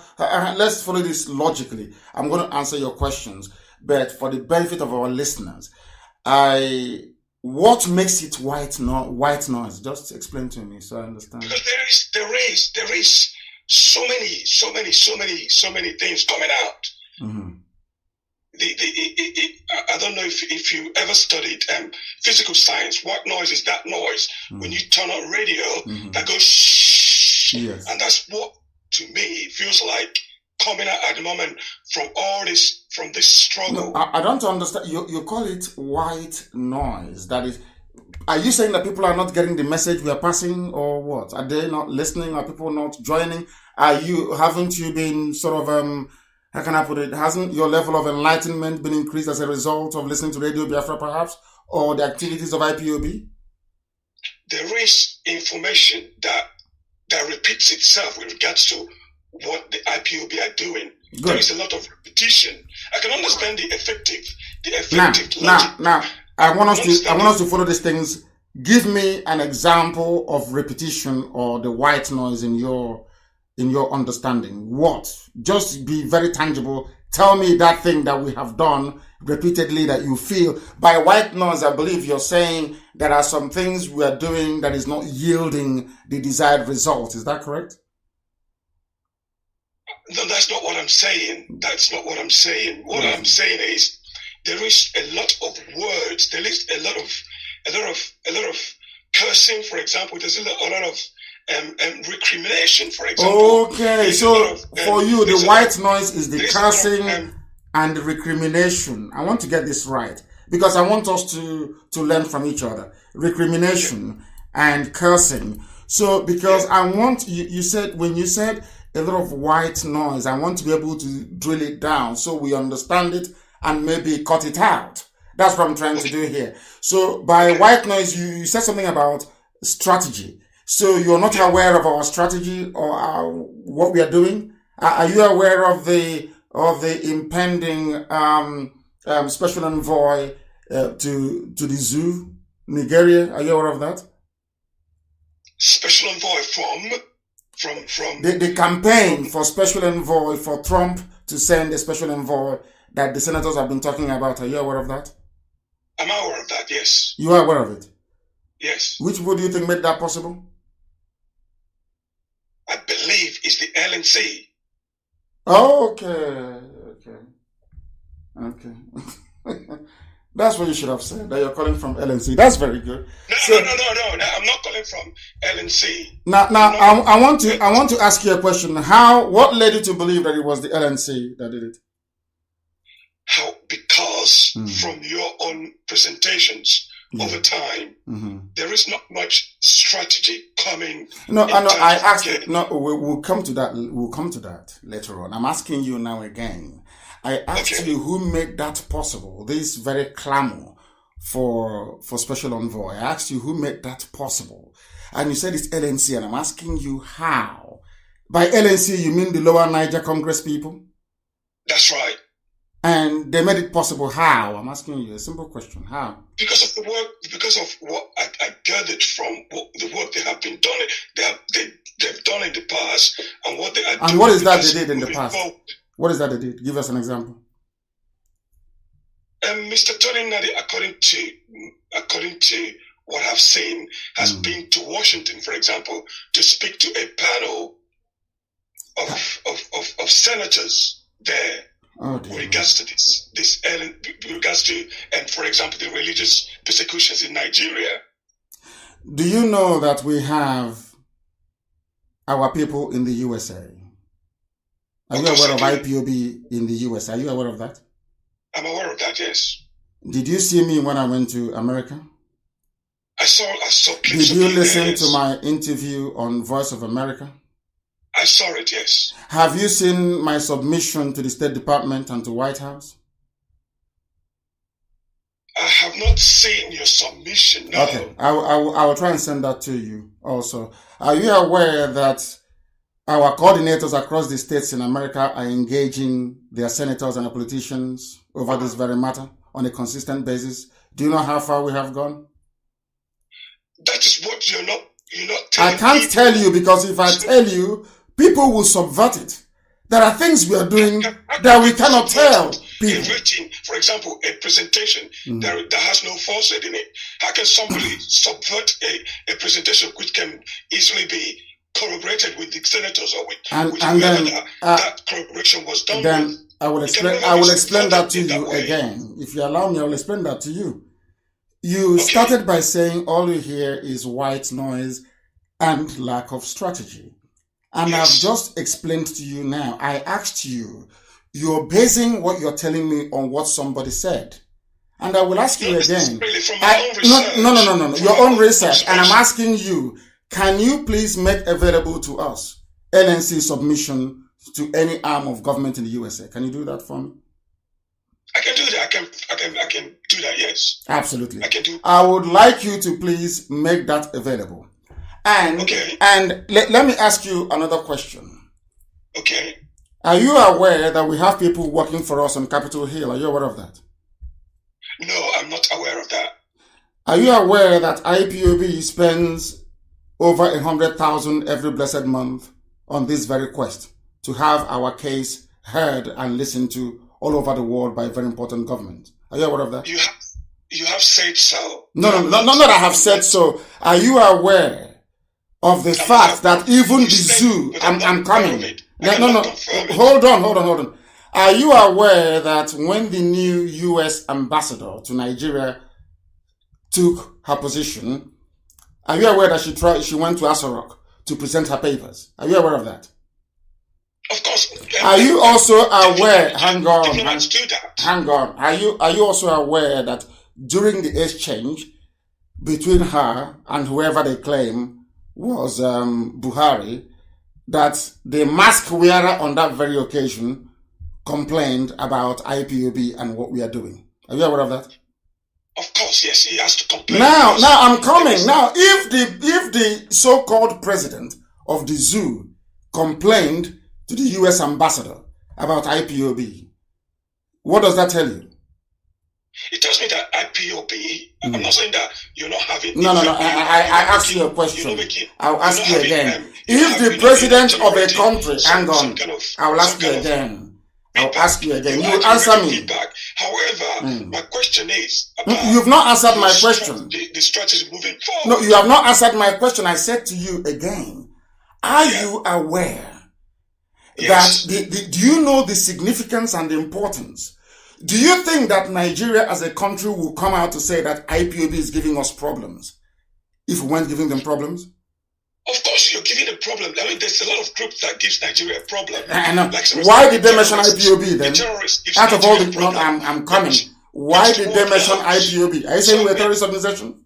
let's follow this logically. I'm going to answer your questions, but for the benefit of our listeners, what makes it white noise? Just explain to me so I understand. Because there is so many things coming out. Mm-hmm. I don't know if you ever studied physical science. White noise is that noise when you turn on radio that goes shh, and that's what to me feels like coming out at the moment from this struggle. No, I don't understand. You call it white noise. That is, are you saying that people are not getting the message we are passing, or what? Are they not listening? Are people not joining? Haven't you been sort of how can I put it? Hasn't your level of enlightenment been increased as a result of listening to Radio Biafra, perhaps, or the activities of IPOB? There is information that repeats itself with regards to what the IPOB are doing. Good. There is a lot of repetition. I can understand the effective logic. Now, I want us to follow these things. Give me an example of repetition or the white noise in your understanding. What? Just be very tangible. Tell me that thing that we have done repeatedly that you feel. By white noise, I believe you're saying there are some things we are doing that is not yielding the desired result. Is that correct? No, that's not what I'm saying. That's not what I'm saying. What I'm saying is there is a lot of words. There is a lot of cursing, for example. There's a lot of recrimination, for example. Okay, so for you, the white noise is the cursing and the recrimination. I want to get this right because I want us to learn from each other. Recrimination and cursing. So because I want you said when you said a lot of white noise, I want to be able to drill it down so we understand it and maybe cut it out. That's what I'm trying to do here. So by white noise, you said something about strategy. So you're not aware of our strategy or what we are doing? Are you aware of the impending special envoy to the zoo, Nigeria? Are you aware of that? Special envoy from the campaign for special envoy for Trump to send a special envoy that the senators have been talking about. Are you aware of that? I'm aware of that, yes. You are aware of it? Yes. Which vote do you think made that possible? I believe it's the LNC. Oh, okay. That's what you should have said, that you're calling from LNC. That's very good. No, I'm not calling from LNC. Now, I want to ask you a question. What led you to believe that it was the LNC that did it? Because from your own presentations over time, there is not much strategy coming. No, I asked. No, we'll come to that. We'll come to that later on. I'm asking you now again. I asked you who made that possible. This very clamor for special envoy. I asked you who made that possible, and you said it's LNC. And I'm asking you how. By LNC, you mean the Lower Niger Congress people? That's right. And they made it possible. How? I'm asking you a simple question. How? Because of the work, because of what I gathered from the work they have been done, they've done in the past, and what they are doing. And what is that they did in the past? What is that they did? Give us an example. Mr. Tony Nadi, according to what I've seen, has been to Washington, for example, to speak to a panel of senators there. With regards to for example, the religious persecutions in Nigeria. Do you know that we have our people in the USA? Are you aware of IPOB in the US? Are you aware of that? I'm aware of that, yes. Did you see me when I went to America? I saw Did you listen to my interview on Voice of America? I saw it, yes. Have you seen my submission to the State Department and to White House? I have not seen your submission, no. Okay, I will try and send that to you also. Are you aware that our coordinators across the states in America are engaging their senators and their politicians over this very matter on a consistent basis? Do you know how far we have gone? That is what you're not telling I can't tell you, because if I tell you, people will subvert it. There are things we are doing that we cannot tell people. Written, for example, a presentation that has no falsehood in it. How can somebody subvert a presentation which can easily be corroborated with the senators or with whoever that corroboration was done with? I will explain that to you again. If you allow me, I will explain that to you. You started by saying all you hear is white noise and lack of strategy. And I've just explained to you now. I asked you, you're basing what you're telling me on what somebody said. And I will ask you again. No. Your own research. And I'm asking you, can you please make available to us LNC submission to any arm of government in the USA? Can you do that for me? I can do that. I can do that, yes. Absolutely. I can do. I would like you to please make that available. And let me ask you another question. Okay. Are you aware that we have people working for us on Capitol Hill? Are you aware of that? No, I'm not aware of that. Are you aware that IPOB spends over 100,000 every blessed month on this very quest to have our case heard and listened to all over the world by a very important government? Are you aware of that? You have said so. No, not I have said so. Are you aware of the fact that even the zoo, I'm coming. No, hold on. Are you aware that when the new US ambassador to Nigeria took her position, are you aware that she went to Aso to present her papers? Are you aware of that? Of course. Are you also aware, hang on. Are you also aware that during the exchange between her and whoever they claim was Buhari, that the mask wearer on that very occasion complained about IPOB and what we are doing? Are you aware of that? Of course, yes, he has to complain. Now I'm coming. Now, if the so-called president of the zoo complained to the U.S. ambassador about IPOB, what does that tell you? It tells me that IPOB, I'm not saying that you're not having... No. I asked you a question. I'll ask you again. If the president of a country... Hang on. I'll ask you again. I'll ask you again. You will answer me. However, my question is... You've not answered my question. The strategy moving forward. No, you have not answered my question. I said to you again, are you aware that... do you know the significance and the importance? Do you think that Nigeria as a country will come out to say that IPOB is giving us problems if we weren't giving them problems? Of course, you're giving a problem. I mean, there's a lot of groups that gives Nigeria a problem. I know. Why did they mention IPOB then? Out of all the... I'm coming. Why did they mention IPOB? Are you saying we're a terrorist organization?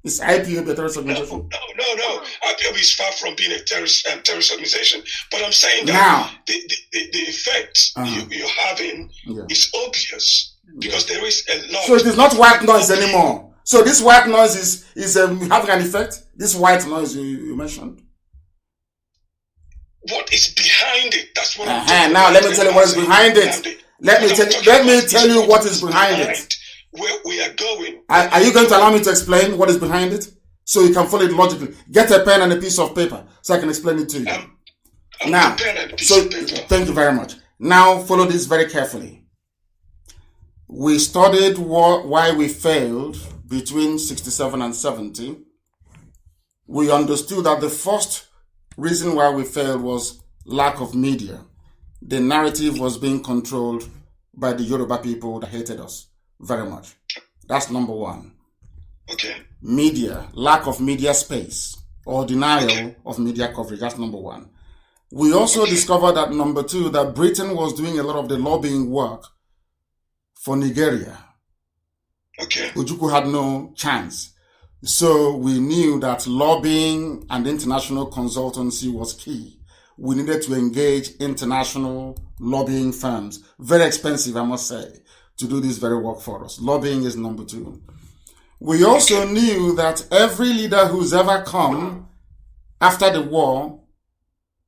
Is IPOB a terrorist organization? No. IPOB is far from being a terrorist organization. But I'm saying that now, the effect you're having is obvious because there is a lot. So it is not white noise anymore. So this white noise is having an effect? This white noise you mentioned? What is behind it? That's what I'm talking now about. let me tell you what is behind it. Let me tell you what is behind it. Where we are going. Are you going to allow me to explain what is behind it? So you can follow it logically. Get a pen and a piece of paper so I can explain it to you. Now, thank you very much. Now follow this very carefully. We studied why we failed between 67 and 70. We understood that the first reason why we failed was lack of media. The narrative was being controlled by the Yoruba people that hated us very much. That's number one. Okay. Media, lack of media space or denial of media coverage. That's number one. We also discovered that number two, that Britain was doing a lot of the lobbying work for Nigeria. Okay. Ojukwu had no chance. So we knew that lobbying and international consultancy was key. We needed to engage international lobbying firms. Very expensive, I must say, to do this very work for us. Lobbying is number two. We also knew that every leader who's ever come after the war,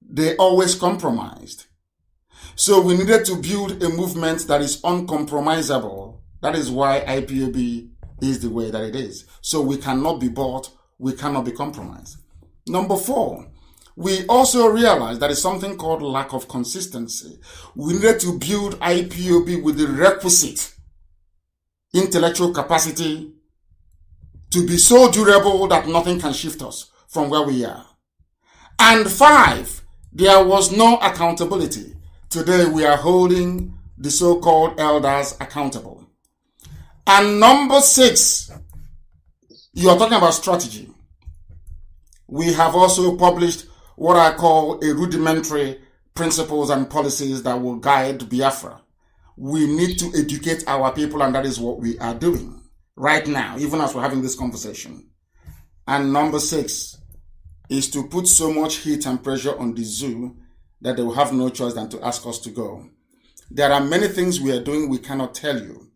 they always compromised. So we needed to build a movement that is uncompromisable. That is why IPOB is the way that it is. So we cannot be bought, we cannot be compromised. Number four, we also realized that is something called lack of consistency. We needed to build IPOB with the requisite intellectual capacity to be so durable that nothing can shift us from where we are. And five, there was no accountability. Today we are holding the so-called elders accountable. And number six, you are talking about strategy. We have also published what I call a rudimentary principles and policies that will guide Biafra. We need to educate our people, and that is what we are doing right now, even as we're having this conversation. And number six is to put so much heat and pressure on the zoo that they will have no choice than to ask us to go. There are many things we are doing we cannot tell you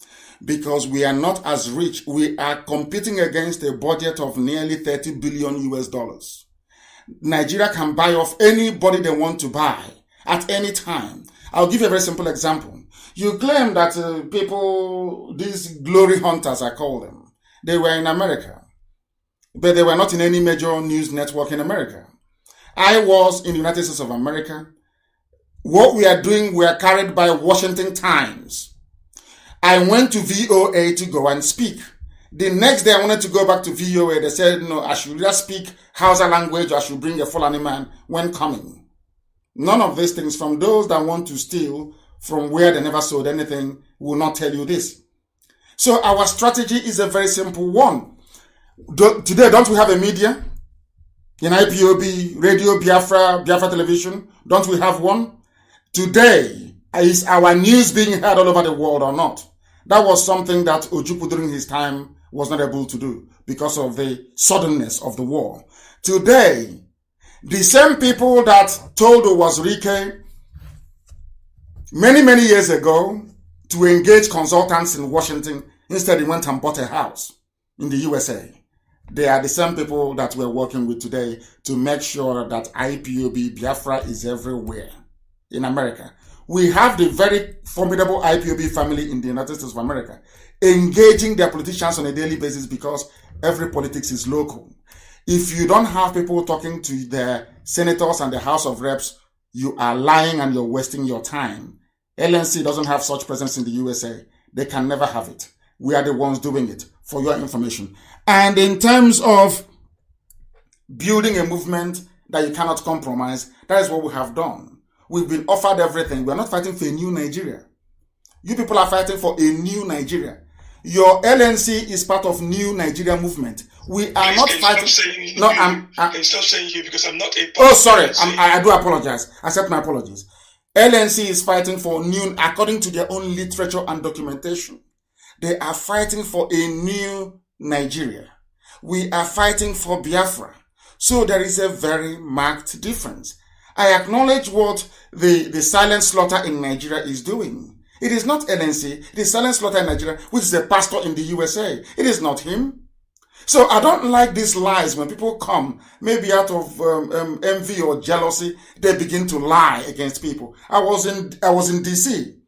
because we are not as rich. We are competing against a budget of nearly $30 billion US. Nigeria can buy off anybody they want to buy at any time. I'll give you a very simple example. You claim that people, these glory hunters, I call them, they were in America, but they were not in any major news network in America. I was in the United States of America. What we are doing, we are carried by Washington Times. I went to VOA to go and speak. The next day I wanted to go back to VOA. They said, no, I should just speak Hausa language or I should bring a Fulani man when coming. None of these things from those that want to steal from where they never sold anything will not tell you this. So our strategy is a very simple one. Today, don't we have a media? In IPOB, Radio Biafra, Biafra Television, don't we have one? Today, is our news being heard all over the world or not? That was something that Ojukwu during his time was not able to do because of the suddenness of the war. Today, the same people that told Owazurike many years ago to engage consultants in Washington, Instead, he went and bought a house in the USA. They are the same people that we're working with today to make sure that IPOB Biafra is everywhere in America. We have the very formidable IPOB family in the United States of America engaging their politicians on a daily basis because every politics is local. If you don't have people talking to the senators and the House of Reps, you are lying and you're wasting your time. LNC doesn't have such presence in the USA. They can never have it. We are the ones doing it, for your information. And in terms of building a movement that you cannot compromise, that is what we have done. We've been offered everything. We're not fighting for a new Nigeria. You people are fighting for a new Nigeria. Your LNC is part of New Nigeria movement. We are not fighting. Can stop saying you because I'm not a. Oh, sorry. I do apologize. Accept my apologies. LNC is fighting for new, according to their own literature and documentation. They are fighting for a new Nigeria. We are fighting for Biafra. So there is a very marked difference. I acknowledge what the silent slaughter in Nigeria is doing. It is not LNC, it is silent slaughter in Nigeria, which is a pastor in the USA. It is not him. So I don't like these lies when people come, maybe out of envy or jealousy, they begin to lie against people. I was in DC,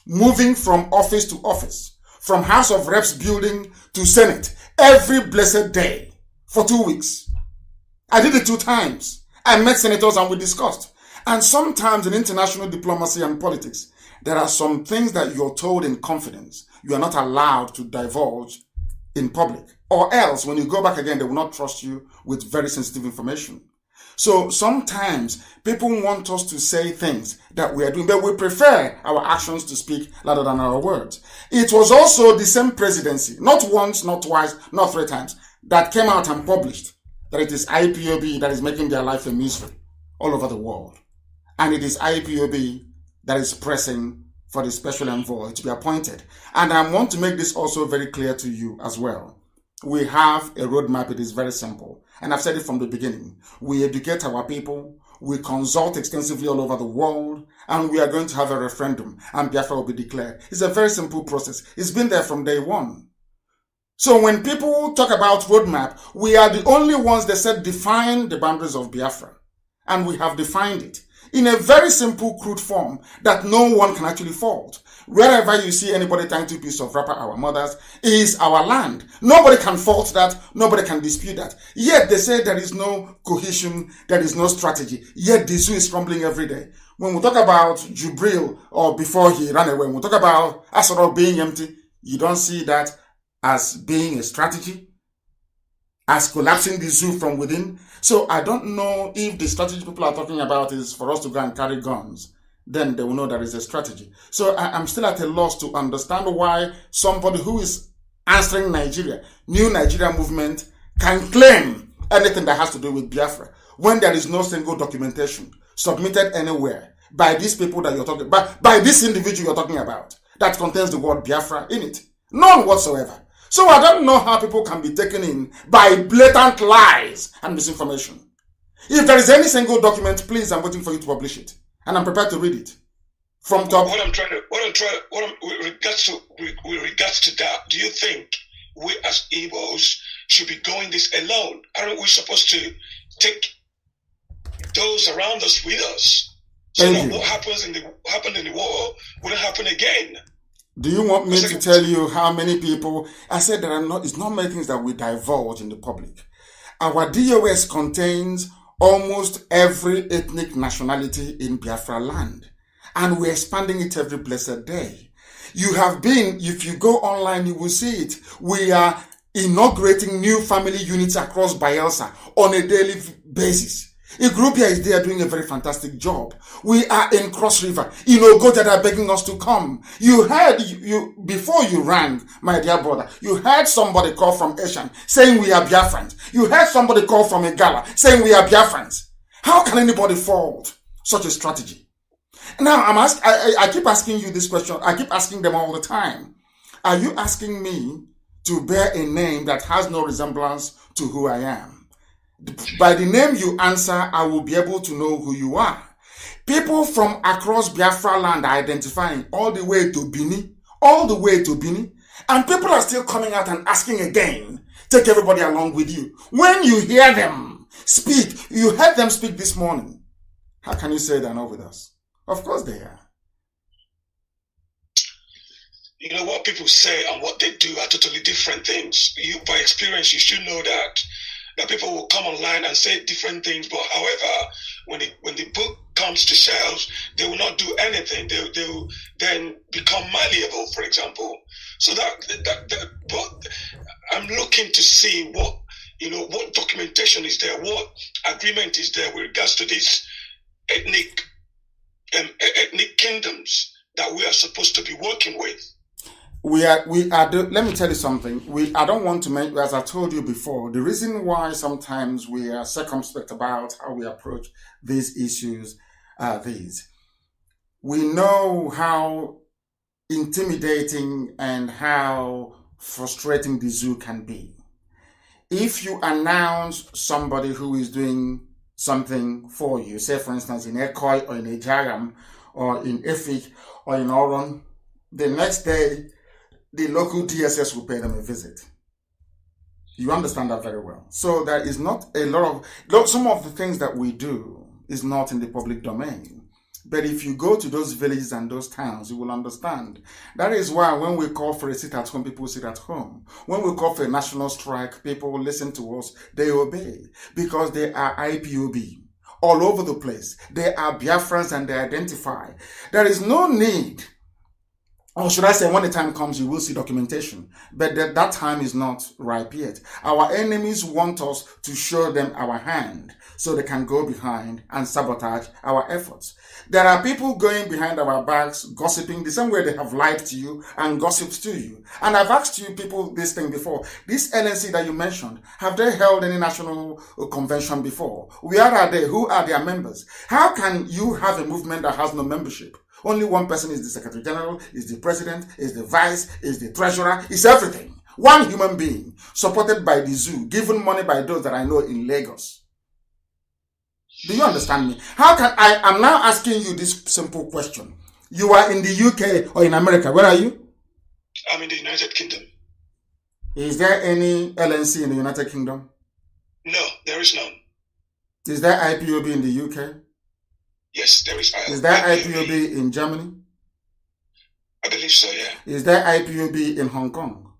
moving from office to office, from House of Reps building to Senate, every blessed day for 2 weeks. I did it 2 times. I met senators and we discussed. And sometimes in international diplomacy and politics, there are some things that you're told in confidence. You are not allowed to divulge in public. Or else, when you go back again, they will not trust you with very sensitive information. So sometimes people want us to say things that we are doing, but we prefer our actions to speak louder than our words. It was also the same presidency, not once, not twice, not 3 times, that came out and published that it is IPOB that is making their life a misery all over the world. And it is IPOB that is pressing for the special envoy to be appointed. And I want to make this also very clear to you as well. We have a roadmap. It is very simple. And I've said it from the beginning. We educate our people. We consult extensively all over the world. And we are going to have a referendum. And Biafra will be declared. It's a very simple process. It's been there from day one. So when people talk about roadmap, we are the only ones that said define the boundaries of Biafra. And we have defined it in a very simple, crude form that no one can actually fault. Wherever you see anybody tying 2 pieces of wrapper, our mothers, is our land. Nobody can fault that. Nobody can dispute that. Yet they say there is no cohesion, there is no strategy. Yet the zoo is crumbling every day. When we talk about Jubril, or before he ran away, when we talk about Asoro being empty, you don't see that as being a strategy, as collapsing the zoo from within. So I don't know if the strategy people are talking about is for us to go and carry guns. Then they will know there is a strategy. So I'm still at a loss to understand why somebody who is answering Nigeria, New Nigeria movement, can claim anything that has to do with Biafra when there is no single documentation submitted anywhere by these people that you're talking about, by this individual you're talking about, that contains the word Biafra in it. None whatsoever. So I don't know how people can be taken in by blatant lies and misinformation. If there is any single document, please, I'm waiting for you to publish it. And I'm prepared to read it. From top. With regards to that, do you think we as Igbos should be going this alone? Aren't we supposed to take those around us with us? So that what happened in the war wouldn't happen again. Do you want me to tell you how many people? I said it's not many things that we divulge in the public. Our DOS contains almost every ethnic nationality in Biafra land. And we're expanding it every blessed day. You have been, if you go online, you will see it. We are inaugurating new family units across Bayelsa on a daily basis. Igrupia is there doing a very fantastic job. We are in Cross River. Ogoja are begging us to come. You heard, before you rang, my dear brother, you heard somebody call from Eshan saying we are Biafrans. You heard somebody call from Igala saying we are Biafrans. How can anybody fault such a strategy? Now, I keep asking you this question. I keep asking them all the time. Are you asking me to bear a name that has no resemblance to who I am? By the name you answer, I will be able to know who you are. People from across Biafra land are identifying all the way to Bini, And people are still coming out and asking again, take everybody along with you. When you hear them speak, you heard them speak this morning. How can you say they're not with us? Of course they are. You know, what people say and what they do are totally different things. You, by experience, you should know that people will come online and say different things, but however, when the book comes to shelves, they will not do anything. They will then become malleable, for example. So but I'm looking to see what documentation is there, what agreement is there with regards to these ethnic kingdoms that we are supposed to be working with. Let me tell you something. I don't want to make, as I told you before, the reason why sometimes we are circumspect about how we approach these issues are these. We know how intimidating and how frustrating the zoo can be. If you announce somebody who is doing something for you, say for instance in Ekoi or in Ejagam or in Efik or in Oron, the next day the local DSS will pay them a visit. You understand that very well. So there is not a lot of, some of the things that we do is not in the public domain. But if you go to those villages and those towns, you will understand. That is why when we call for a sit at home, people sit at home. When we call for a national strike, people listen to us, they obey. Because they are IPOB all over the place. They are Biafrans and they identify. There is no need, or should I say, when the time comes, you will see documentation. But that time is not ripe yet. Our enemies want us to show them our hand so they can go behind and sabotage our efforts. There are people going behind our backs, gossiping the same way they have lied to you and gossiped to you. And I've asked you people this thing before. This LNC that you mentioned, have they held any national convention before? Where are they? Who are their members? How can you have a movement that has no membership? Only one person is the Secretary General, is the President, is the Vice, is the Treasurer, is everything. One human being, supported by the zoo, given money by those that I know in Lagos. Do you understand me? How can I'm now asking you this simple question. You are in the UK or in America. Where are you? I'm in the United Kingdom. Is there any LNC in the United Kingdom? No, there is none. Is there IPOB in the UK? Yes, there is IPOB. Is there IPOB in Germany? I believe so, yeah. Is there IPOB in Hong Kong?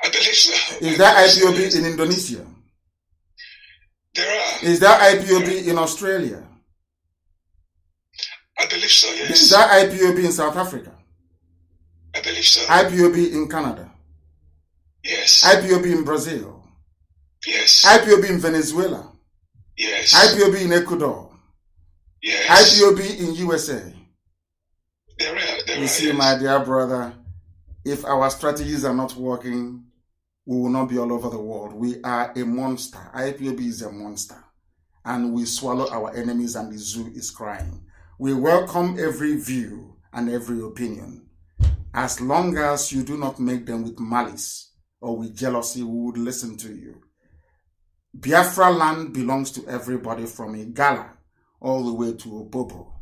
I believe so. Is there IPOB in Indonesia? There are. Is there IPOB in Australia? I believe so, yes. Is there IPOB in South Africa? I believe so. IPOB in Canada? Yes. IPOB in Brazil? Yes. IPOB in Venezuela? Yes. IPOB in Ecuador? Yes. IPOB in USA? There are. You see, my dear brother, if our strategies are not working, we will not be all over the world. We are a monster. IPOB is a monster. And we swallow our enemies and the zoo is crying. We welcome every view and every opinion. As long as you do not make them with malice or with jealousy, we would listen to you. Biafra land belongs to everybody from Igala all the way to Opobo,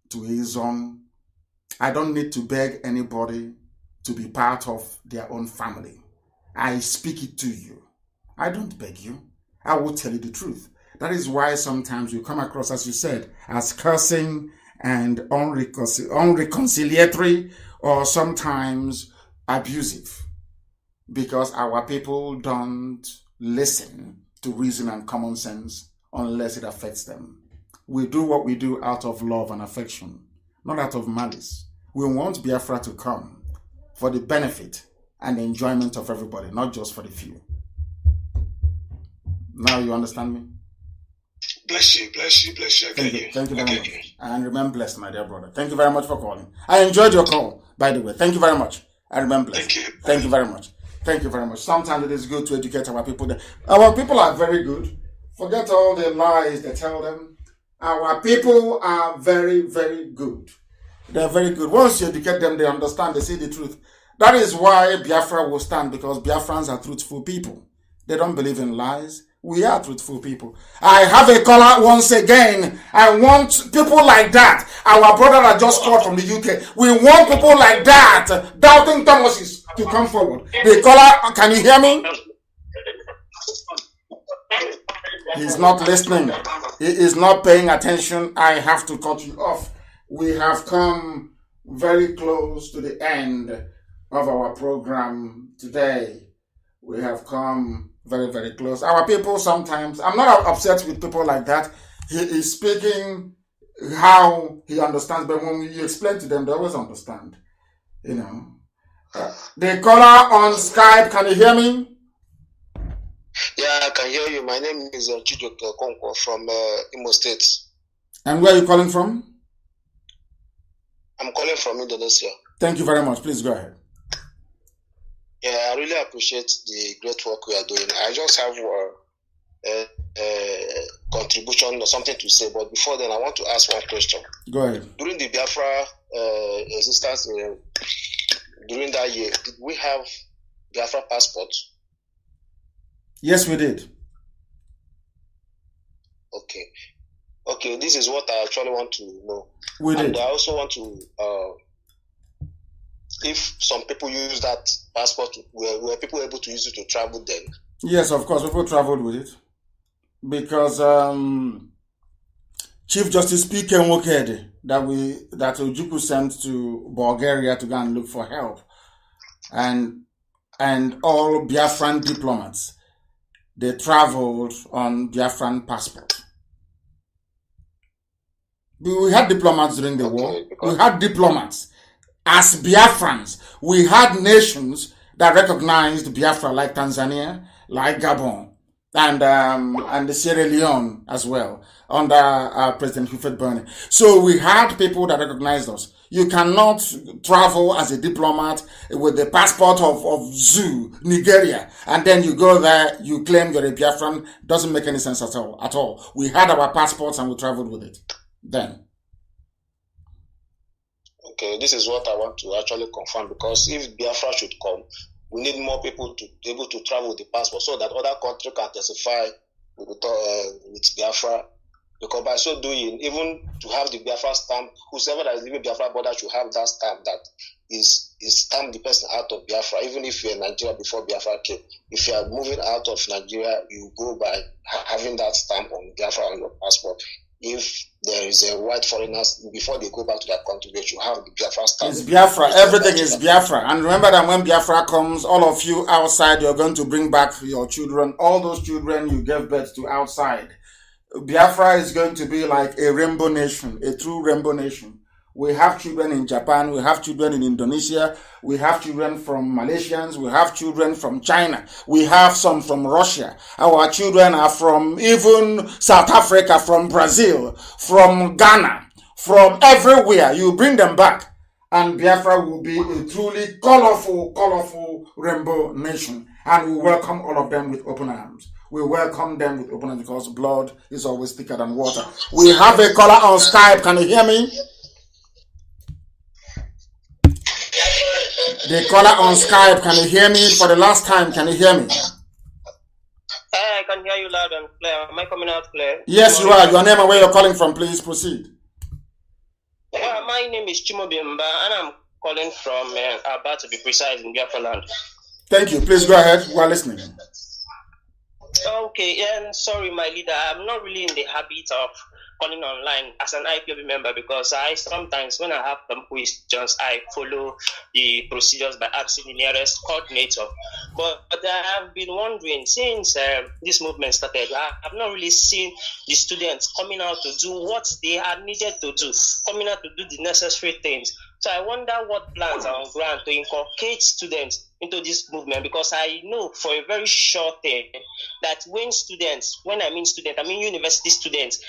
to Izon. I don't need to beg anybody to be part of their own family. I speak it to you. I don't beg you. I will tell you the truth. That is why sometimes you come across, as you said, as cursing and unreconciliatory or sometimes abusive. Because our people don't listen to reason and common sense unless it affects them. We do what we do out of love and affection, not out of malice. We want Biafra to come for the benefit and the enjoyment of everybody, not just for the few. Now you understand me? Bless you, bless you, bless you. Thank you very much. And remain blessed, my dear brother. Thank you very much for calling. I enjoyed your call, by the way. Thank you very much. I remain blessed. Thank you very much. Thank you very much. Sometimes it is good to educate our people. Our people are very good. Forget all the lies they tell them. Our people are very, very good. They're very good. Once you educate them, they understand, they see the truth. That is why Biafra will stand, because Biafrans are truthful people. They don't believe in lies. We are truthful people. I have a caller once again. I want people like that. Our brother that just called from the UK. We want people like that. Doubting Thomases to come forward. The caller, can you hear me? He's not listening. He is not paying attention. I have to cut you off. We have come very close to the end of our program today. We have come very, very close. Our people sometimes, I'm not upset with people like that. He is speaking how he understands, but when you explain to them, they always understand. You know. The caller on Skype, can you hear me? Yeah, I can hear you. My name is Chijoke Okonkwo from Imo State. And where are you calling from? I'm calling from Indonesia. Thank you very much. Please go ahead. Yeah, I really appreciate the great work we are doing. I just have a contribution or something to say, but before then, I want to ask one question. Go ahead. During the Biafra existence, during that year, did we have Biafra passports? Yes, we did. Okay, this is what I actually want to know. We did. And I also want to, if some people use that passport, were people able to use it to travel then? Yes, of course, people traveled with it. Because Chief Justice P.K. Nwokedi that Ojukwu sent to Bulgaria to go and look for help, and all Biafran diplomats, they traveled on Biafran passport. We had diplomats during the war. We had diplomats. As Biafrans, we had nations that recognized Biafra, like Tanzania, like Gabon, and the Sierra Leone as well, under President Hifet Burney. So we had people that recognized us. You cannot travel as a diplomat with the passport of Zoo, Nigeria, and then you go there, you claim you're a Biafran. Doesn't make any sense at all. We had our passports and we traveled with it then. Okay, this is what I want to actually confirm, because if Biafra should come, we need more people to be able to travel with the passport so that other countries can testify with Biafra. Because by so doing, even to have the Biafra stamp, whoever that is living Biafra border should have that stamp that is stamp the person out of Biafra, even if you're in Nigeria before Biafra came. If you are moving out of Nigeria, you go by having that stamp on Biafra on your passport. If there is a white foreigners, before they go back to that country, they should have the Biafra stamp. It's Biafra. Everything is Biafra. And remember that when Biafra comes, all of you outside, you're going to bring back your children. All those children you gave birth to outside. Biafra is going to be like a rainbow nation, a true rainbow nation. We have children in Japan, we have children in Indonesia, we have children from Malaysians, we have children from China, we have some from Russia. Our children are from even South Africa, from Brazil, from Ghana, from everywhere. You bring them back, and Biafra will be a truly colorful rainbow nation. And we welcome all of them with open arms. We welcome them with open arms because blood is always thicker than water. We have a caller on Skype. Can you hear me? The caller on Skype, can you hear me? For the last time, can you hear me? I can hear you loud and clear. Am I coming out clear? Yes, you are. Your name and where you're calling from, please proceed. Well, my name is Chimobimba, and I'm calling from Aba, to be precise, in Biafra land. Thank you. Please go ahead. We are listening. Okay, and sorry, my leader, I'm not really in the habit of calling online as an IPOB member, because I sometimes, when I have some questions, I follow the procedures by asking the nearest coordinator. But I have been wondering, since this movement started, I have not really seen the students coming out to do what they are needed to do, coming out to do the necessary things. So I wonder what plans are on ground to inculcate students into this movement, because I know for a very short time that when I mean university students,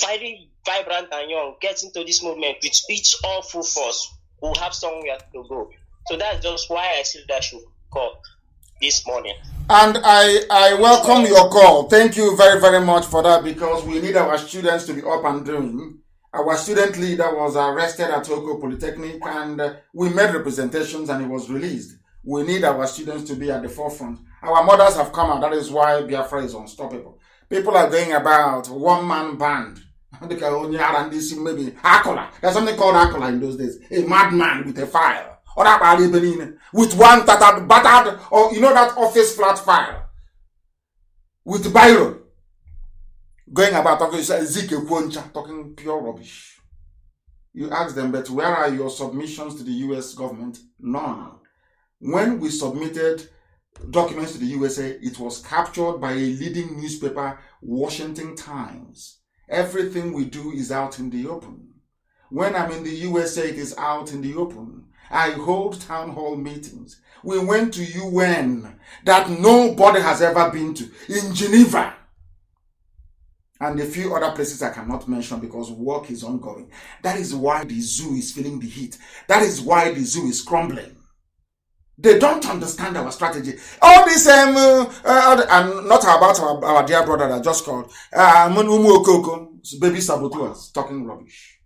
very vibrant and young, get into this movement with each all full force, will have somewhere to go. So that's just why I see that I should call this morning. And I welcome your call. Thank you very, very much for that, because we need our students to be up and doing. Our student leader was arrested at Togo Polytechnic, and we made representations and he was released. We need our students to be at the forefront. Our mothers have come out. That is why Biafra is unstoppable. People are going about one-man band. Maybe Akola. There's something called Akola in those days. A madman with a file. Or with one battered, or you know that office flat file. With Byron. Going about talking pure rubbish. You ask them, but where are your submissions to the US government? None. When we submitted documents to the USA, it was captured by a leading newspaper, Washington Times. Everything we do is out in the open. When I'm in the USA, it is out in the open. I hold town hall meetings. We went to UN that nobody has ever been to, in Geneva. And a few other places I cannot mention because work is ongoing. That is why the zoo is feeling the heat. That is why the zoo is crumbling. They don't understand our strategy. All this, and not about our dear brother that just called, baby saboteurs, talking rubbish.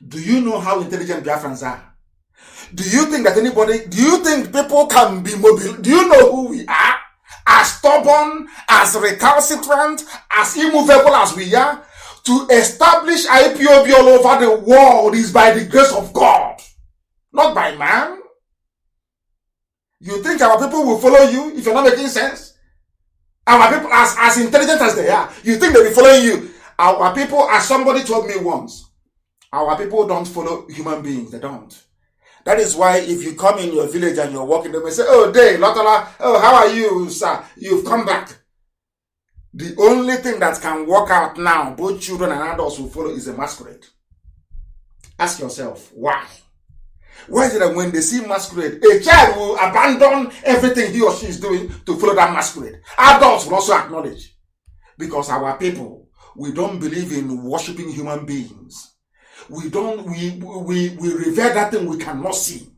Do you know how intelligent Biafrans are? Do you think people can be mobile? Do you know who we are? As stubborn, as recalcitrant, as immovable as we are, to establish IPOB all over the world is by the grace of God, not by man. You think our people will follow you if you're not making sense? Our people, as intelligent as they are, you think they'll be following you? Our people, as somebody told me once, our people don't follow human beings. They don't. That is why if you come in your village and you're walking, they may say, oh, Day, Lotala, oh, how are you, sir? You've come back. The only thing that can work out now, both children and adults will follow, is a masquerade. Ask yourself, why? Why is it that when they see masquerade, a child will abandon everything he or she is doing to follow that masquerade? Adults will also acknowledge. Because our people, we don't believe in worshiping human beings. We revere that thing we cannot see.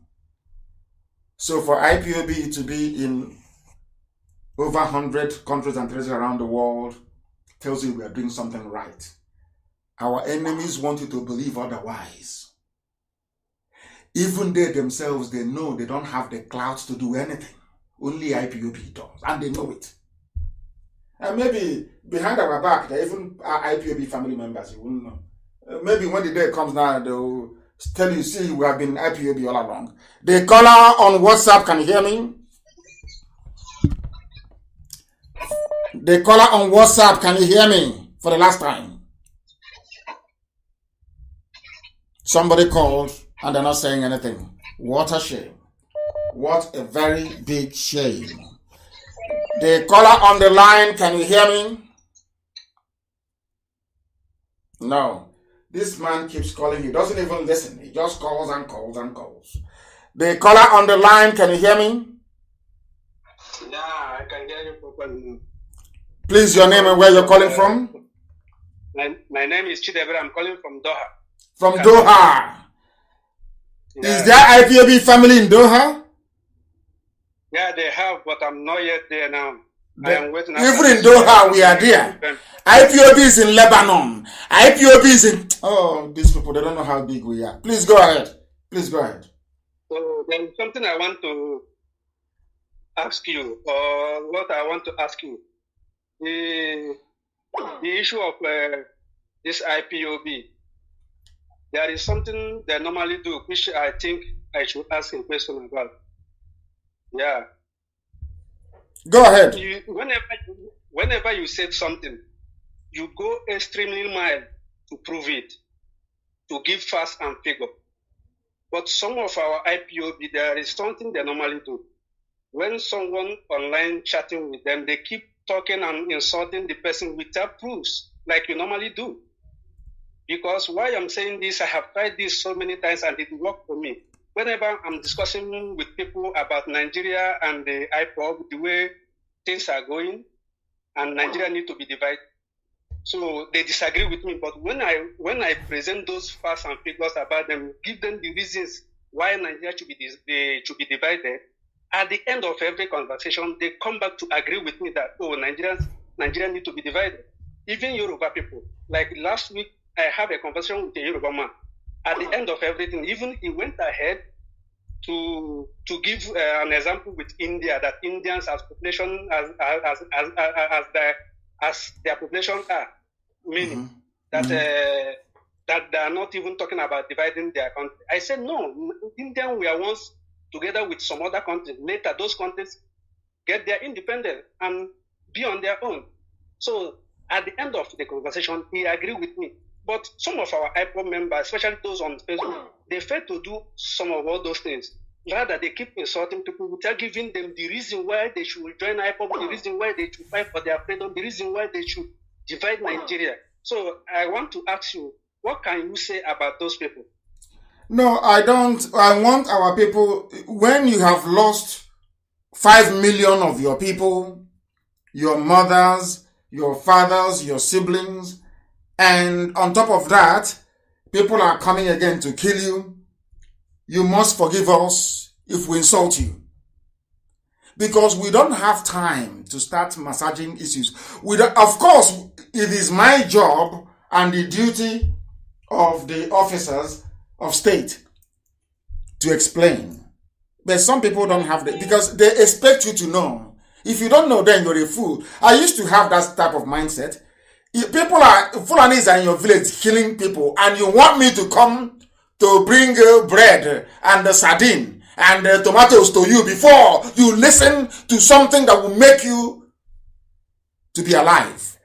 So for IPOB to be in over 100 countries and territories around the world tells you we are doing something right. Our enemies want you to believe otherwise. Even they themselves, they know they don't have the clout to do anything. Only IPOB does, and they know it. And maybe behind our back, there are even IPOB family members, you wouldn't know. Maybe when the day comes now, they'll tell you, see, we have been IPOB all along. The caller on WhatsApp, can you hear me? The caller on WhatsApp, can you hear me for the last time? Somebody called and they're not saying anything. What a shame. What a very big shame. The caller on the line, can you hear me? No. This man keeps calling. He doesn't even listen. He just calls and calls and calls. The caller on the line, can you hear me? Yeah, I can hear you properly. Please, your name and where you're calling from? My name is Chidebere. I'm calling from Doha. From Doha. Yeah. Is there IPOB family in Doha? Yeah, they have, but I'm not yet there now. I am waiting. Even in Doha, we are there. IPOB is in Lebanon. IPOB is in... Oh, these people, they don't know how big we are. Please go ahead. Please go ahead. So there's something I want to ask you, or what I want to ask you. The issue of this IPOB. There is something they normally do, which I think I should ask a question about. Yeah. Go ahead. Whenever you said something, you go extremely mild to prove it, to give facts and figure. But some of our IPOB, there is something they normally do. When someone online chatting with them, they keep talking and insulting the person without proofs, like you normally do. Because why I'm saying this, I have tried this so many times and it worked for me. Whenever I'm discussing with people about Nigeria and the IPOB, the way things are going, and Nigeria need to be divided, so they disagree with me. But when I present those facts and figures about them, give them the reasons why Nigeria should be divided, at the end of every conversation, they come back to agree with me that, oh, Nigeria need to be divided. Even Yoruba people, like last week, I had a conversation with a Yoruba man. At the end of everything, even he went ahead to give an example with India, that Indians as population as their population are, meaning that that they are not even talking about dividing their country. I said no, Indians were once together with some other countries. Later, those countries get their independence and be on their own. So at the end of the conversation, he agreed with me. But some of our IPOB members, especially those on Facebook, they fail to do some of all those things. Rather, they keep insulting people without giving them the reason why they should join IPOB, the reason why they should fight for their freedom, the reason why they should divide Nigeria. So I want to ask you, what can you say about those people? No, I don't. I want our people, when you have lost 5 million of your people, your mothers, your fathers, your siblings, and on top of that, people are coming again to kill you, you must forgive us if we insult you. Because we don't have time to start massaging issues. Of course, it is my job and the duty of the officers of state to explain. But some people don't have that because they expect you to know. If you don't know, then you're a fool. I used to have that type of mindset. If Fulanis are in your village killing people, and you want me to come to bring bread and sardine and tomatoes to you before you listen to something that will make you to be alive.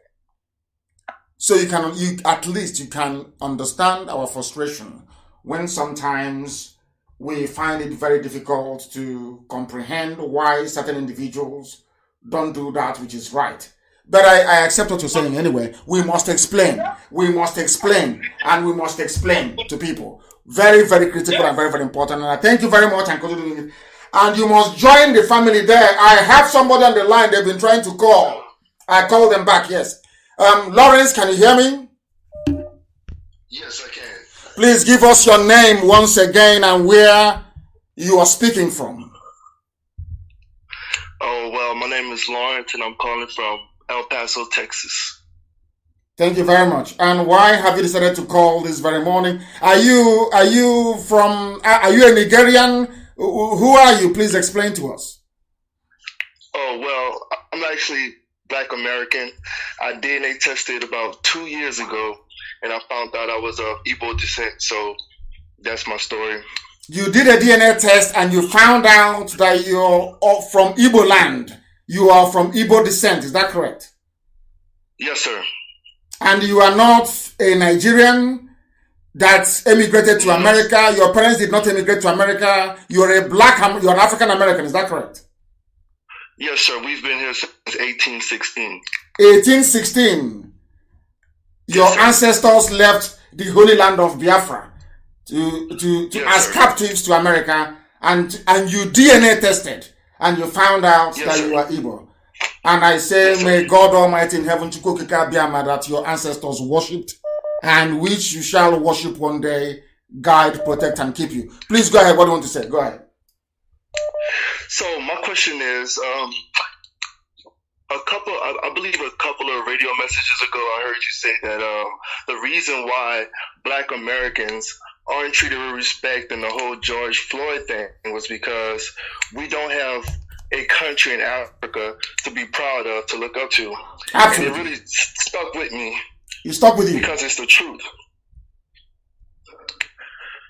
So at least you can understand our frustration when sometimes we find it very difficult to comprehend why certain individuals don't do that which is right. But I accept what you're saying anyway. We must explain. We must explain. And we must explain to people. Very, very critical and very, very important. And I thank you very much and continue doing it. And you must join the family there. I have somebody on the line they've been trying to call. I call them back, yes. Lawrence, can you hear me? Yes, I can. Please give us your name once again and where you are speaking from. Oh, well, my name is Lawrence and I'm calling from El Paso, Texas. Thank you very much. And why have you decided to call this very morning? Are you a Nigerian? Who are you? Please explain to us. Oh, well, I'm actually Black American. I DNA tested about 2 years ago and I found out I was of Igbo descent. So that's my story. You did a DNA test and you found out that you're from Igbo land. You are from Igbo descent. Is that correct? Yes, sir. And you are not a Nigerian that emigrated to America. Your parents did not emigrate to America. You're you're an African American. Is that correct? Yes, sir. We've been here since 1816. 1816. Your ancestors left the Holy Land of Biafra as captives to America, and you DNA tested, and you found out that you are Igbo. And I say, may God Almighty in heaven, that your ancestors worshipped, and which you shall worship one day, guide, protect, and keep you. Please go ahead. What do you want to say? Go ahead. So my question is, I believe a couple of radio messages ago, I heard you say that the reason why Black Americans aren't treated with respect in the whole George Floyd thing was because we don't have a country in Africa to be proud of, to look up to. Absolutely. And it really stuck with me. You stuck with you. Because it's the truth.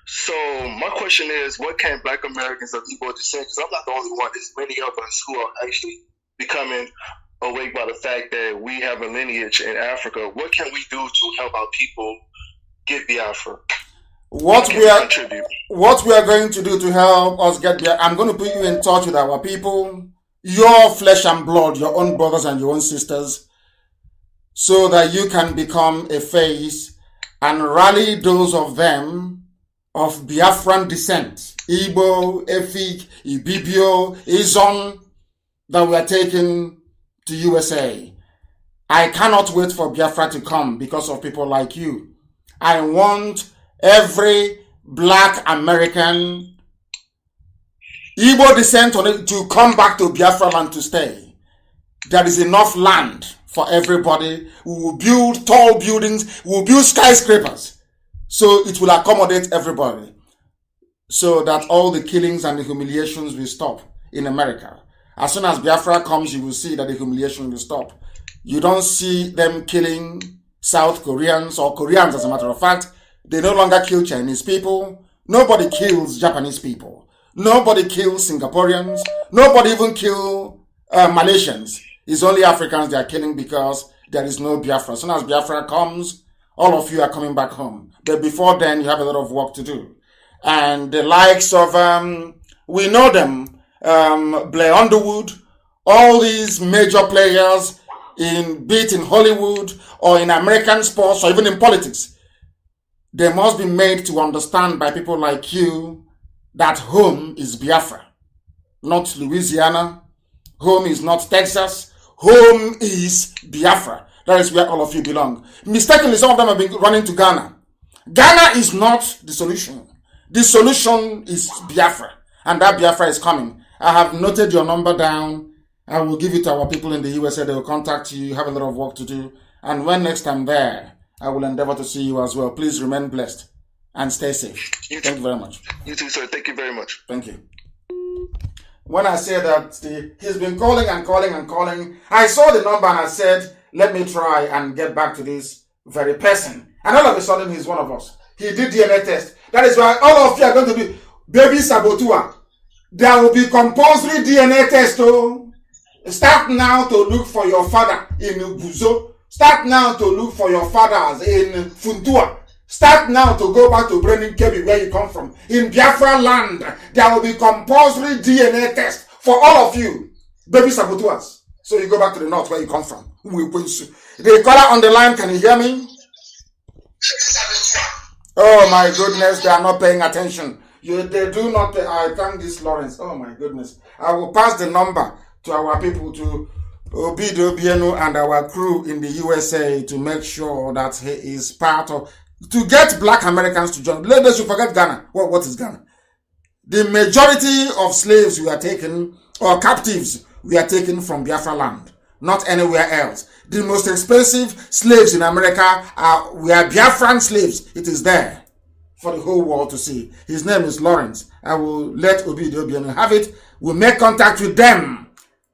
So my question is, what can Black Americans of Igbo descent, because I'm not the only one, there's many of us who are actually becoming awake by the fact that we have a lineage in Africa. What can we do to help our people get Biafra? What we are going to do to help us get Biafra, I'm going to put you in touch with our people, your flesh and blood, your own brothers and your own sisters, so that you can become a face and rally those of them of Biafran descent, Igbo, Efik, Ibibio, Izon, that we are taking to USA. I cannot wait for Biafra to come because of people like you. I want every Black American, Igbo descent to come back to Biafra land to stay. There is enough land for everybody. We will build tall buildings, we will build skyscrapers, so it will accommodate everybody. so that all the killings and the humiliations will stop in America. As soon as Biafra comes, you will see that the humiliation will stop. You don't see them killing South Koreans or Koreans, as a matter of fact. They no longer kill Chinese people. Nobody kills Japanese people. Nobody kills Singaporeans. Nobody even kills Malaysians. It's only Africans they are killing because there is no Biafra. As soon as Biafra comes, all of you are coming back home. But before then, you have a lot of work to do. And the likes of, we know them, Blair Underwood, all these major players, be it in Hollywood or in American sports or even in politics, they must be made to understand by people like you that home is Biafra, not Louisiana. Home is not Texas. Home is Biafra. That is where all of you belong. Mistakenly, some of them have been running to Ghana. Ghana is not the solution. The solution is Biafra, and that Biafra is coming. I have noted your number down. I will give it to our people in the USA. They will contact you. You have a lot of work to do. And when next I'm there, I will endeavor to see you as well. Please remain blessed and stay safe. Thank you very much. You too, sir. Thank you very much. Thank you. When I said that he's been calling and calling and calling, I saw the number and I said, let me try and get back to this very person. And all of a sudden, he's one of us. He did DNA test. That is why all of you are going to be baby sabotua. There will be compulsory DNA test. Oh. Start now to look for your father in Buzo. Start now to look for your fathers in Funtua. Start now to go back to Brennan Kebi, where you come from. In Biafra land, there will be compulsory DNA test for all of you, baby sabotuas. So you go back to the north where you come from. The caller on the line, can you hear me? Oh my goodness, they are not paying attention. They do not pay. I thank this Lawrence. Oh my goodness. I will pass the number to our people, to Obido Bienu and our crew in the USA, to make sure that he is part of, to get black Americans to join. Let us forget Ghana. What is Ghana? The majority of slaves we are taken, or captives, we are taken from Biafra land, not anywhere else. The most expensive slaves in America we are Biafran slaves. It is there for the whole world to see. His name is Lawrence. I will let Obido Bienu have it. We'll make contact with them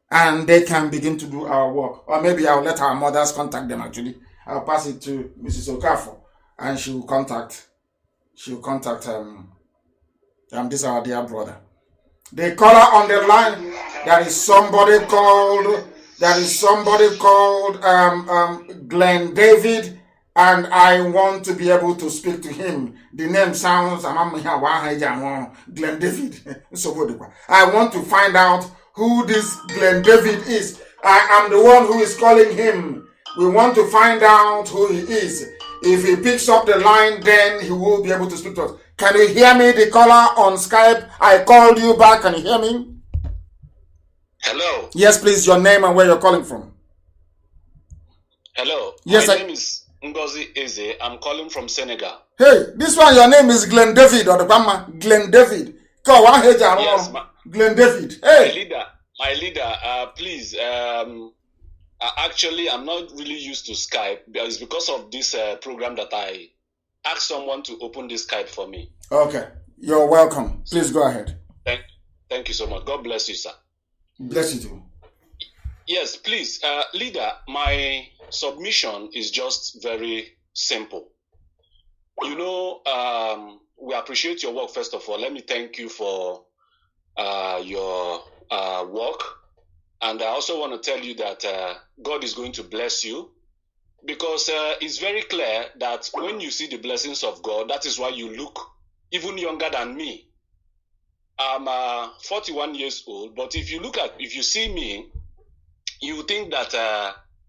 and they can begin to do our work. Or maybe I'll let our mothers contact them actually. I'll pass it to Mrs. Okafor and she'll contact this our dear brother. The caller on the line, there is somebody called Glenn David, and I want to be able to speak to him. The name sounds Glenn David. I want to find out who this Glenn David is. I am the one who is calling him. We want to find out who he is. If he picks up the line, then he will be able to speak to us. Can you hear me, the caller on Skype? I called you back. Can you hear me? Hello. Yes, please, your name and where you're calling from. Hello. Yes, my name is Ngozi Eze. I'm calling from Senegal. Hey, this one, your name is Glenn David, or the grandma, Glenn David. Yes, Glenn David. Hey. My leader, please, actually, I'm not really used to Skype. It's because of this program that I asked someone to open this Skype for me. Okay. You're welcome. Please go ahead. Thank you so much. God bless you, sir. Bless you too. Yes, please. Leader, my submission is just very simple. You know, we appreciate your work, first of all. Let me thank you for your work. And I also want to tell you that God is going to bless you, because it's very clear that when you see the blessings of God, that is why you look even younger than me. I'm 41 years old, but if you see me, you think that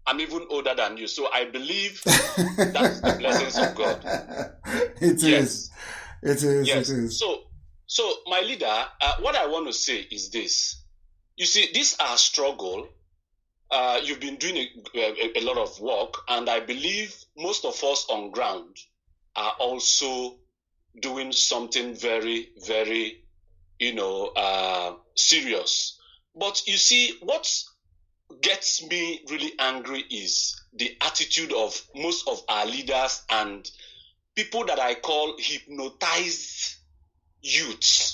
I'm even older than you. So I believe that's the blessings of God. It is. So my leader, what I want to say is this. You see, this our struggle. You've been doing a lot of work, and I believe most of us on ground are also doing something very, very, serious. But you see, what gets me really angry is the attitude of most of our leaders and people that I call hypnotized youths.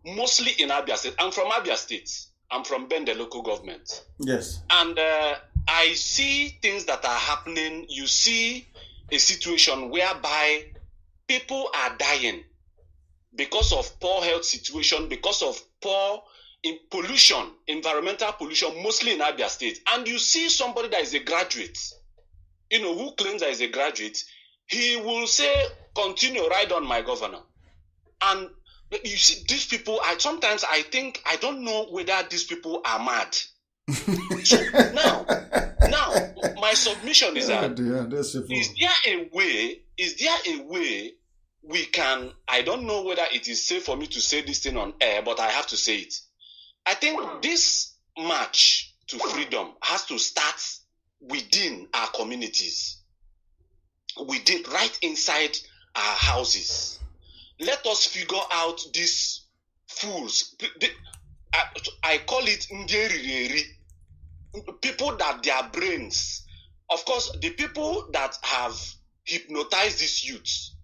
mostly in Abia State. I'm from Abia State. I'm from Bende local government. Yes. And I see things that are happening. You see a situation whereby people are dying because of poor health situation, because of poor pollution, environmental pollution, mostly in Abia State. And you see somebody that is a graduate, who claims that is a graduate, he will say, continue, ride on my governor. And you see, these people, sometimes I think, I don't know whether these people are mad. So now, my submission is that, is there a way we can, I don't know whether it is safe for me to say this thing on air, but I have to say it. I think this march to freedom has to start within our communities, right inside our houses. Let us figure out these fools. I call it nderiri. People that their brains, of course, the people that have hypnotized these youths,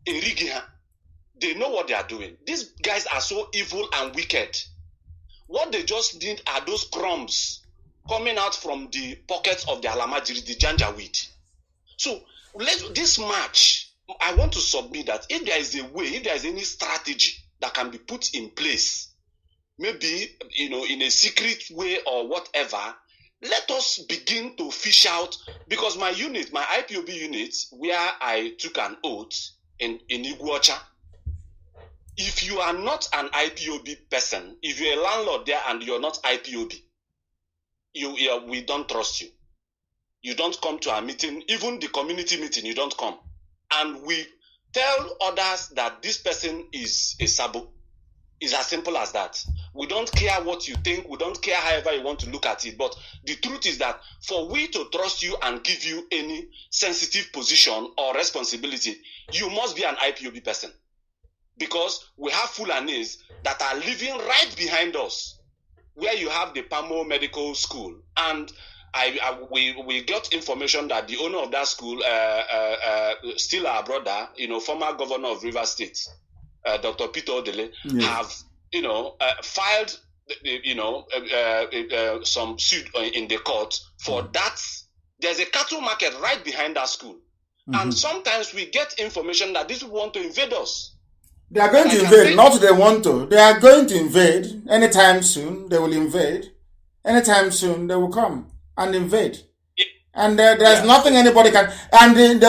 they know what they are doing. These guys are so evil and wicked. What they just need are those crumbs coming out from the pockets of the alamajiri, the janjaweed. So this march, I want to submit that if there is a way, if there is any strategy that can be put in place, maybe in a secret way or whatever, let us begin to fish out, because my unit, my IPOB unit, where I took an oath in Iguacha, if you are not an IPOB person, if you're a landlord there and you're not IPOB, we don't trust you. You don't come to our meeting, even the community meeting, you don't come. And we tell others that this person is a sabo. It's as simple as that. We don't care what you think. We don't care however you want to look at it. But the truth is that for we to trust you and give you any sensitive position or responsibility, you must be an IPOB person. Because we have Fulanis that are living right behind us, where you have the Pamo Medical School. And we got information that the owner of that school, still our brother, former governor of Rivers State, Dr. Peter Odele, have, filed, some suit in the court for that. There's a cattle market right behind that school. And sometimes we get information that these people want to invade us. They are going to invade, not they want to. They are going to invade. Anytime soon, they will invade. Anytime soon, they will come and invade. And there's nothing anybody can. And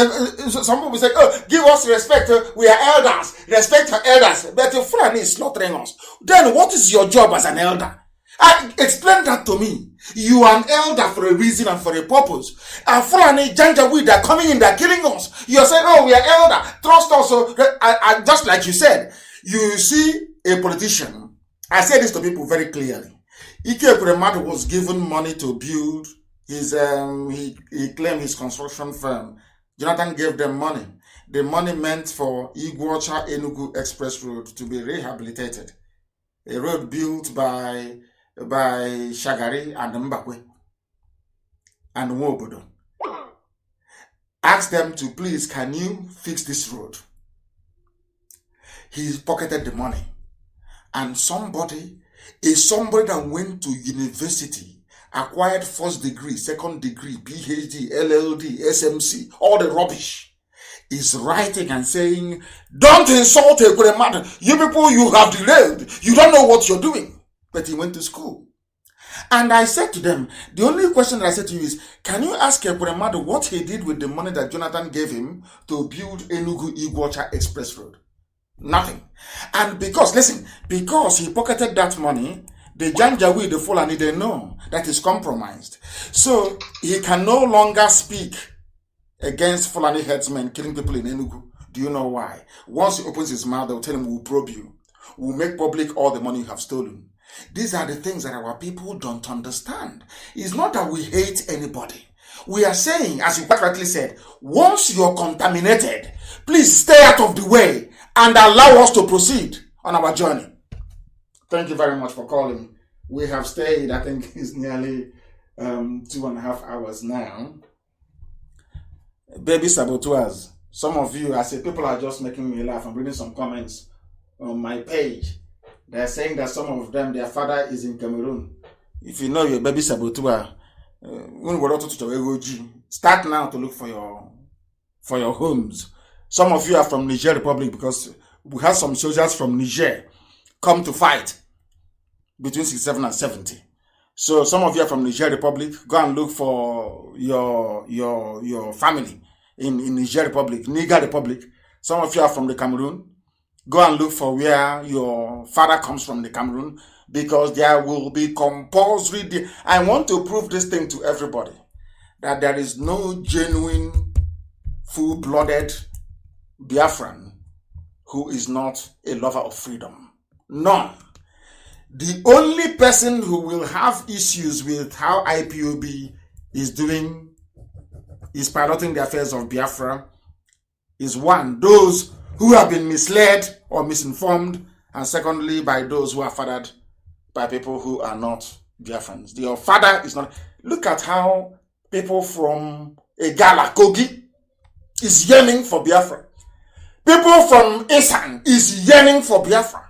some people say, oh, give us respect. We are elders. Respect our elders. But if Fulani is slaughtering us, then what is your job as an elder? Explain that to me. You are an elder for a reason and for a purpose. And Fulani, Janjaweed, they're coming in, they're killing us. You're saying, oh, we are elder. Trust us. Just like you said, you see a politician. I say this to people very clearly. Ike Ekwuremadu was given money to build his, he claimed his construction firm. Jonathan gave them money. The money meant for Iguacha Enugu Express Road to be rehabilitated. A road built by Shagari and Mbakwe and Nwobodo. Asked them to please, can you fix this road? He pocketed the money. And somebody that went to university, acquired first degree, second degree, PhD, LLD, SMC, all the rubbish, is writing and saying, don't insult Ekwuremadu. You people, you have delayed. You don't know what you're doing. But he went to school. And I said to them, the only question that I said to you is, can you ask Ekwuremadu what he did with the money that Jonathan gave him to build Enugu Iguacha Express Road? Nothing. And because he pocketed that money, the Janjaweed, the Fulani, they know that is compromised. So he can no longer speak against Fulani headsmen killing people in Enugu. Do you know why? Once he opens his mouth, they'll tell him, we'll probe you. We'll make public all the money you have stolen. These are the things that our people don't understand. It's not that we hate anybody. We are saying, as you quite rightly said, once you're contaminated, please stay out of the way and allow us to proceed on our journey. Thank you very much for calling. We have stayed, I think it's nearly 2.5 hours now. Baby saboteurs. Some of you, I say, people are just making me laugh. I'm reading some comments on my page. They're saying that some of them, their father is in Cameroon. If you know your baby Sabotua, start now to look for your homes. Some of you are from Niger Republic because we have some soldiers from Niger come to fight between 67 and 70. So some of you are from Niger Republic. Go and look for your family in Niger Republic, Niger Republic. Some of you are from the Cameroon. Go and look for where your father comes from, the Cameroon, because there will be compulsory. I want to prove this thing to everybody, that there is no genuine, full-blooded Biafran who is not a lover of freedom. None. The only person who will have issues with how IPOB is piloting the affairs of Biafra is one, those who have been misled or misinformed, and secondly, by those who are fathered by people who are not Biafrans. Your father is not. Look at how people from Egala, Kogi, is yearning for Biafra. People from Isan is yearning for Biafra.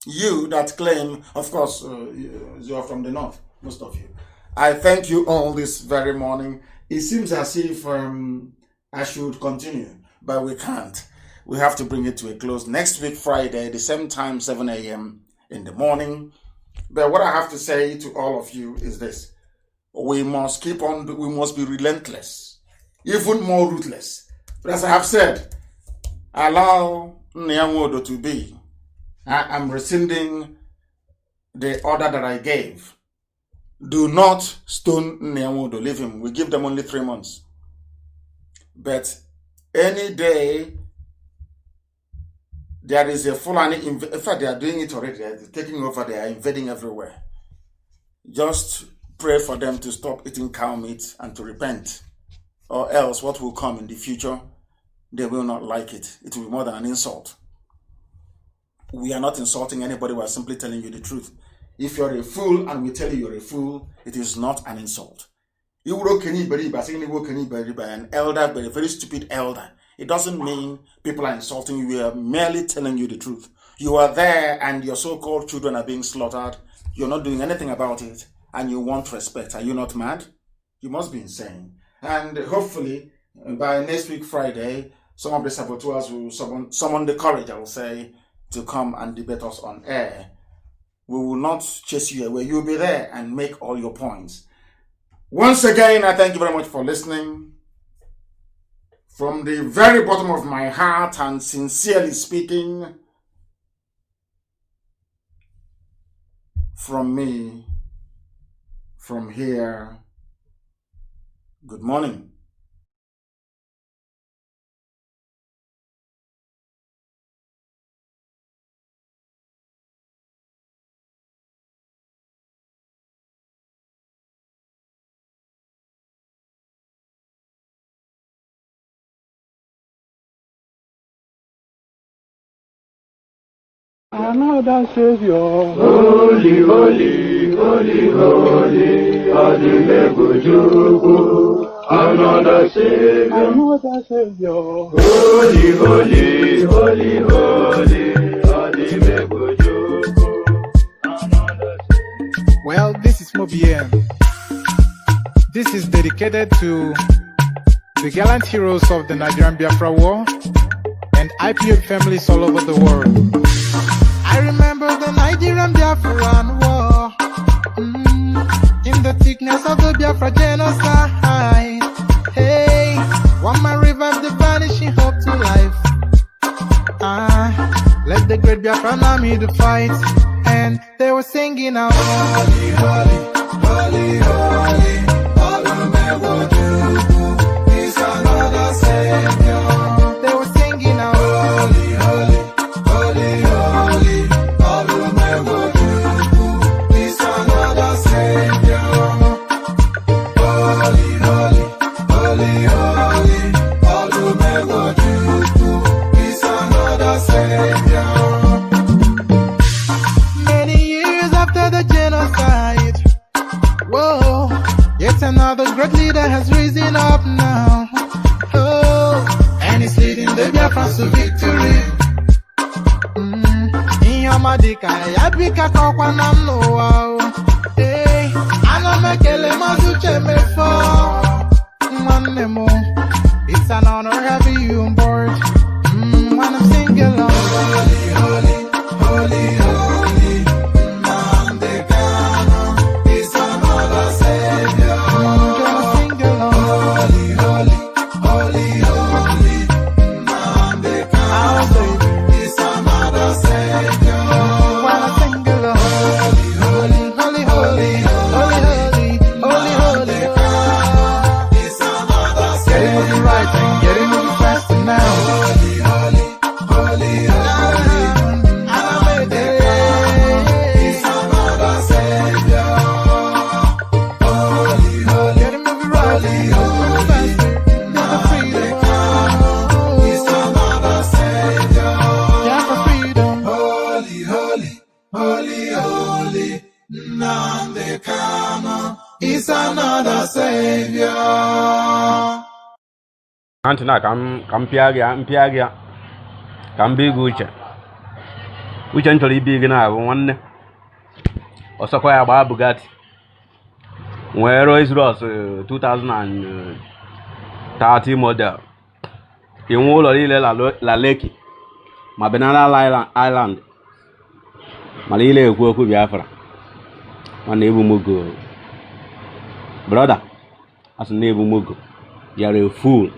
You that claim, of course, you are from the north, most of you. I thank you all this very morning. It seems as if I should continue, but we can't. We have to bring it to a close next week, Friday, the same time, 7 a.m. in the morning. But what I have to say to all of you is this. We must keep on, we must be relentless, even more ruthless. But as I have said, allow Nyanwodo to be. I am rescinding the order that I gave. Do not stone Nyanwodo, leave him. We give them only 3 months. But any day there is a Fulani, in fact, they are doing it already. They are taking over, they are invading everywhere. Just pray for them to stop eating cow meat and to repent. Or else what will come in the future, they will not like it. It will be more than an insult. We are not insulting anybody, we are simply telling you the truth. If you're a fool and we tell you you're a fool, it is not an insult. You will by an elder, but a very stupid elder. It doesn't mean people are insulting you. We are merely telling you the truth. You are there and your so-called children are being slaughtered. You're not doing anything about it and you want respect. Are you not mad? You must be insane. And hopefully by next week, Friday, some of the saboteurs will summon the courage, I will say, to come and debate us on air. We will not chase you away. You'll be there and make all your points. Once again, I thank you very much for listening. From the very bottom of my heart and sincerely speaking, from me, from here, good morning. Another Savior, holy, holy, holy, holy, Adimebujuku. Another Savior, holy, holy, holy, holy, Adimebujuku. Well, this is Mobien. This is dedicated to the gallant heroes of the Nigerian Biafra War and IPOB families all over the world. I remember the Nigerian Biafran war, in the thickness of the Biafra genocide. Hey, one man revived the vanishing hope to life. Let the great Biafran army to fight, and they were singing out, holy, holy, holy, holy, all the men will do is another Savior. They were singing out, holy, holy, holy, holy. Another great leader has risen up now. Oh, and he's leading the Biafrans to victory. In ọma dịka ya bika kọkwa na m n'ụwa. Ana m ekele Mazi Uche Mefo nwanne m. It's an honor having you on board. When I'm singing along. Holy, holy, holy, holy, Nnamdi Kanu is another savior. Gonna sing along. Holy, holy, holy, holy, Nnamdi Kanu is another savior. When I sing along. Holy, holy, holy, holy, holy, holy, holy, is another savior. Getting moving right and getting moving faster now. Holy, holy, holy, holy, Nnamdi Kanu is another savior. Holy, holy, getting moving right and getting moving faster. Get the freedom. Is another savior. Yeah, for freedom. Holy, holy, holy, holy, Nnamdi Kanu is another savior. Antina kam piagia kam big uche nchọrọ ibi gị na-abụ nwanne ọsọkwa ya gbaa Bugatti nwee Rolls Royce 2030 model inwe ụlọ niile la Lekki ma Banana Island mana ile ekwu okwu Biafra mana ebu mogo brother asị na ebu mogo you're a fool.